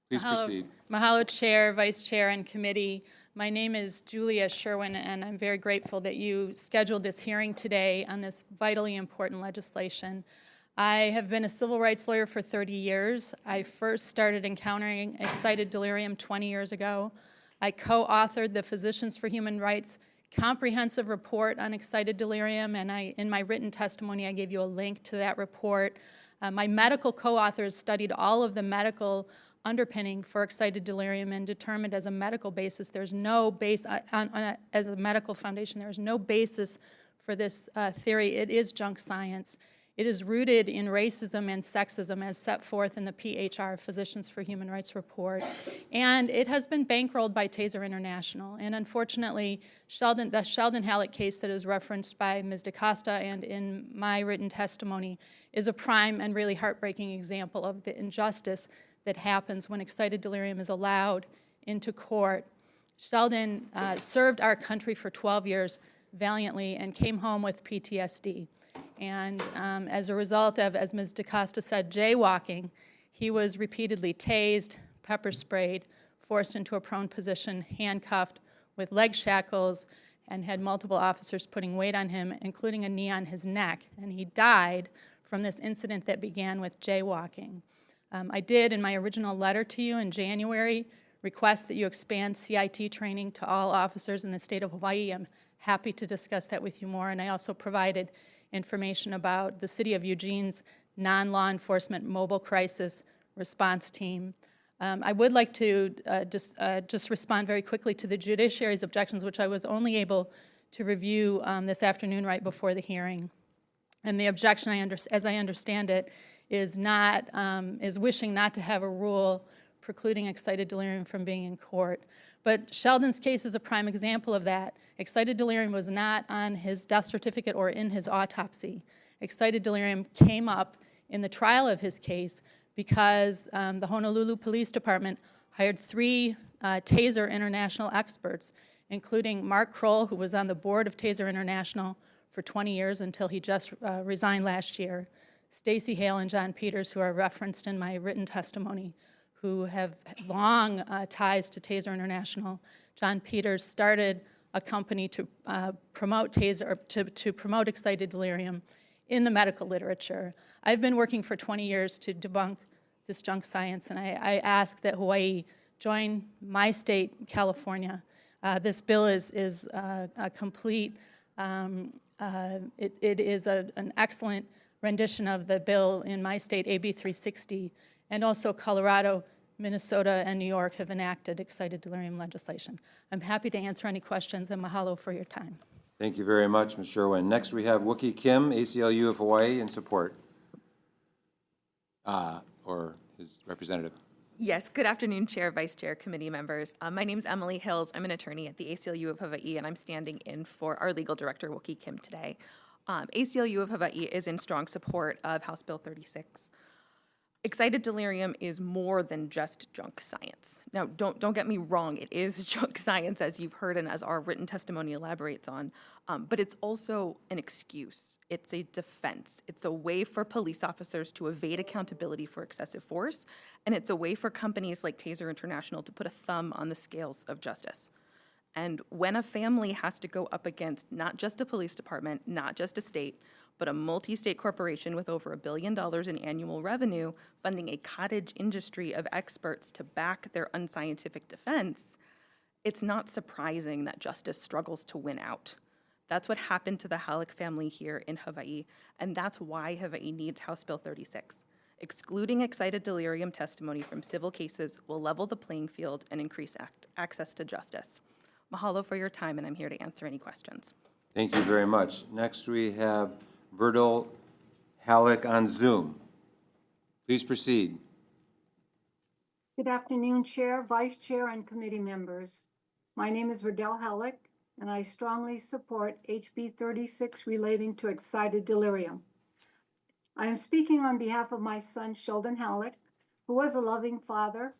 Please proceed. Mahalo, Chair, Vice Chair, and Committee. My name is Julia Sherwin, and I'm very grateful that you scheduled this hearing today on this vitally important legislation. I have been a civil rights lawyer for 30 years. I first started encountering excited delirium 20 years ago. I co-authored the Physicians for Human Rights comprehensive report on excited delirium, and in my written testimony, I gave you a link to that report. My medical co-authors studied all of the medical underpinning for excited delirium and determined as a medical basis, there's no base, as a medical foundation, there's no basis for this theory. It is junk science. It is rooted in racism and sexism as set forth in the PHR, Physicians for Human Rights report. And it has been bankrolled by Taser International. And unfortunately, the Sheldon Halleck case that is referenced by Ms. DaCosta and in my written testimony is a prime and really heartbreaking example of the injustice that happens when excited delirium is allowed into court. Sheldon served our country for 12 years valiantly and came home with PTSD. And as a result of, as Ms. DaCosta said, jaywalking, he was repeatedly tased, pepper sprayed, forced into a prone position, handcuffed with leg shackles, and had multiple officers putting weight on him, including a knee on his neck. And he died from this incident that began with jaywalking. I did, in my original letter to you in January, request that you expand CIT training to all officers in the state of Hawaii. I'm happy to discuss that with you more. And I also provided information about the City of Eugene's non-law enforcement mobile crisis response team. I would like to just respond very quickly to the judiciary's objections, which I was only able to review this afternoon right before the hearing. And the objection, as I understand it, is not, is wishing not to have a rule precluding excited delirium from being in court. But Sheldon's case is a prime example of that. Excited delirium was not on his death certificate or in his autopsy. Excited delirium came up in the trial of his case because the Honolulu Police Department hired 3 TASER International experts, including Mark Kroll, who was on the board of TASER International for 20 years until he just resigned last year, Stacy Hale and John Peters, who are referenced in my written testimony, who have long ties to TASER International. John Peters started a company to promote TASER, to promote excited delirium in the medical literature. I've been working for 20 years to debunk this junk science, and I ask that Hawaii join my state, California. This bill is a complete, it is an excellent rendition of the bill in my state, AB 360, and also Colorado, Minnesota, and New York have enacted excited delirium legislation. I'm happy to answer any questions, and mahalo for your time. Thank you very much, Ms. Sherwin. Next, we have Wookie Kim, ACLU of Hawaii, in support, or his representative. Yes, good afternoon, Chair, Vice Chair, committee members. My name is Emily Hills. I'm an attorney at the ACLU of Hawaii, and I'm standing in for our legal director, Wookie Kim, today. ACLU of Hawaii is in strong support of House Bill 36. Excited delirium is more than just junk science. Now, don't get me wrong, it is junk science, as you've heard and as our written testimony elaborates on, but it's also an excuse. It's a defense. It's a way for police officers to evade accountability for excessive force, and it's a way for companies like TASER International to put a thumb on the scales of justice. And when a family has to go up against not just a police department, not just a state, but a multi-state corporation with over $1 billion in annual revenue funding a cottage industry of experts to back their unscientific defense, it's not surprising that justice struggles to win out. That's what happened to the Halleck family here in Hawaii, and that's why Hawaii needs House Bill 36. Excluding excited delirium testimony from civil cases will level the playing field and increase access to justice. Mahalo for your time, and I'm here to answer any questions. Thank you very much. Next, we have Verdal Halleck on Zoom. Please proceed. Good afternoon, Chair, Vice Chair, and committee members. My name is Verdal Halleck, and I strongly support HB 36 relating to excited delirium. I am speaking on behalf of my son, Sheldon Halleck, who was a loving father,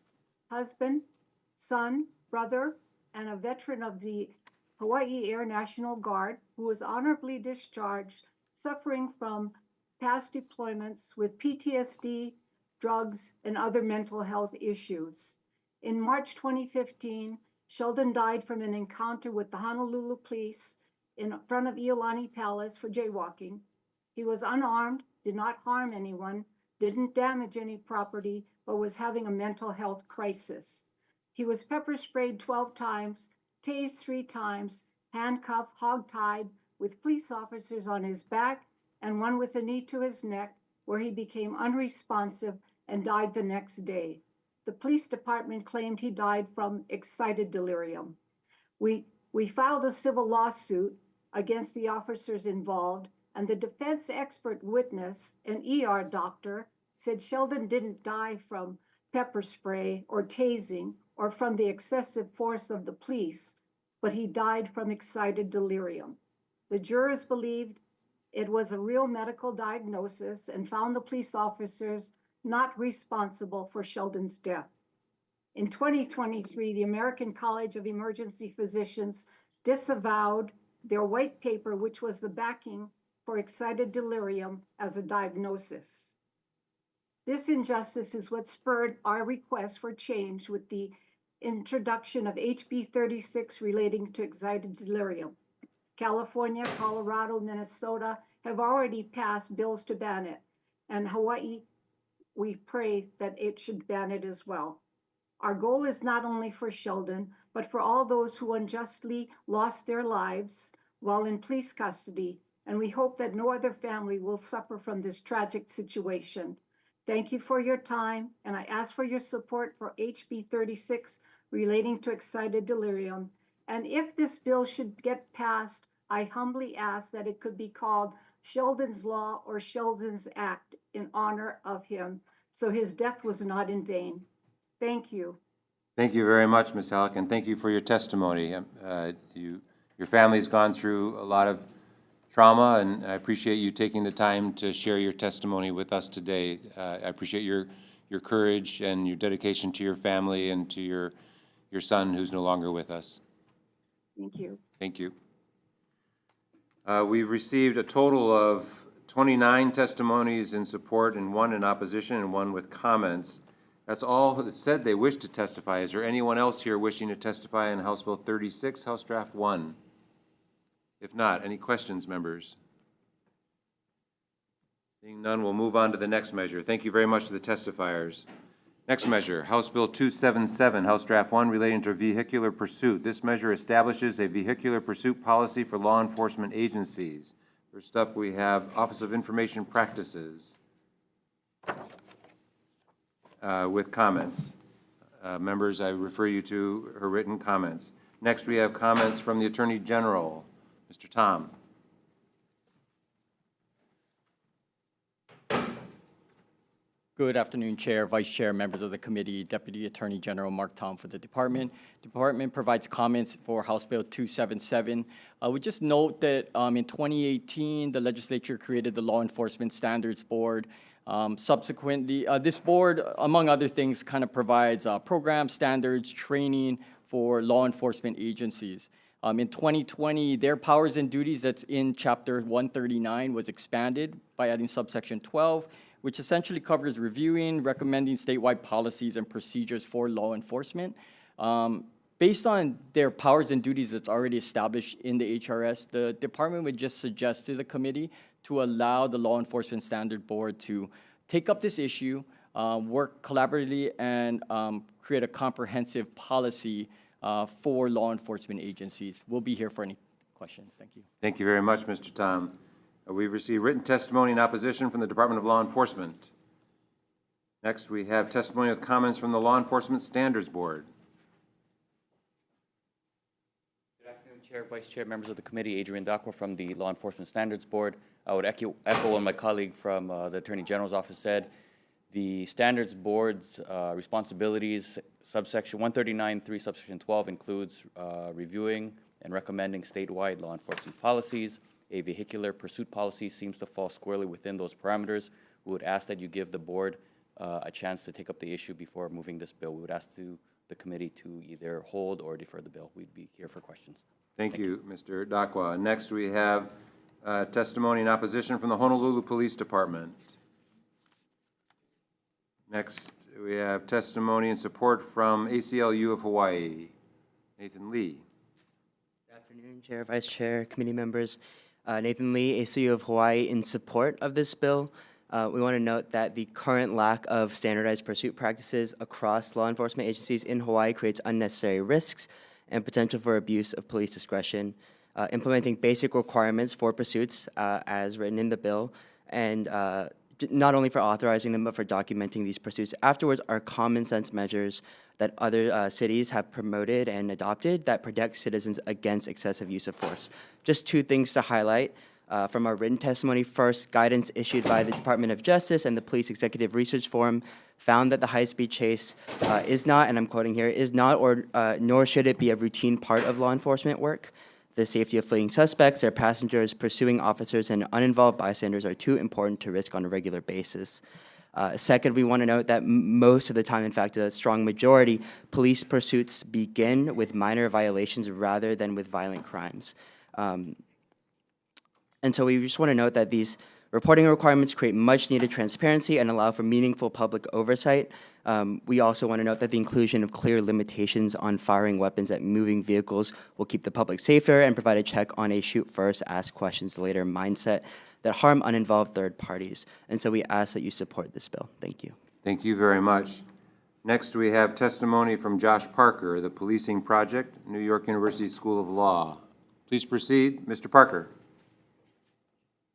husband, son, brother, and a veteran of the Hawaii Air National Guard, who was honorably discharged, suffering from past deployments with PTSD, drugs, and other mental health issues. In March 2015, Sheldon died from an encounter with the Honolulu police in front of Iolani Palace for jaywalking. He was unarmed, did not harm anyone, didn't damage any property, but was having a mental health crisis. He was pepper sprayed 12 times, tased 3 times, handcuffed, hog-tied, with police officers on his back and one with a knee to his neck, where he became unresponsive and died the next day. The police department claimed he died from excited delirium. We filed a civil lawsuit against the officers involved, and the defense expert witness, an ER doctor, said Sheldon didn't die from pepper spray or tasing or from the excessive force of the police, but he died from excited delirium. The jurors believed it was a real medical diagnosis and found the police officers not responsible for Sheldon's death. In 2023, the American College of Emergency Physicians disavowed their white paper, which was the backing for excited delirium as a diagnosis. This injustice is what spurred our request for change with the introduction of HB 36 relating to excited delirium. California, Colorado, Minnesota have already passed bills to ban it, and Hawaii, we pray that it should ban it as well. Our goal is not only for Sheldon, but for all those who unjustly lost their lives while in police custody, and we hope that no other family will suffer from this tragic situation. Thank you for your time, and I ask for your support for HB 36 relating to excited delirium. And if this bill should get passed, I humbly ask that it could be called Sheldon's Law or Sheldon's Act in honor of him, so his death was not in vain. Thank you. Thank you very much, Ms. Halleck, and thank you for your testimony. Your family's gone through a lot of trauma, and I appreciate you taking the time to share your testimony with us today. I appreciate your courage and your dedication to your family and to your son who's no longer with us. Thank you. Thank you. We've received a total of 29 testimonies in support and 1 in opposition and 1 with comments. That's all that said they wish to testify. Is there anyone else here wishing to testify on House Bill 36, House Draft 1? If not, any questions, members? Seeing none, we'll move on to the next measure. Thank you very much to the testifiers. Next measure, House Bill 277, House Draft 1, relating to vehicular pursuit. This measure establishes a vehicular pursuit policy for law enforcement agencies. First up, we have Office of Information Practices with comments. Members, I refer you to her written comments. Next, we have comments from the Attorney General. Mr. Tom. Good afternoon, Chair, Vice Chair, members of the committee, Deputy Attorney General Mark Tom for the department. Department provides comments for House Bill 277. We just note that in 2018, the legislature created the Law Enforcement Standards Board. Subsequently, this board, among other things, kind of provides programs, standards, training for law enforcement agencies. In 2020, their powers and duties that's in Chapter 139 was expanded by adding subsection 12, which essentially covers reviewing, recommending statewide policies and procedures for law enforcement. Based on their powers and duties that's already established in the HRS, the department would just suggest to the committee to allow the Law Enforcement Standard Board to take up this issue, work collaboratively, and create a comprehensive policy for law enforcement agencies. We'll be here for any questions. Thank you. Thank you very much, Mr. Tom. We've received written testimony in opposition from the Department of Law Enforcement. Next, we have testimony with comments from the Law Enforcement Standards Board. Good afternoon, Chair, Vice Chair, members of the committee. Adrian Dakwa from the Law Enforcement Standards Board. I would echo what my colleague from the Attorney General's office said. The Standards Board's responsibilities, subsection 139.3, subsection 12 includes reviewing and recommending statewide law enforcement policies. A vehicular pursuit policy seems to fall squarely within those parameters. We would ask that you give the board a chance to take up the issue before moving this bill. We would ask the committee to either hold or defer the bill. We'd be here for questions. Thank you, Mr. Dakwa. Next, we have testimony in opposition from the Honolulu Police Department. Next, we have testimony in support from ACLU of Hawaii. Nathan Lee. Good afternoon, Chair, Vice Chair, committee members. Nathan Lee, ACLU of Hawaii, in support of this bill. We want to note that the current lack of standardized pursuit practices across law enforcement agencies in Hawaii creates unnecessary risks and potential for abuse of police discretion. Implementing basic requirements for pursuits as written in the bill, and not only for authorizing them, but for documenting these pursuits afterwards, are common sense measures that other cities have promoted and adopted that protect citizens against excessive use of force. Just 2 things to highlight from our written testimony. First, guidance issued by the Department of Justice and the Police Executive Research Forum found that the high-speed chase is not, and I'm quoting here, is not or nor should it be a routine part of law enforcement work. The safety of fleeing suspects, their passengers, pursuing officers, and uninvolved bystanders are too important to risk on a regular basis. Second, we want to note that most of the time, in fact, a strong majority, police pursuits begin with minor violations rather than with violent crimes. And so we just want to note that these reporting requirements create much-needed transparency and allow for meaningful public oversight. We also want to note that the inclusion of clear limitations on firing weapons at moving vehicles will keep the public safer and provide a check on a shoot first, ask questions later mindset that harm uninvolved third parties. And so we ask that you support this bill. Thank you. Thank you very much. Next, we have testimony from Josh Parker, the Policing Project, New York University School of Law. Please proceed, Mr. Parker.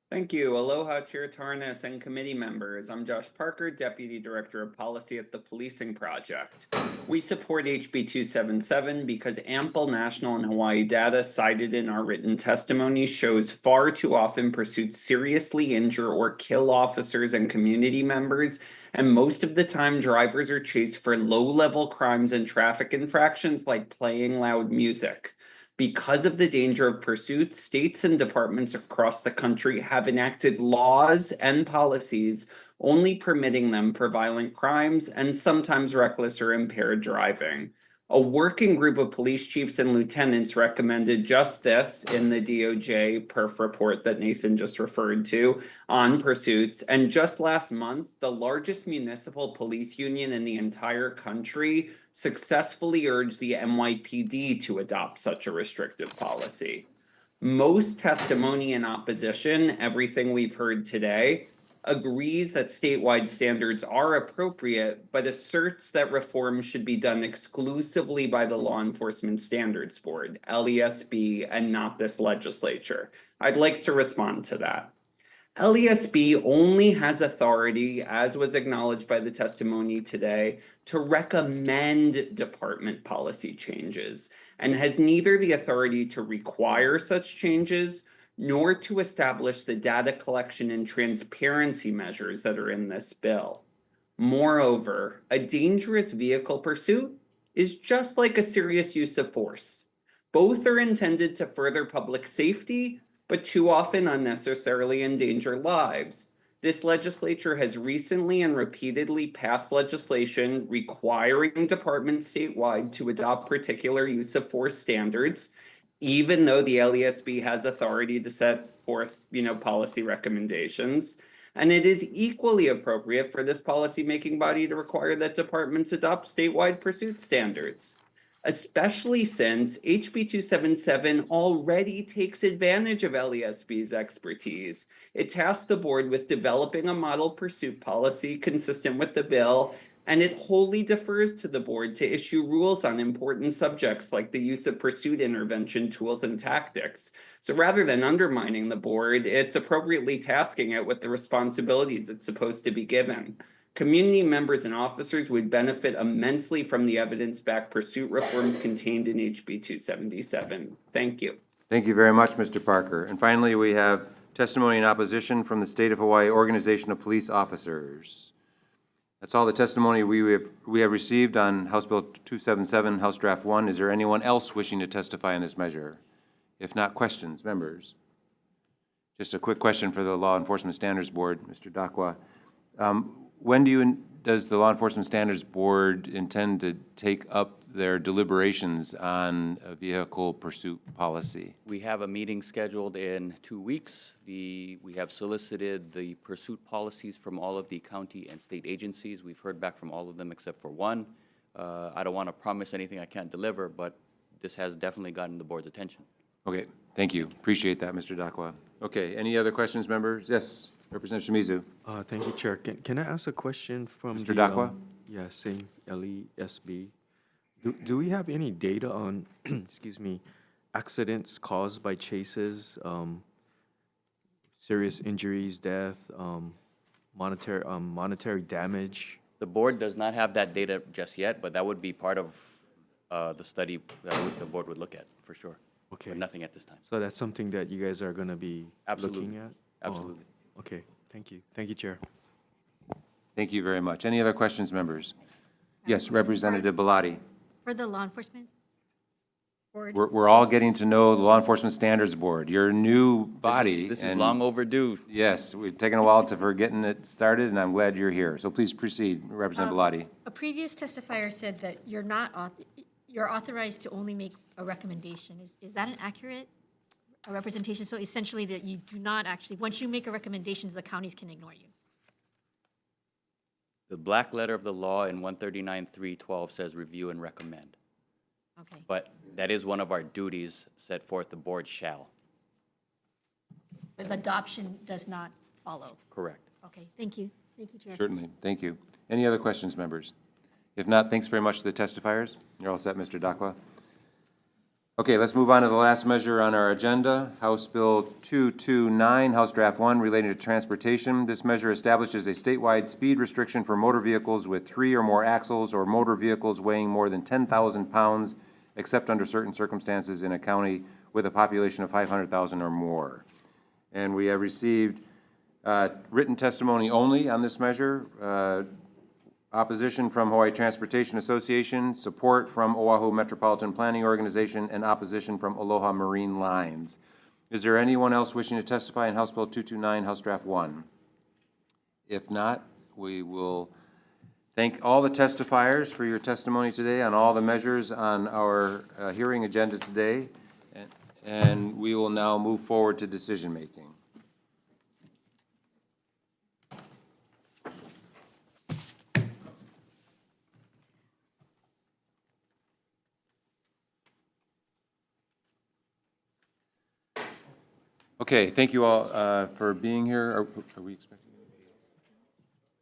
Thank you. Aloha, Chair Tarnas and committee members. I'm Josh Parker, Deputy Director of Policy at the Policing Project. We support HB 277 because ample national and Hawaii data cited in our written testimony shows far too often pursuits seriously injure or kill officers and community members, and most of the time drivers are chased for low-level crimes and traffic infractions like playing loud music. Because of the danger of pursuit, states and departments across the country have enacted laws and policies only permitting them for violent crimes and sometimes reckless or impaired driving. A working group of police chiefs and lieutenants recommended just this in the DOJ perf report that Nathan just referred to on pursuits. And just last month, the largest municipal police union in the entire country successfully urged the NYPD to adopt such a restrictive policy. Most testimony in opposition, everything we've heard today, agrees that statewide standards are appropriate, but asserts that reform should be done exclusively by the Law Enforcement Standards Board, LESB, and not this legislature. I'd like to respond to that. LESB only has authority, as was acknowledged by the testimony today, to recommend department policy changes, and has neither the authority to require such changes nor to establish the data collection and transparency measures that are in this bill. Moreover, a dangerous vehicle pursuit is just like a serious use of force. Both are intended to further public safety, but too often unnecessarily endanger lives. This legislature has recently and repeatedly passed legislation requiring departments statewide to adopt particular use of force standards, even though the LESB has authority to set forth, policy recommendations. And it is equally appropriate for this policymaking body to require that departments adopt statewide pursuit standards, especially since HB 277 already takes advantage of LESB's expertise. It tasks the board with developing a model pursuit policy consistent with the bill, and it wholly defers to the board to issue rules on important subjects like the use of pursuit intervention tools and tactics. So rather than undermining the board, it's appropriately tasking it with the responsibilities it's supposed to be given. Community members and officers would benefit immensely from the evidence-backed pursuit reforms contained in HB 277. Thank you. Thank you very much, Mr. Parker. And finally, we have testimony in opposition from the State of Hawaii Organization of Police Officers. That's all the testimony we have received on House Bill 277, House Draft 1. Is there anyone else wishing to testify on this measure? If not, questions, members? Just a quick question for the Law Enforcement Standards Board, Mr. Dakwa. When does the Law Enforcement Standards Board intend to take up their deliberations on a vehicle pursuit policy? We have a meeting scheduled in 2 weeks. We have solicited the pursuit policies from all of the county and state agencies. We've heard back from all of them except for one. I don't want to promise anything I can't deliver, but this has definitely gotten the board's attention. Okay, thank you. Appreciate that, Mr. Dakwa. Okay, any other questions, members? Yes, Representative Shimizu. Thank you, Chair. Can I ask a question from Mr. Dakwa? Yeah, same LESB. Do we have any data on, excuse me, accidents caused by chases, serious injuries, death, monetary damage? The board does not have that data just yet, but that would be part of the study that the board would look at, for sure. Okay. But nothing at this time. So that's something that you guys are going to be looking at? Absolutely. Oh, okay, thank you. Thank you, Chair. Thank you very much. Any other questions, members? Yes, Representative Bellotti. For the law enforcement board? We're all getting to know the Law Enforcement Standards Board, your new body. This is long overdue. Yes, we've taken a while for getting it started, and I'm glad you're here. So please proceed, Representative Bellotti. A previous testifier said that you're authorized to only make a recommendation. Is that an accurate representation? So essentially that you do not actually, once you make a recommendation, the counties can ignore you. The black letter of the law in 139.312 says review and recommend. Okay. But that is one of our duties set forth the board shall. But adoption does not follow. Correct. Okay, thank you. Thank you, Chair. Certainly, thank you. Any other questions, members? If not, thanks very much to the testifiers. You're all set, Mr. Dakwa. Okay, let's move on to the last measure on our agenda, House Bill 229, House Draft 1, relating to transportation. This measure establishes a statewide speed restriction for motor vehicles with 3 or more axles or motor vehicles weighing more than 10,000 pounds, except under certain circumstances in a county with a population of 500,000 or more. And we have received written testimony only on this measure. Opposition from Hawaii Transportation Association, support from Oahu Metropolitan Planning Organization, and opposition from Aloha Marine Lines. Is there anyone else wishing to testify in House Bill 229, House Draft 1? If not, we will thank all the testifiers for your testimony today on all the measures on our hearing agenda today, and we will now move forward to decision-making. Okay, thank you all for being here. Are we expecting?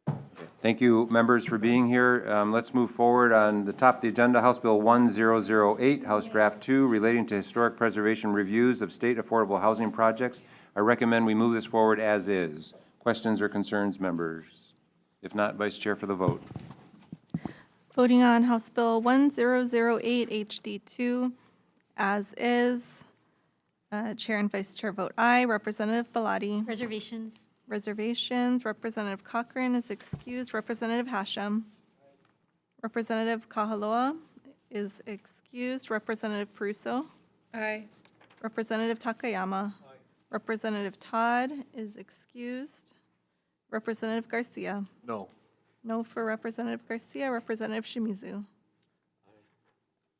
Okay. Thank you, members, for being here. Let's move forward on the top of the agenda, House Bill 1008, House Draft 2, relating to historic preservation reviews of state affordable housing projects. I recommend we move this forward as is. Questions or concerns, members? If not, Vice Chair for the vote. Voting on House Bill 1008 HD2 as is. Chair and Vice Chair vote aye. Representative Bellotti. Reservations. Reservations. Representative Cochran is excused. Representative Hashem. Representative Kahaloa is excused. Representative Peruso. Aye. Representative Takayama. Aye. Representative Todd is excused. Representative Garcia. No. No for Representative Garcia. Representative Shimizu.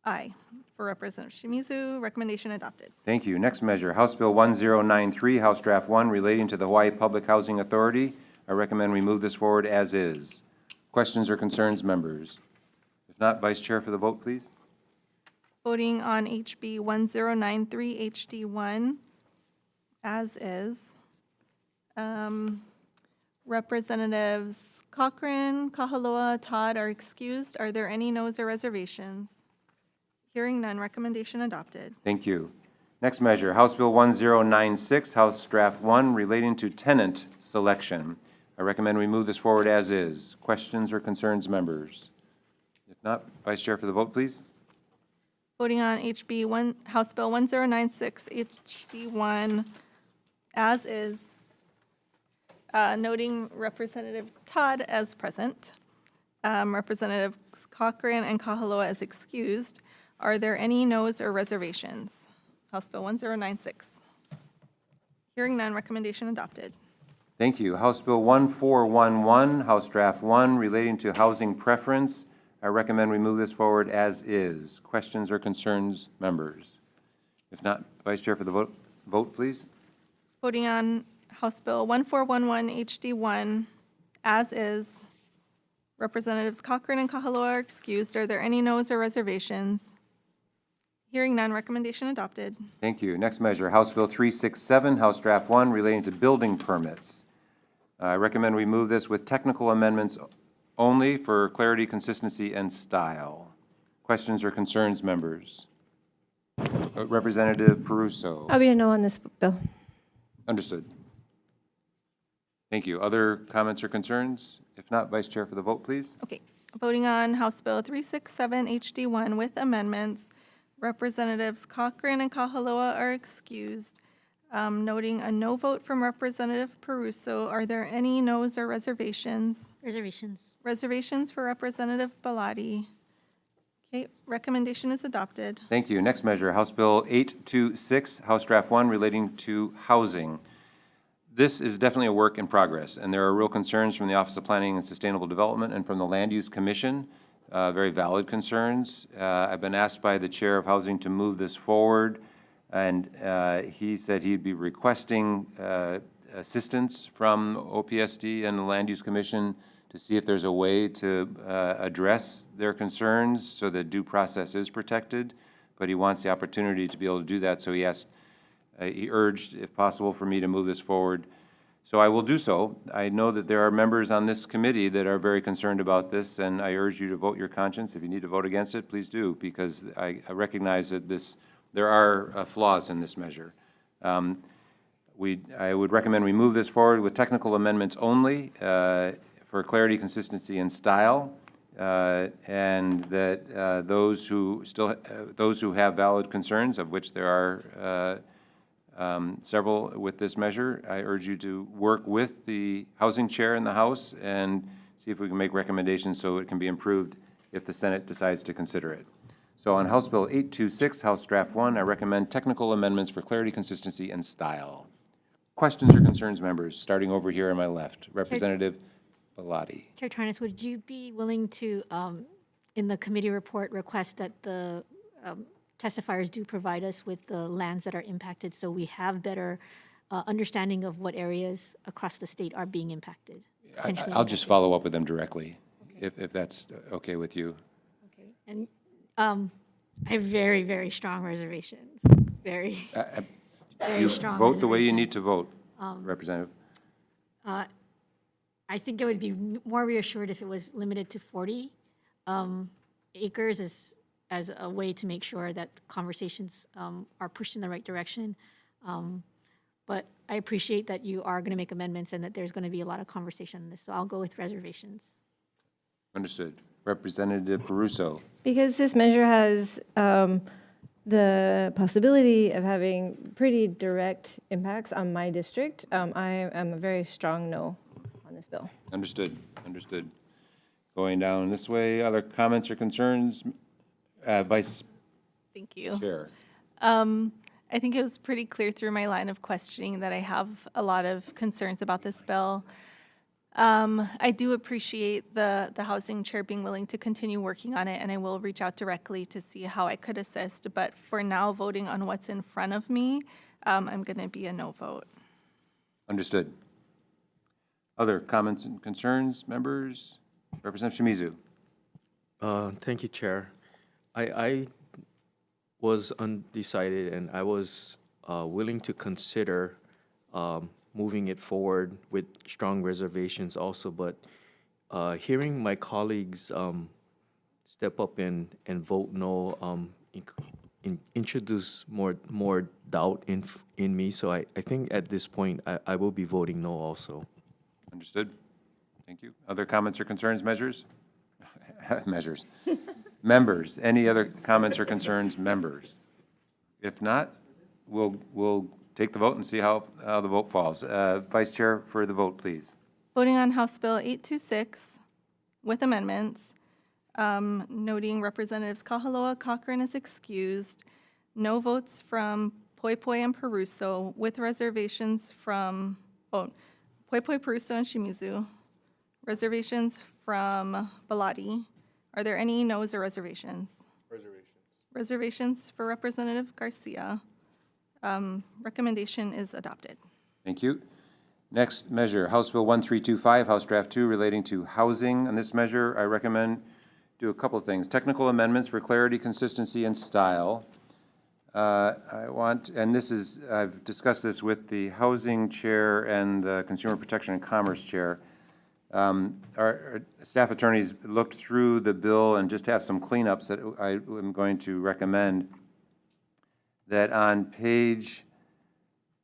Aye. For Representative Shimizu, recommendation adopted. Thank you. Next measure, House Bill 1093, House Draft 1, relating to the Hawaii Public Housing Authority. I recommend we move this forward as is. Questions or concerns, members? If not, Vice Chair for the vote, please. Voting on HB 1093 HD1 as is. Representatives Cochran, Kahaloa, Todd are excused. Are there any noes or reservations? Hearing none, recommendation adopted. Thank you. Next measure, House Bill 1096, House Draft 1, relating to tenant selection. I recommend we move this forward as is. Questions or concerns, members? If not, Vice Chair for the vote, please. Voting on House Bill 1096 HD1 as is. Noting Representative Todd as present. Representatives Cochran and Kahaloa as excused. Are there any noes or reservations? House Bill 1096. Hearing none, recommendation adopted. Thank you. House Bill 1411, House Draft 1, relating to housing preference. I recommend we move this forward as is. Questions or concerns, members? If not, Vice Chair for the vote, please. Voting on House Bill 1411 HD1 as is. Representatives Cochran and Kahaloa are excused. Are there any noes or reservations? Hearing none, recommendation adopted. Thank you. Next measure, House Bill 367, House Draft 1, relating to building permits. I recommend we move this with technical amendments only for clarity, consistency, and style. Questions or concerns, members? Representative Peruso. I'll be a no on this bill. Understood. Thank you. Other comments or concerns? If not, Vice Chair for the vote, please. Okay. Voting on House Bill 367 HD1 with amendments. Representatives Cochran and Kahaloa are excused. Noting a no vote from Representative Peruso. Are there any noes or reservations? Reservations. Reservations for Representative Bellotti. Okay, recommendation is adopted. Thank you. Next measure, House Bill 826, House Draft 1, relating to housing. This is definitely a work in progress, and there are real concerns from the Office of Planning and Sustainable Development and from the Land Use Commission, very valid concerns. I've been asked by the Chair of Housing to move this forward, and he said he'd be requesting assistance from OPSD and the Land Use Commission to see if there's a way to address their concerns so that due process is protected, but he wants the opportunity to be able to do that, so he urged, if possible, for me to move this forward. So I will do so. I know that there are members on this committee that are very concerned about this, and I urge you to vote your conscience. If you need to vote against it, please do, because I recognize that this there are flaws in this measure. I would recommend we move this forward with technical amendments only for clarity, consistency, and style, and that those who have valid concerns, of which there are several with this measure, I urge you to work with the housing chair in the House and see if we can make recommendations so it can be improved if the Senate decides to consider it. So on House Bill 826, House Draft 1, I recommend technical amendments for clarity, consistency, and style. Questions or concerns, members? Starting over here on my left, Representative Bellotti. Chair Tarnas, would you be willing to, in the committee report, request that the testifiers do provide us with the lands that are impacted so we have better understanding of what areas across the state are being impacted? I'll just follow up with them directly, if that's okay with you. Okay. And I have very, very strong reservations. Very, very You strong vote the way you reservations. need to vote, Representative. I think I would be more reassured if it was limited to 40 acres as a way to make sure that conversations are pushed in the right direction. But I appreciate that you are going to make amendments and that there's going to be a lot of conversation on this. So I'll go with reservations. Understood. Representative Peruso. Because this measure has the possibility of having pretty direct impacts on my district, I am a very strong no on this bill. Understood. Understood. Going down this way, other comments or concerns? Vice Thank you. Chair. I think it was pretty clear through my line of questioning that I have a lot of concerns about this bill. I do appreciate the housing chair being willing to continue working on it, and I will reach out directly to see how I could assist. But for now, voting on what's in front of me, I'm going to be a no vote. Understood. Other comments and concerns, members? Representative Shimizu. Thank you, Chair. I was undecided, and I was willing to consider moving it forward with strong reservations also, but hearing my colleagues step up and vote no introduce more doubt in me, so I think at this point I will be voting no also. Understood. Thank you. Other comments or concerns, measures? Members, any other comments or concerns, members? If not, we'll take the vote and see how the vote falls. Vice Chair, for the vote, please. Voting on House Bill 826 with amendments, noting Representatives Kahaloa, Cochran is excused, no votes from Poi Poi and Peruso, with reservations from, Poi Poi, Peruso, and Shimizu, reservations from Bellotti. Are there any no's or reservations? Reservations for Representative Garcia. Recommendation is adopted. Thank you. Next measure, House Bill 1325, House Draft 2, relating to housing. On this measure, I recommend do a couple of things. Technical amendments for clarity, consistency, and style. I've discussed this with the Housing Chair and the Consumer Protection and Commerce Chair. Our staff attorneys looked through the bill and just have some cleanups that I am going to recommend. That on page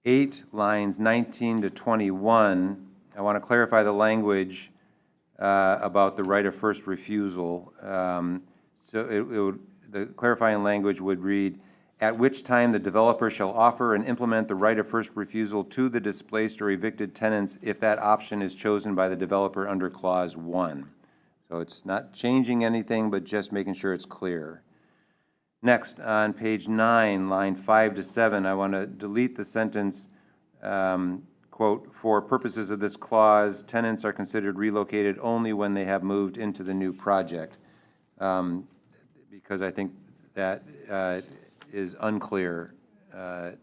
8, lines 19 to 21, I want to clarify the language about the right of first refusal. The clarifying language would read, at which time the developer shall offer and implement the right of first refusal to the displaced or evicted tenants if that option is chosen by the developer under Clause 1. So it's not changing anything, but just making sure it's clear. Next, on page 9, line 5 to 7, I want to delete the sentence, quote, for purposes of this clause, tenants are considered relocated only when they have moved into the new project, because I think that is unclear. And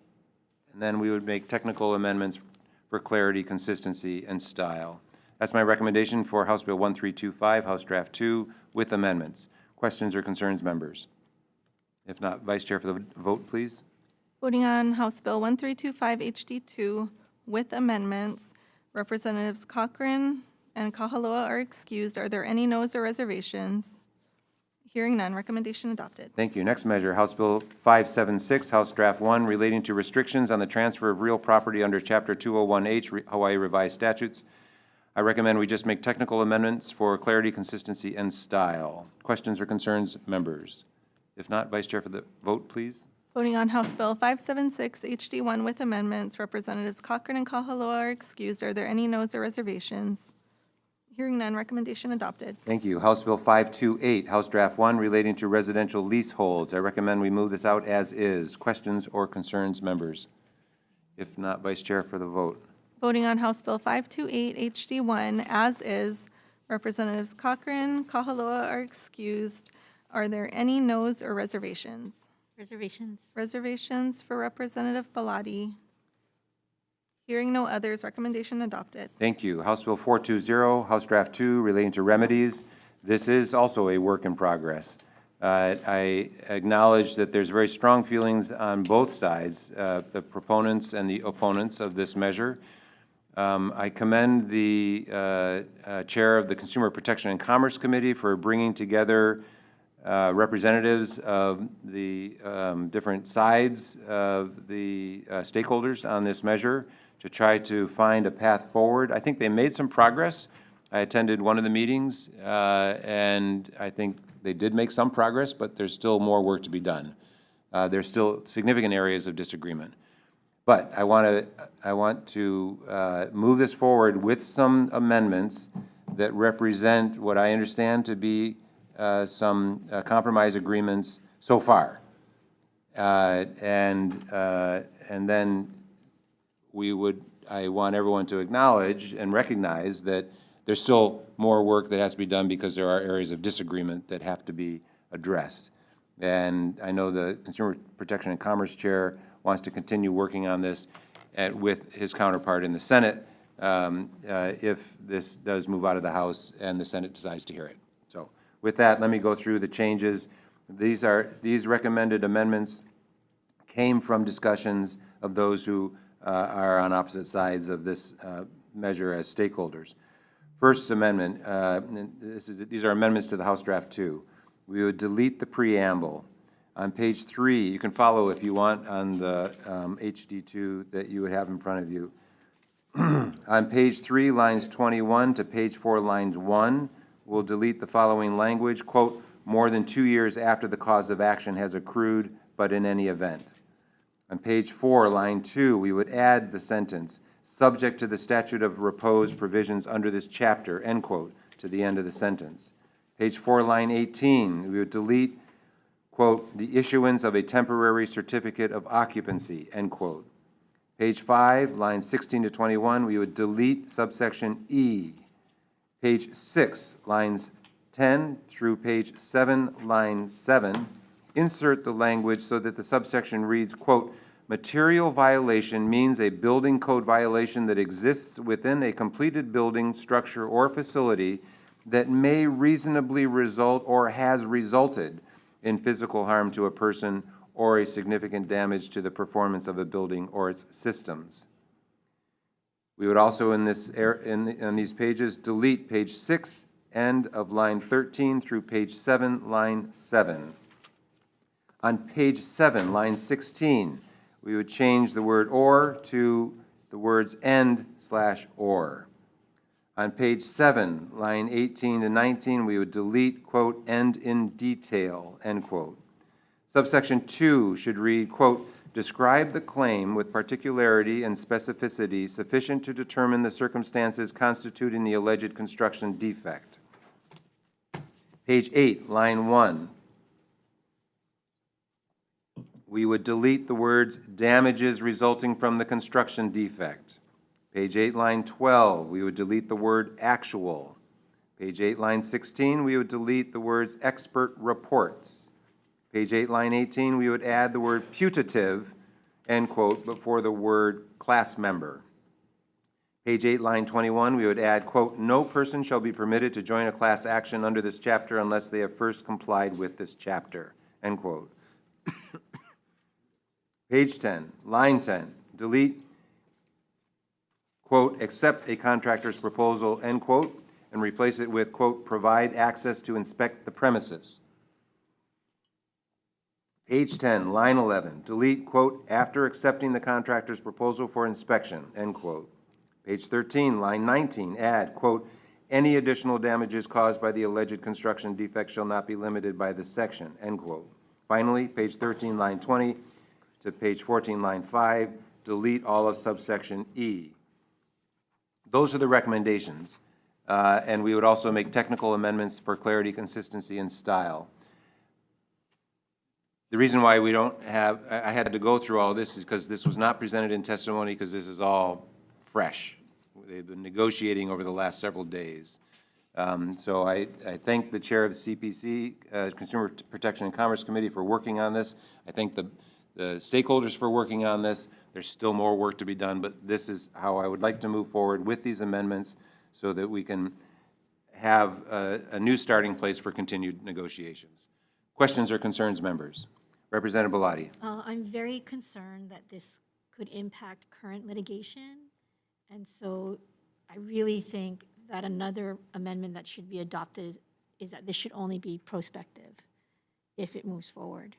then we would make technical amendments for clarity, consistency, and style. That's my recommendation for House Bill 1325, House Draft 2, with amendments. Questions or concerns, members? If not, Vice Chair, for the vote, please. Voting on House Bill 1325 HD2 with amendments, Representatives Cochran and Kahaloa are excused. Are there any no's or reservations? Hearing none, recommendation adopted. Thank you. Next measure, House Bill 576, House Draft 1, relating to restrictions on the transfer of real property under Chapter 201H Hawaii Revised Statutes. I recommend we just make technical amendments for clarity, consistency, and style. Questions or concerns, members? If not, Vice Chair for the vote, please. Voting on House Bill 576 HD1 with amendments, Representatives Cochran and Kahaloa are excused. Are there any noes or reservations? Hearing none, recommendation adopted. Thank you. House Bill 528, House Draft 1, relating to residential leaseholds. I recommend we move this out as is. Questions or concerns, members? If not, Vice Chair for the vote. Voting on House Bill 528 HD1 as is, Representatives Cochran, Kahaloa are excused. Are there any noes or reservations? Reservations. Reservations for Representative Bellotti. Hearing no others, recommendation adopted. Thank you. House Bill 420, House Draft 2, relating to remedies. This is also a work in progress. I acknowledge that there's very strong feelings on both sides, the proponents and the opponents of this measure. I commend the chair of the Consumer Protection and Commerce Committee for bringing together representatives of the different sides of the stakeholders on this measure to try to find a path forward. I think they made some progress. I attended one of the meetings, and I think they did make some progress, but there's still more work to be done. There's still significant areas of disagreement. But I want to move this forward with some amendments that represent what I understand to be some compromise agreements so far. And then I want everyone to acknowledge and recognize that there's still more work that has to be done because there are areas of disagreement that have to be addressed. And I know the Consumer Protection and Commerce Chair wants to continue working on this with his counterpart in the Senate if this does move out of the House and the Senate decides to hear it. So with that, let me go through the changes. These recommended amendments came from discussions of those who are on opposite sides of this measure as stakeholders. First amendment, these are amendments to the House Draft 2. We would delete the preamble. On page 3, you can follow if you want on the HD2 that you would have in front of you. On page 3, lines 21 to page 4, lines 1, we'll delete the following language, quote, more than 2 years after the cause of action has accrued, but in any event. On page 4, line 2, we would add the sentence, subject to the statute of repose provisions under this chapter, end quote, to the end of the sentence. Page 4, line 18, we would delete, quote, the issuance of a temporary certificate of occupancy, end quote. Page 5, lines 16 to 21, we would delete subsection E. Page 6, lines 10 through page 7, line 7, insert the language so that the subsection reads, quote, material violation means a building code violation that exists within a completed building, structure, or facility that may reasonably result or has resulted in physical harm to a person or a significant damage to the performance of a building or its systems. We would also in these pages delete page 6, end of line 13 through page 7, line 7. On page 7, line 16, we would change the word or to the words and/or. On page 7, line 18 to 19, we would delete, quote, and in detail, end quote. Subsection 2 should read, quote, describe the claim with particularity and specificity sufficient to determine the circumstances constituting the alleged construction defect. Page 8, line 1, we would delete the words damages resulting from the construction defect. Page 8, line 12, we would delete the word actual. Page 8, line 16, we would delete the words expert reports. Page 8, line 18, we would add the word putative, end quote, before the word class member. Page 8, line 21, we would add, quote, no person shall be permitted to join a class action under this chapter unless they have first complied with this chapter, end quote. Page 10, line 10, delete, quote, accept a contractor's proposal, end quote, and replace it with, quote, provide access to inspect the premises. Page 10, line 11, delete, quote, "after accepting the contractor's proposal for inspection," end quote. Page 13, line 19, add, quote, "any additional damages caused by the alleged construction defect shall not be limited by this section," end quote. Finally, page 13, line 20 to page 14, line 5, delete all of subsection E. Those are the recommendations, and we would also make technical amendments for clarity, consistency, and style. The reason why we don't have, I had to go through all this is because this was not presented in testimony because this is all fresh. They've been negotiating over the last several days. So I thank the chair of the CPC, Consumer Protection and Commerce Committee, for working on this. I thank the stakeholders for working on this. There's still more work to be done, but this is how I would like to move forward with these amendments so that we can have a new starting place for continued negotiations. Questions or concerns, members? Representative Bellotti. I'm very concerned that this could impact current litigation, and so I really think that another amendment that should be adopted is that this should only be prospective if it moves forward.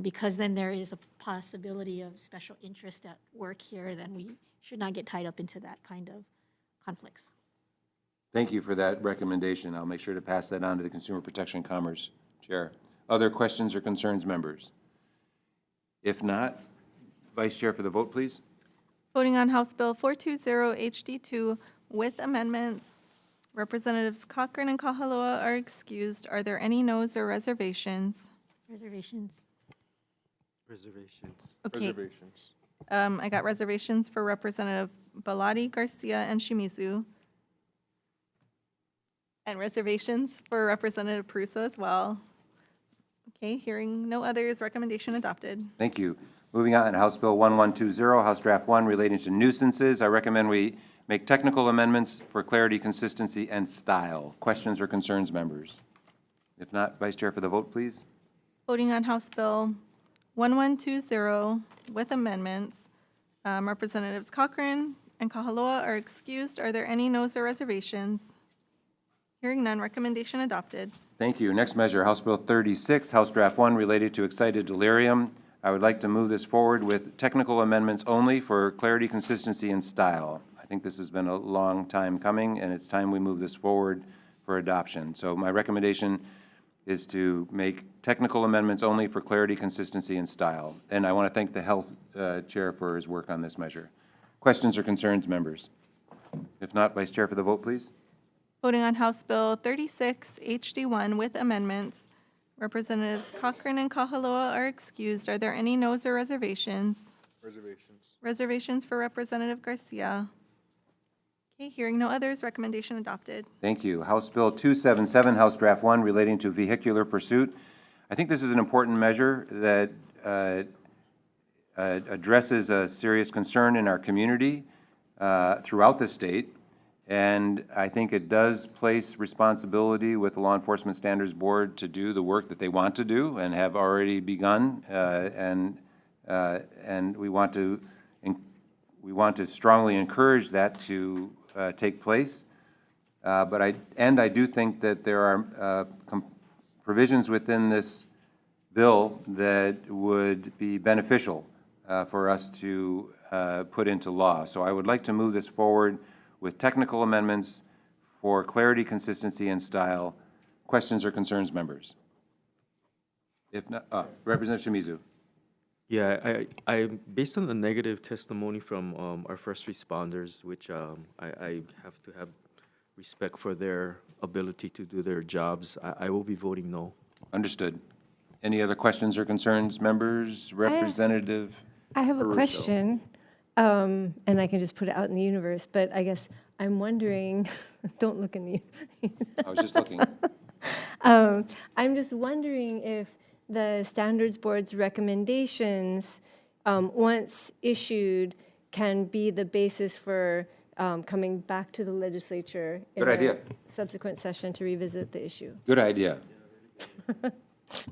Because then there is a possibility of special interest at work here, then we should not get tied up into that kind of conflicts. Thank you for that recommendation. I'll make sure to pass that on to the Consumer Protection and Commerce Chair. Other questions or concerns, members? If not, Vice Chair for the vote, please. Voting on House Bill 420 HD2 with amendments. Representatives Cochran and Kahaloa are excused. Are there any noes or reservations? Reservations. Reservations. Okay. Reservations. I got reservations for Representative Bellotti, Garcia, and Shimizu. And reservations for Representative Pruso as well. Okay, hearing no others, recommendation adopted. Thank you. Moving on, House Bill 1120, House Draft 1 relating to nuisances. I recommend we make technical amendments for clarity, consistency, and style. Questions or concerns, members? If not, Vice Chair for the vote, please. Voting on House Bill 1120 with amendments. Representatives Cochran and Kahaloa are excused. Are there any noes or reservations? Hearing none, recommendation adopted. Thank you. Next measure, House Bill 36, House Draft 1 related to excited delirium. I would like to move this forward with technical amendments only for clarity, consistency, and style. I think this has been a long time coming, and it's time we move this forward for adoption. So my recommendation is to make technical amendments only for clarity, consistency, and style. And I want to thank the Health Chair for his work on this measure. Questions or concerns, members? If not, Vice Chair for the vote, please. Voting on House Bill 36 HD1 with amendments. Representatives Cochran and Kahaloa are excused. Are there any noes or reservations? Reservations. Reservations for Representative Garcia. Okay, hearing no others, recommendation adopted. Thank you. House Bill 277, House Draft 1 relating to vehicular pursuit. I think this is an important measure that addresses a serious concern in our community throughout the state. And I think it does place responsibility with the Law Enforcement Standards Board to do the work that they want to do and have already begun. And we want to strongly encourage that to take place. But I do think that there are provisions within this bill that would be beneficial for us to put into law. So I would like to move this forward with technical amendments for clarity, consistency, and style. Questions or concerns, members? If not, Representative Shimizu. Yeah, I based on the negative testimony from our first responders, which I have to have respect for their ability to do their jobs, I will be voting no. Understood. Any other questions or concerns, members? Representative I have a Caruso. question, and I can just put it out in the universe, but I guess I'm wondering, don't look in the. I was just looking. I'm just wondering if the Standards Board's recommendations, once issued, can be the basis for coming back to the legislature in Good idea. a subsequent session to revisit the issue. Good idea.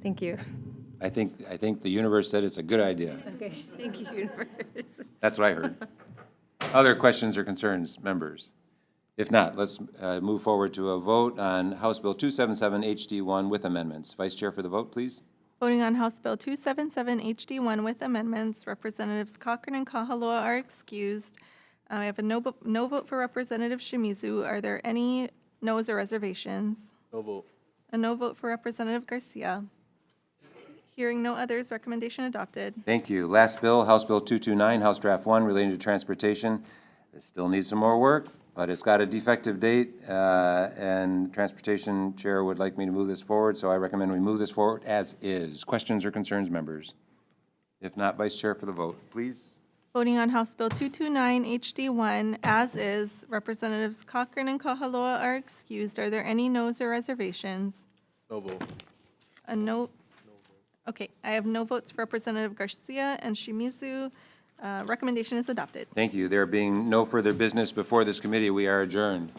Thank you. I think the universe said it's a good idea. Okay, thank you, universe. That's what I heard. Other questions or concerns, members? If not, let's move forward to a vote on House Bill 277 HD1 with amendments. Vice Chair for the vote, please. Voting on House Bill 277 HD1 with amendments, Representatives Cochran and Kahaloa are excused. I have a no vote for Representative Shimizu. Are there any noes or reservations? No vote. A no vote for Representative Garcia. Hearing no others, recommendation adopted. Thank you. Last bill, House Bill 229, House Draft 1, relating to transportation. It still needs some more work, but it's got a defective date, and Transportation Chair would like me to move this forward, so I recommend we move this forward as is. Questions or concerns, members? If not, Vice Chair for the vote, please. Voting on House Bill 229 HD1 as is, Representatives Cochran and Kahaloa are excused. Are there any noes or reservations? No vote. A no. Okay, I have no votes for Representative Garcia and Shimizu. Recommendation is adopted. Thank you. There being no further business before this committee, we are adjourned.